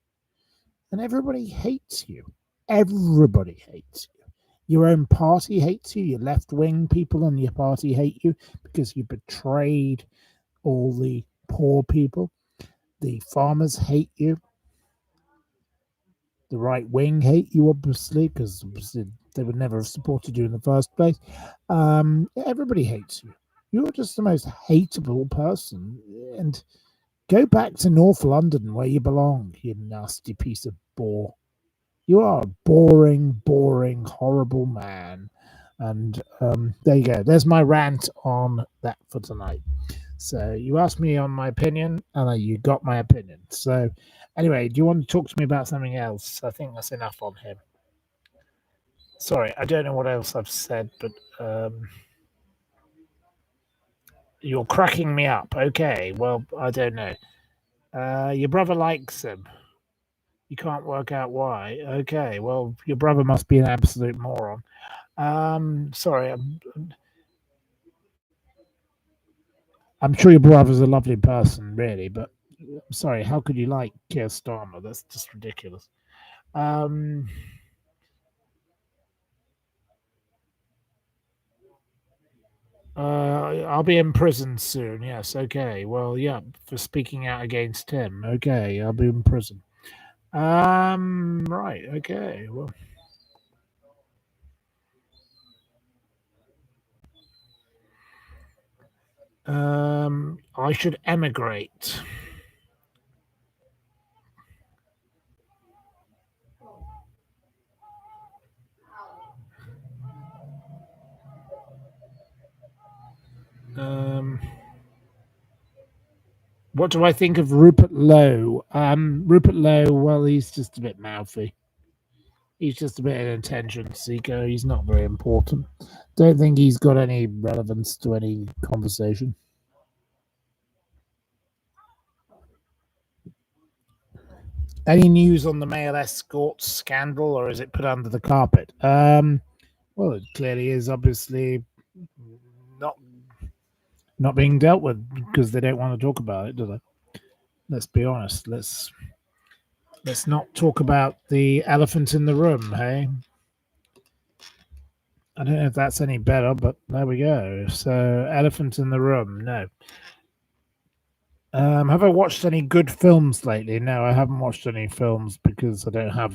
And everybody hates you. Everybody hates you. Your own party hates you. Your left-wing people in your party hate you because you betrayed all the poor people. The farmers hate you. The right wing hate you, obviously, because they would never have supported you in the first place. Everybody hates you. You're just the most hateable person. And go back to North London where you belong, you nasty piece of bore. You are a boring, horrible man. And there you go. There's my rant on that for tonight. So you asked me on my opinion, and you got my opinion. So anyway, do you want to talk to me about something else? I think that's enough on him. Sorry, I don't know what else I've said, but you're cracking me up. Okay, well, I don't know. Your brother likes him. You can't work out why. Okay, well, your brother must be an absolute moron. Sorry, I'm sure your brother's a lovely person, really, but I'm sorry, how could you like Keir Starmer? That's just ridiculous. Um, I'll be in prison soon. Yes, okay. Well, yeah, for speaking out against him. Okay, I'll be in prison. Right. Okay. Well, I should emigrate. Um, what do I think of Rupert Lowe? Rupert Lowe, well, he's just a bit mouthy. He's just a bit of an attention seeker. He's not very important. Don't think he's got any relevance to any conversation. Any news on the male escort scandal, or is it put under the carpet? Well, it clearly is obviously not not being dealt with because they don't want to talk about it, do they? Let's be honest. Let's not talk about the elephant in the room, hey? I don't know if that's any better, but there we go. So, elephant in the room. No. Have I watched any good films lately? No, I haven't watched any films because I don't have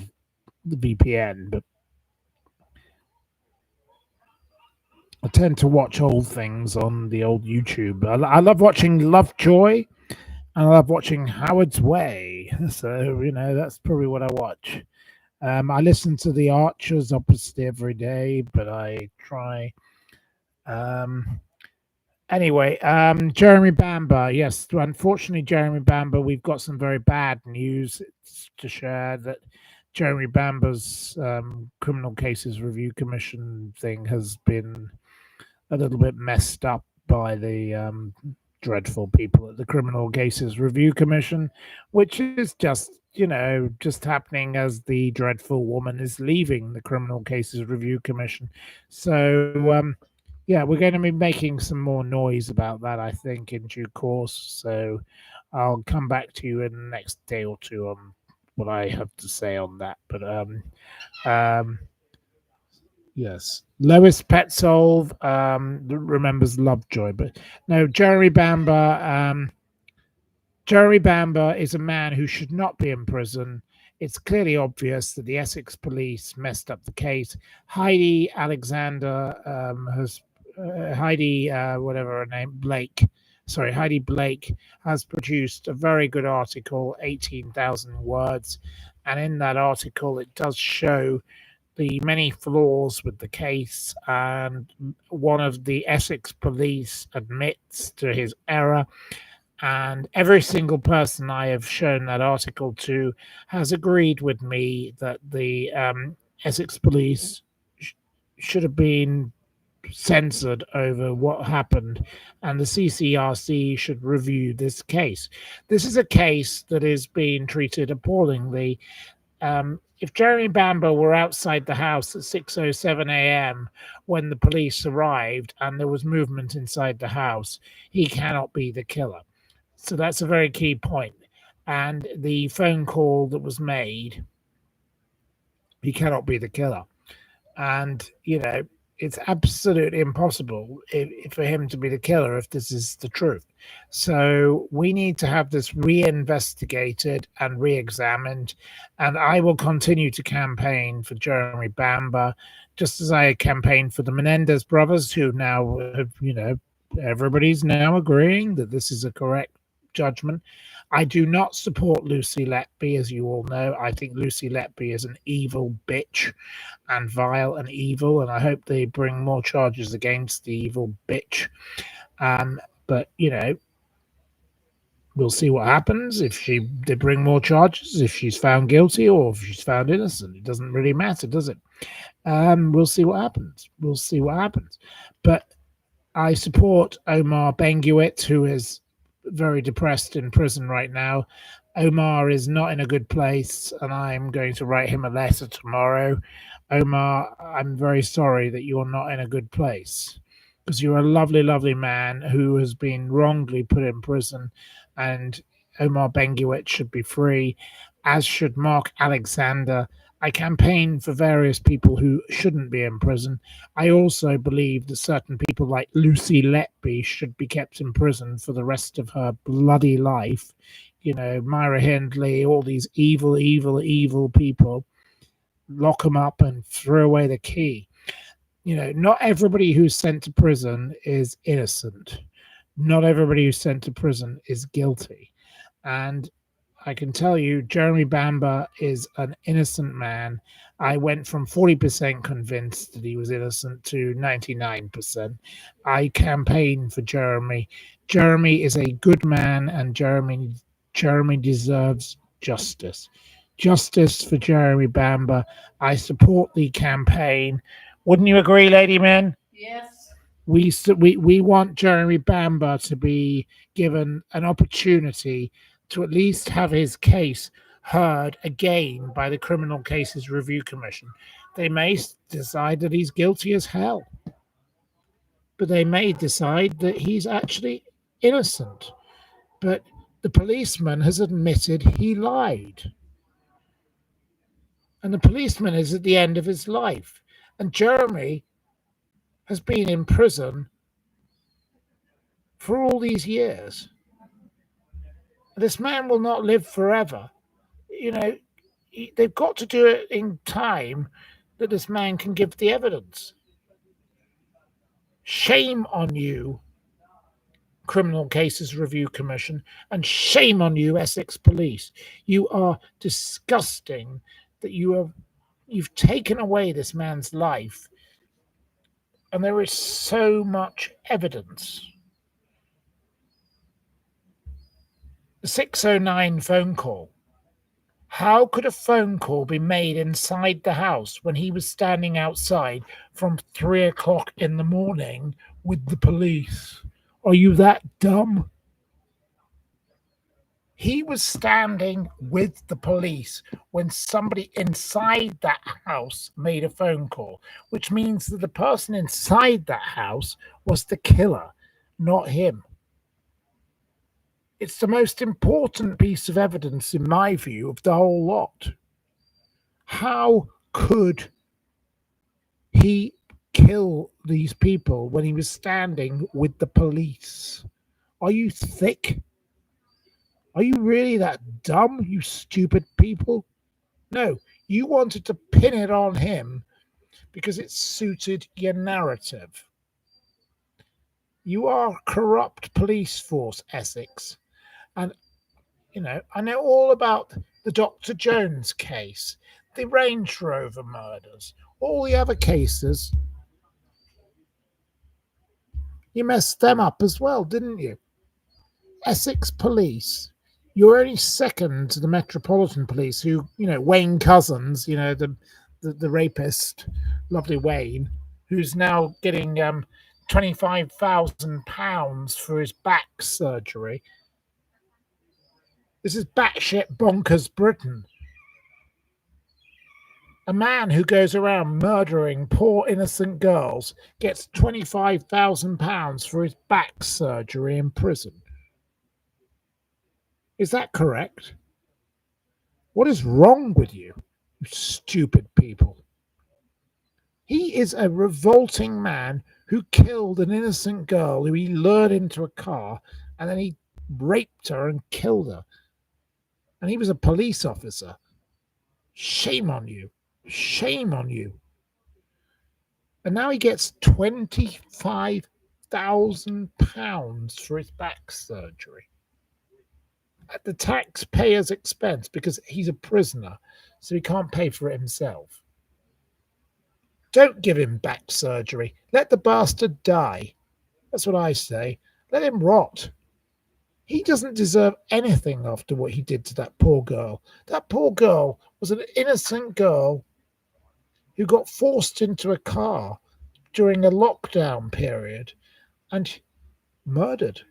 the VPN. But I tend to watch old things on the old YouTube. I love watching Lovejoy, and I love watching Howard's Way. So that's probably what I watch. I listen to the Archers obviously every day, but I try. Um, Anyway, Jeremy Bamber. Yes, unfortunately, Jeremy Bamber, we've got some very bad news to share that Jeremy Bamber's Criminal Cases Review Commission thing has been a little bit messed up by the dreadful people at the Criminal Cases Review Commission, which is just happening as the dreadful woman is leaving the Criminal Cases Review Commission. So, yeah, we're going to be making some more noise about that, I think, in due course. So I'll come back to you in the next day or two on what I have to say on that. But um, yes, Lois Petzold remembers Lovejoy, but no, Jeremy Bamber is a man who should not be in prison. It's clearly obvious that the Essex police messed up the case. Heidi Alexander has Heidi, whatever her name, Blake. Sorry, Heidi Blake has produced a very good article, 18,000 words. And in that article, it does show the many flaws with the case. And one of the Essex police admits to his error, and every single person I have shown that article to has agreed with me that the Essex police should have been censored over what happened, and the CCRC should review this case. This is a case that is being treated appallingly. If Jeremy Bamber were outside the house at 6:07 a.m. when the police arrived and there was movement inside the house, he cannot be the killer. So that's a very key point. And the phone call that was made, he cannot be the killer. And, it's absolutely impossible for him to be the killer if this is the truth. So we need to have this reinvestigated and re-examined. And I will continue to campaign for Jeremy Bamber, just as I campaigned for the Menendez brothers, who now, everybody's now agreeing that this is a correct judgment. I do not support Lucy Letby, as you all know. I think Lucy Letby is an evil bitch and vile and evil, and I hope they bring more charges against the evil bitch. But we'll see what happens if they bring more charges, if she's found guilty or if she's found innocent. It doesn't really matter, does it? We'll see what happens. We'll see what happens. But I support Omar Benguit, who is very depressed in prison right now. Omar is not in a good place, and I'm going to write him a letter tomorrow. Omar, I'm very sorry that you're not in a good place, because you're a lovely, lovely man who has been wrongly put in prison, and Omar Benguit should be free, as should Mark Alexander. I campaign for various people who shouldn't be in prison. I also believe that certain people like Lucy Letby should be kept in prison for the rest of her bloody life. Myra Hindley, all these evil, evil, evil people, lock them up and throw away the key. Not everybody who's sent to prison is innocent. Not everybody who's sent to prison is guilty. And I can tell you, Jeremy Bamber is an innocent man. I went from 40% convinced that he was innocent to 99%. I campaigned for Jeremy. Jeremy is a good man, and Jeremy deserves justice. Justice for Jeremy Bamber. I support the campaign. Wouldn't you agree, Lady Min? Yes. We want Jeremy Bamber to be given an opportunity to at least have his case heard again by the Criminal Cases Review Commission. They may decide that he's guilty as hell, but they may decide that he's actually innocent. But the policeman has admitted he lied. And the policeman is at the end of his life. And Jeremy has been in prison for all these years. This man will not live forever. You know, they've got to do it in time that this man can give the evidence. Shame on you, Criminal Cases Review Commission, and shame on you, Essex Police. You are disgusting that you've taken away this man's life, and there is so much evidence. The 609 phone call. How could a phone call be made inside the house when he was standing outside from 3 o'clock in the morning with the police? Are you that dumb? He was standing with the police when somebody inside that house made a phone call, which means that the person inside that house was the killer, not him. It's the most important piece of evidence, in my view, of the whole lot. How could he kill these people when he was standing with the police? Are you thick? Are you really that dumb, you stupid people? No, you wanted to pin it on him because it suited your narrative. You are a corrupt police force, Essex. And, I know all about the Dr. Jones case, the Range Rover murders, all the other cases. You messed them up as well, didn't you? Essex Police. You're only second to the Metropolitan Police, who, Wayne Couzens, the rapist, lovely Wayne, who's now getting £25,000 for his back surgery. This is batshit bonkers Britain. A man who goes around murdering poor innocent girls gets £25,000 for his back surgery in prison. Is that correct? What is wrong with you, you stupid people? He is a revolting man who killed an innocent girl who he lured into a car, and then he raped her and killed her. And he was a police officer. Shame on you. Shame on you. And now he gets £25,000 for his back surgery at the taxpayer's expense, because he's a prisoner, so he can't pay for it himself. Don't give him back surgery. Let the bastard die. That's what I say. Let him rot. He doesn't deserve anything after what he did to that poor girl. That poor girl was an innocent girl who got forced into a car during a lockdown period and murdered.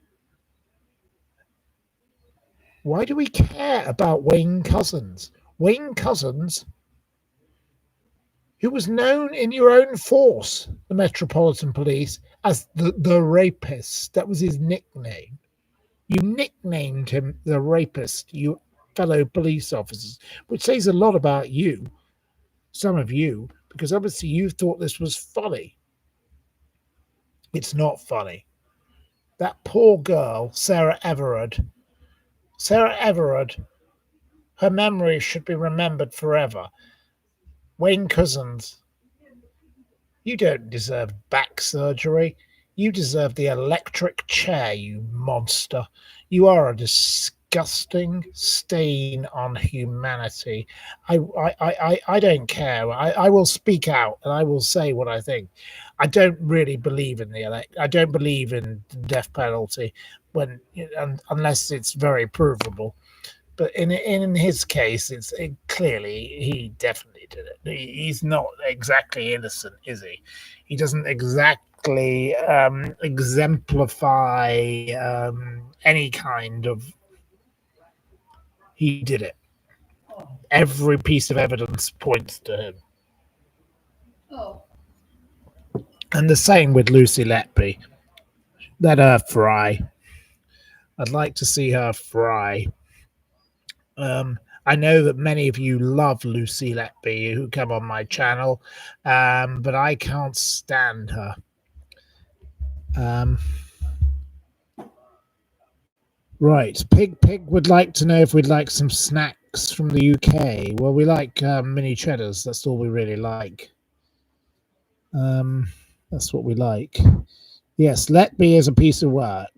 Why do we care about Wayne Couzens? Wayne Couzens, who was known in your own force, the Metropolitan Police, as the rapist. That was his nickname. You nicknamed him the rapist, you fellow police officers, which says a lot about you, some of you, because obviously you thought this was funny. It's not funny. That poor girl, Sarah Everard, her memory should be remembered forever. Wayne Couzens, you don't deserve back surgery. You deserve the electric chair, you monster. You are a disgusting stain on humanity. I don't care. I will speak out and I will say what I think. I don't really believe in I don't believe in the death penalty unless it's very provable. But in his case, clearly he definitely did it. He's not exactly innocent, is he? He doesn't exactly exemplify any kind of. He did it. every piece of evidence points to him. Oh, And the same with Lucy Letby. Let her fry. I'd like to see her fry. I know that many of you love Lucy Letby who come on my channel, but I can't stand her. Right, Pig would like to know if we'd like some snacks from the UK. Well, we like mini cheddars. That's all we really like. That's what we like. Yes, Letby is a piece of work.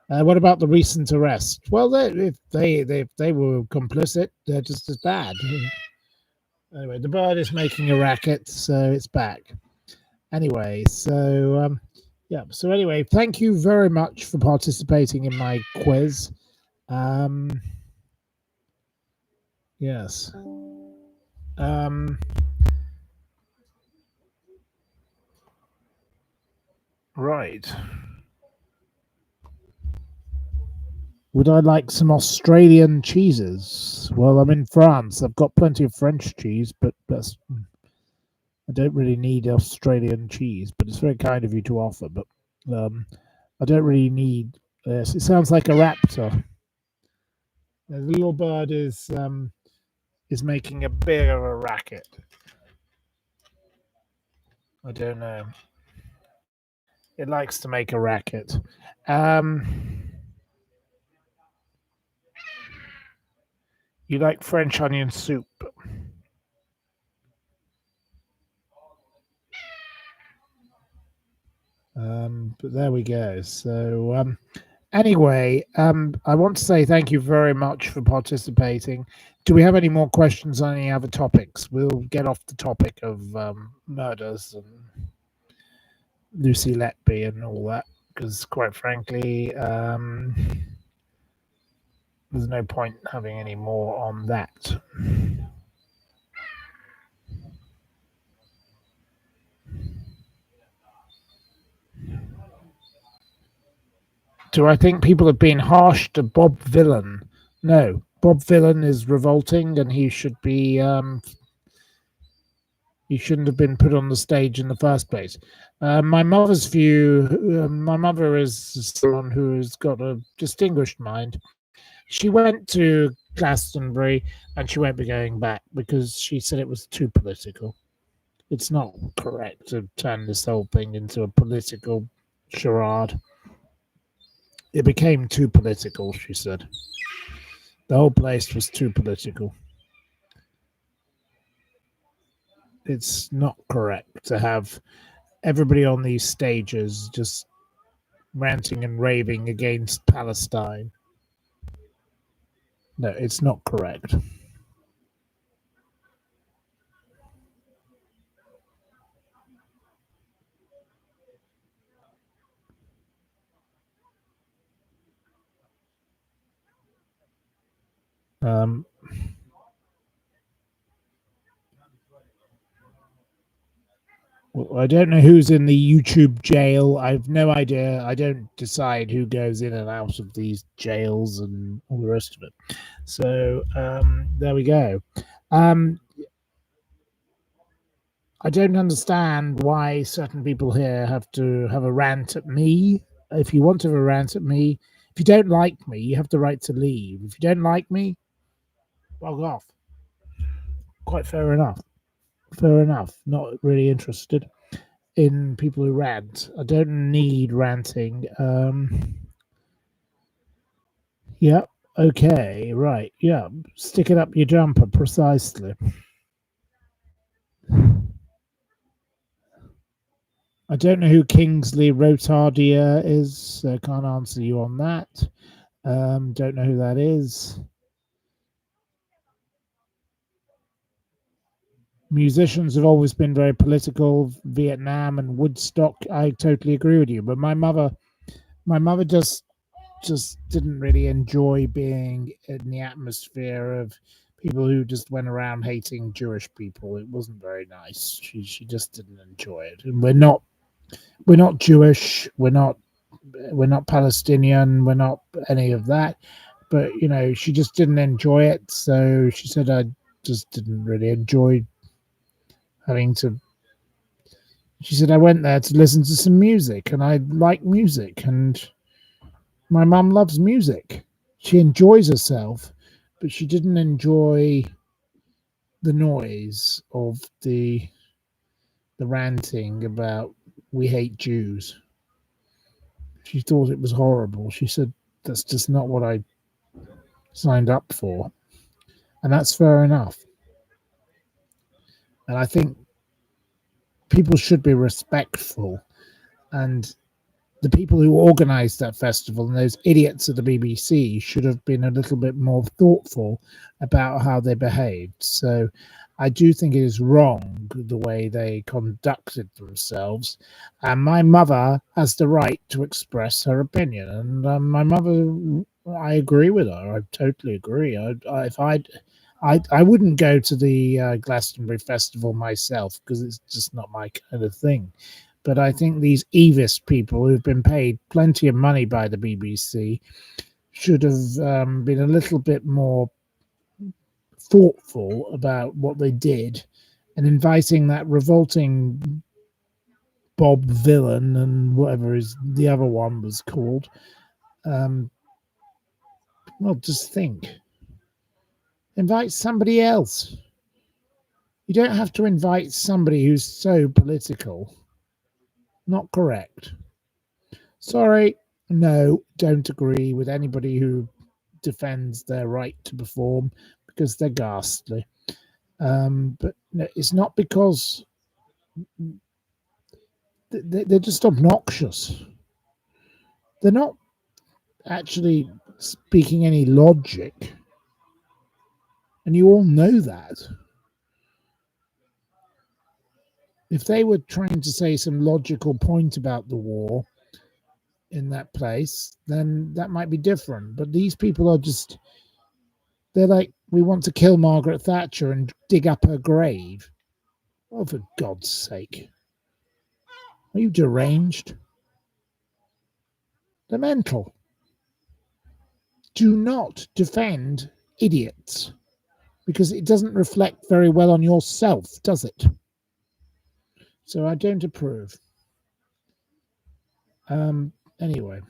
What about the recent arrest? Well, if they were complicit, they're just as bad. Anyway, the bird is making a racket, so it's back. Anyway, so yeah. So anyway, thank you very much for participating in my quiz. Yes. Right. Would I like some Australian cheeses? Well, I'm in France. I've got plenty of French cheese, but I don't really need Australian cheese. But it's very kind of you to offer. But I don't really need this. It sounds like a raptor. The little bird is making a bit of a racket. I don't know. It likes to make a racket. You like French onion soup? But there we go. So anyway, I want to say thank you very much for participating. Do we have any more questions on any other topics? We'll get off the topic of murders and Lucy Letby and all that, because quite frankly, there's no point having any more on that. Do I think people have been harsh to Bob Villan? No, Bob Villan is revolting, and he should be. He shouldn't have been put on the stage in the first place. My mother's view. My mother is someone who has got a distinguished mind. She went to Glastonbury, and she won't be going back because she said it was too political. It's not correct to turn this whole thing into a political charade. It became too political, she said. The whole place was too political. It's not correct to have everybody on these stages just ranting and raving against Palestine. No, it's not correct. Well, I don't know who's in the YouTube jail. I've no idea. I don't decide who goes in and out of these jails and all the rest of it. So there we go. I don't understand why certain people here have to have a rant at me. If you want to have a rant at me, if you don't like me, you have the right to leave. If you don't like me, log off. Quite fair enough. Fair enough. Not really interested in people who rant. I don't need ranting. Yeah. Okay. Right. Yeah. Stick it up your jumper. Precisely. I don't know who Kingsley Rotardia is. I can't answer you on that. Don't know who that is. Musicians have always been very political. Vietnam and Woodstock. I totally agree with you. But my mother just didn't really enjoy being in the atmosphere of people who just went around hating Jewish people. It wasn't very nice. She just didn't enjoy it. And we're not Jewish. We're not Palestinian. We're not any of that. but she just didn't enjoy it. So she said, I just didn't really enjoy having to. She said, I went there to listen to some music, and I like music, and my mum loves music. She enjoys herself, but she didn't enjoy the noise of the ranting about we hate Jews. She thought it was horrible. She said, that's just not what I signed up for. And that's fair enough. And I think people should be respectful. And the people who organised that festival and those idiots at the BBC should have been a little bit more thoughtful about how they behaved. So I do think it is wrong the way they conducted themselves. And my mother has the right to express her opinion. And my mother, I agree with her. I totally agree. I wouldn't go to the Glastonbury Festival myself because it's just not my kind of thing. But I think these Evis people who've been paid plenty of money by the BBC should have been a little bit more thoughtful about what they did and inviting that revolting Bob Villain and whatever the other one was called. Well, just think. Invite somebody else. You don't have to invite somebody who's so political. Not correct. Sorry, no, don't agree with anybody who defends their right to perform because they're ghastly. But no, it's not because they're just obnoxious. They're not actually speaking any logic. And you all know that. If they were trying to say some logical point about the war in that place, then that might be different. But these people are just, they're like, we want to kill Margaret Thatcher and dig up her grave. Oh, for God's sake. Are you deranged? They're mental. Do not defend idiots because it doesn't reflect very well on yourself, does it? So I don't approve. Anyway,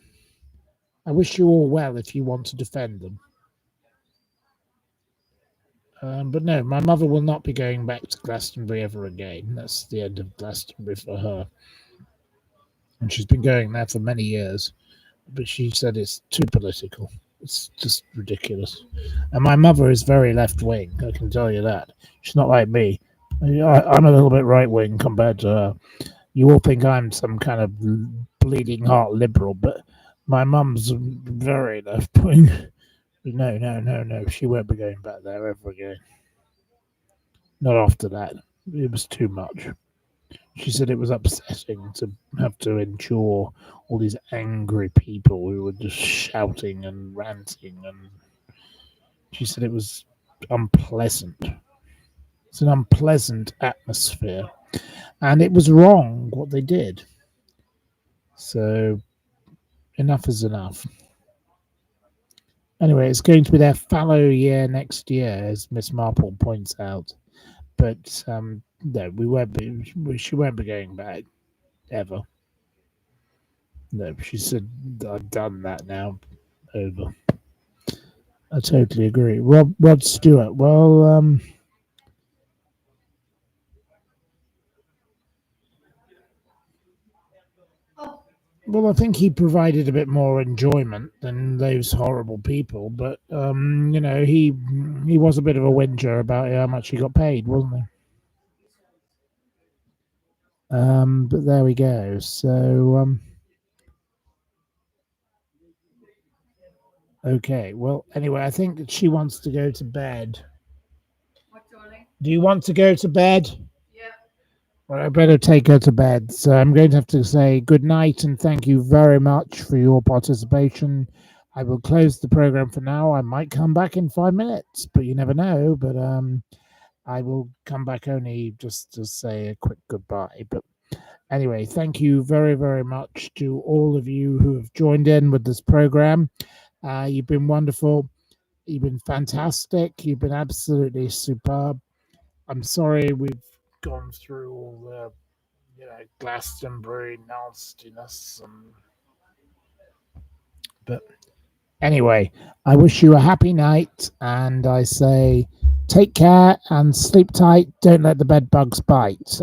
I wish you all well if you want to defend them. But no, my mother will not be going back to Glastonbury ever again. That's the end of Glastonbury for her. And she's been going there for many years. But she said it's too political. It's just ridiculous. And my mother is very left wing, I can tell you that. She's not like me. I'm a little bit right wing compared to her. You all think I'm some kind of bleeding heart liberal, but my mum's very left wing. No. She won't be going back there ever again. Not after that. It was too much. She said it was upsetting to have to endure all these angry people who were just shouting and ranting, and she said it was unpleasant. It's an unpleasant atmosphere, and it was wrong what they did. So enough is enough. Anyway, it's going to be their fallow year next year, as Miss Marple points out. But no, we won't be. She won't be going back ever. No, she said I've done that now. Over. I totally agree. Rod Stewart. Well, I think he provided a bit more enjoyment than those horrible people, but he was a bit of a whinger about how much he got paid, wasn't he? But there we go. So okay. Well, anyway, I think that she wants to go to bed. What, darling? Do you want to go to bed? Yeah. Well, I better take her to bed. So I'm going to have to say good night and thank you very much for your participation. I will close the program for now. I might come back in 5 minutes, but you never know. But I will come back only just to say a quick goodbye. But anyway, thank you very, very much to all of you who have joined in with this program. You've been wonderful. You've been fantastic. You've been absolutely superb. I'm sorry we've gone through all the, Glastonbury nastiness. But anyway, I wish you a happy night, and I say take care and sleep tight. Don't let the bed bugs bite.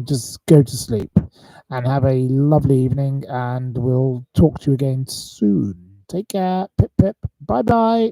Just go to sleep and have a lovely evening, and we'll talk to you again soon. Take care. Pip, pip. Bye bye.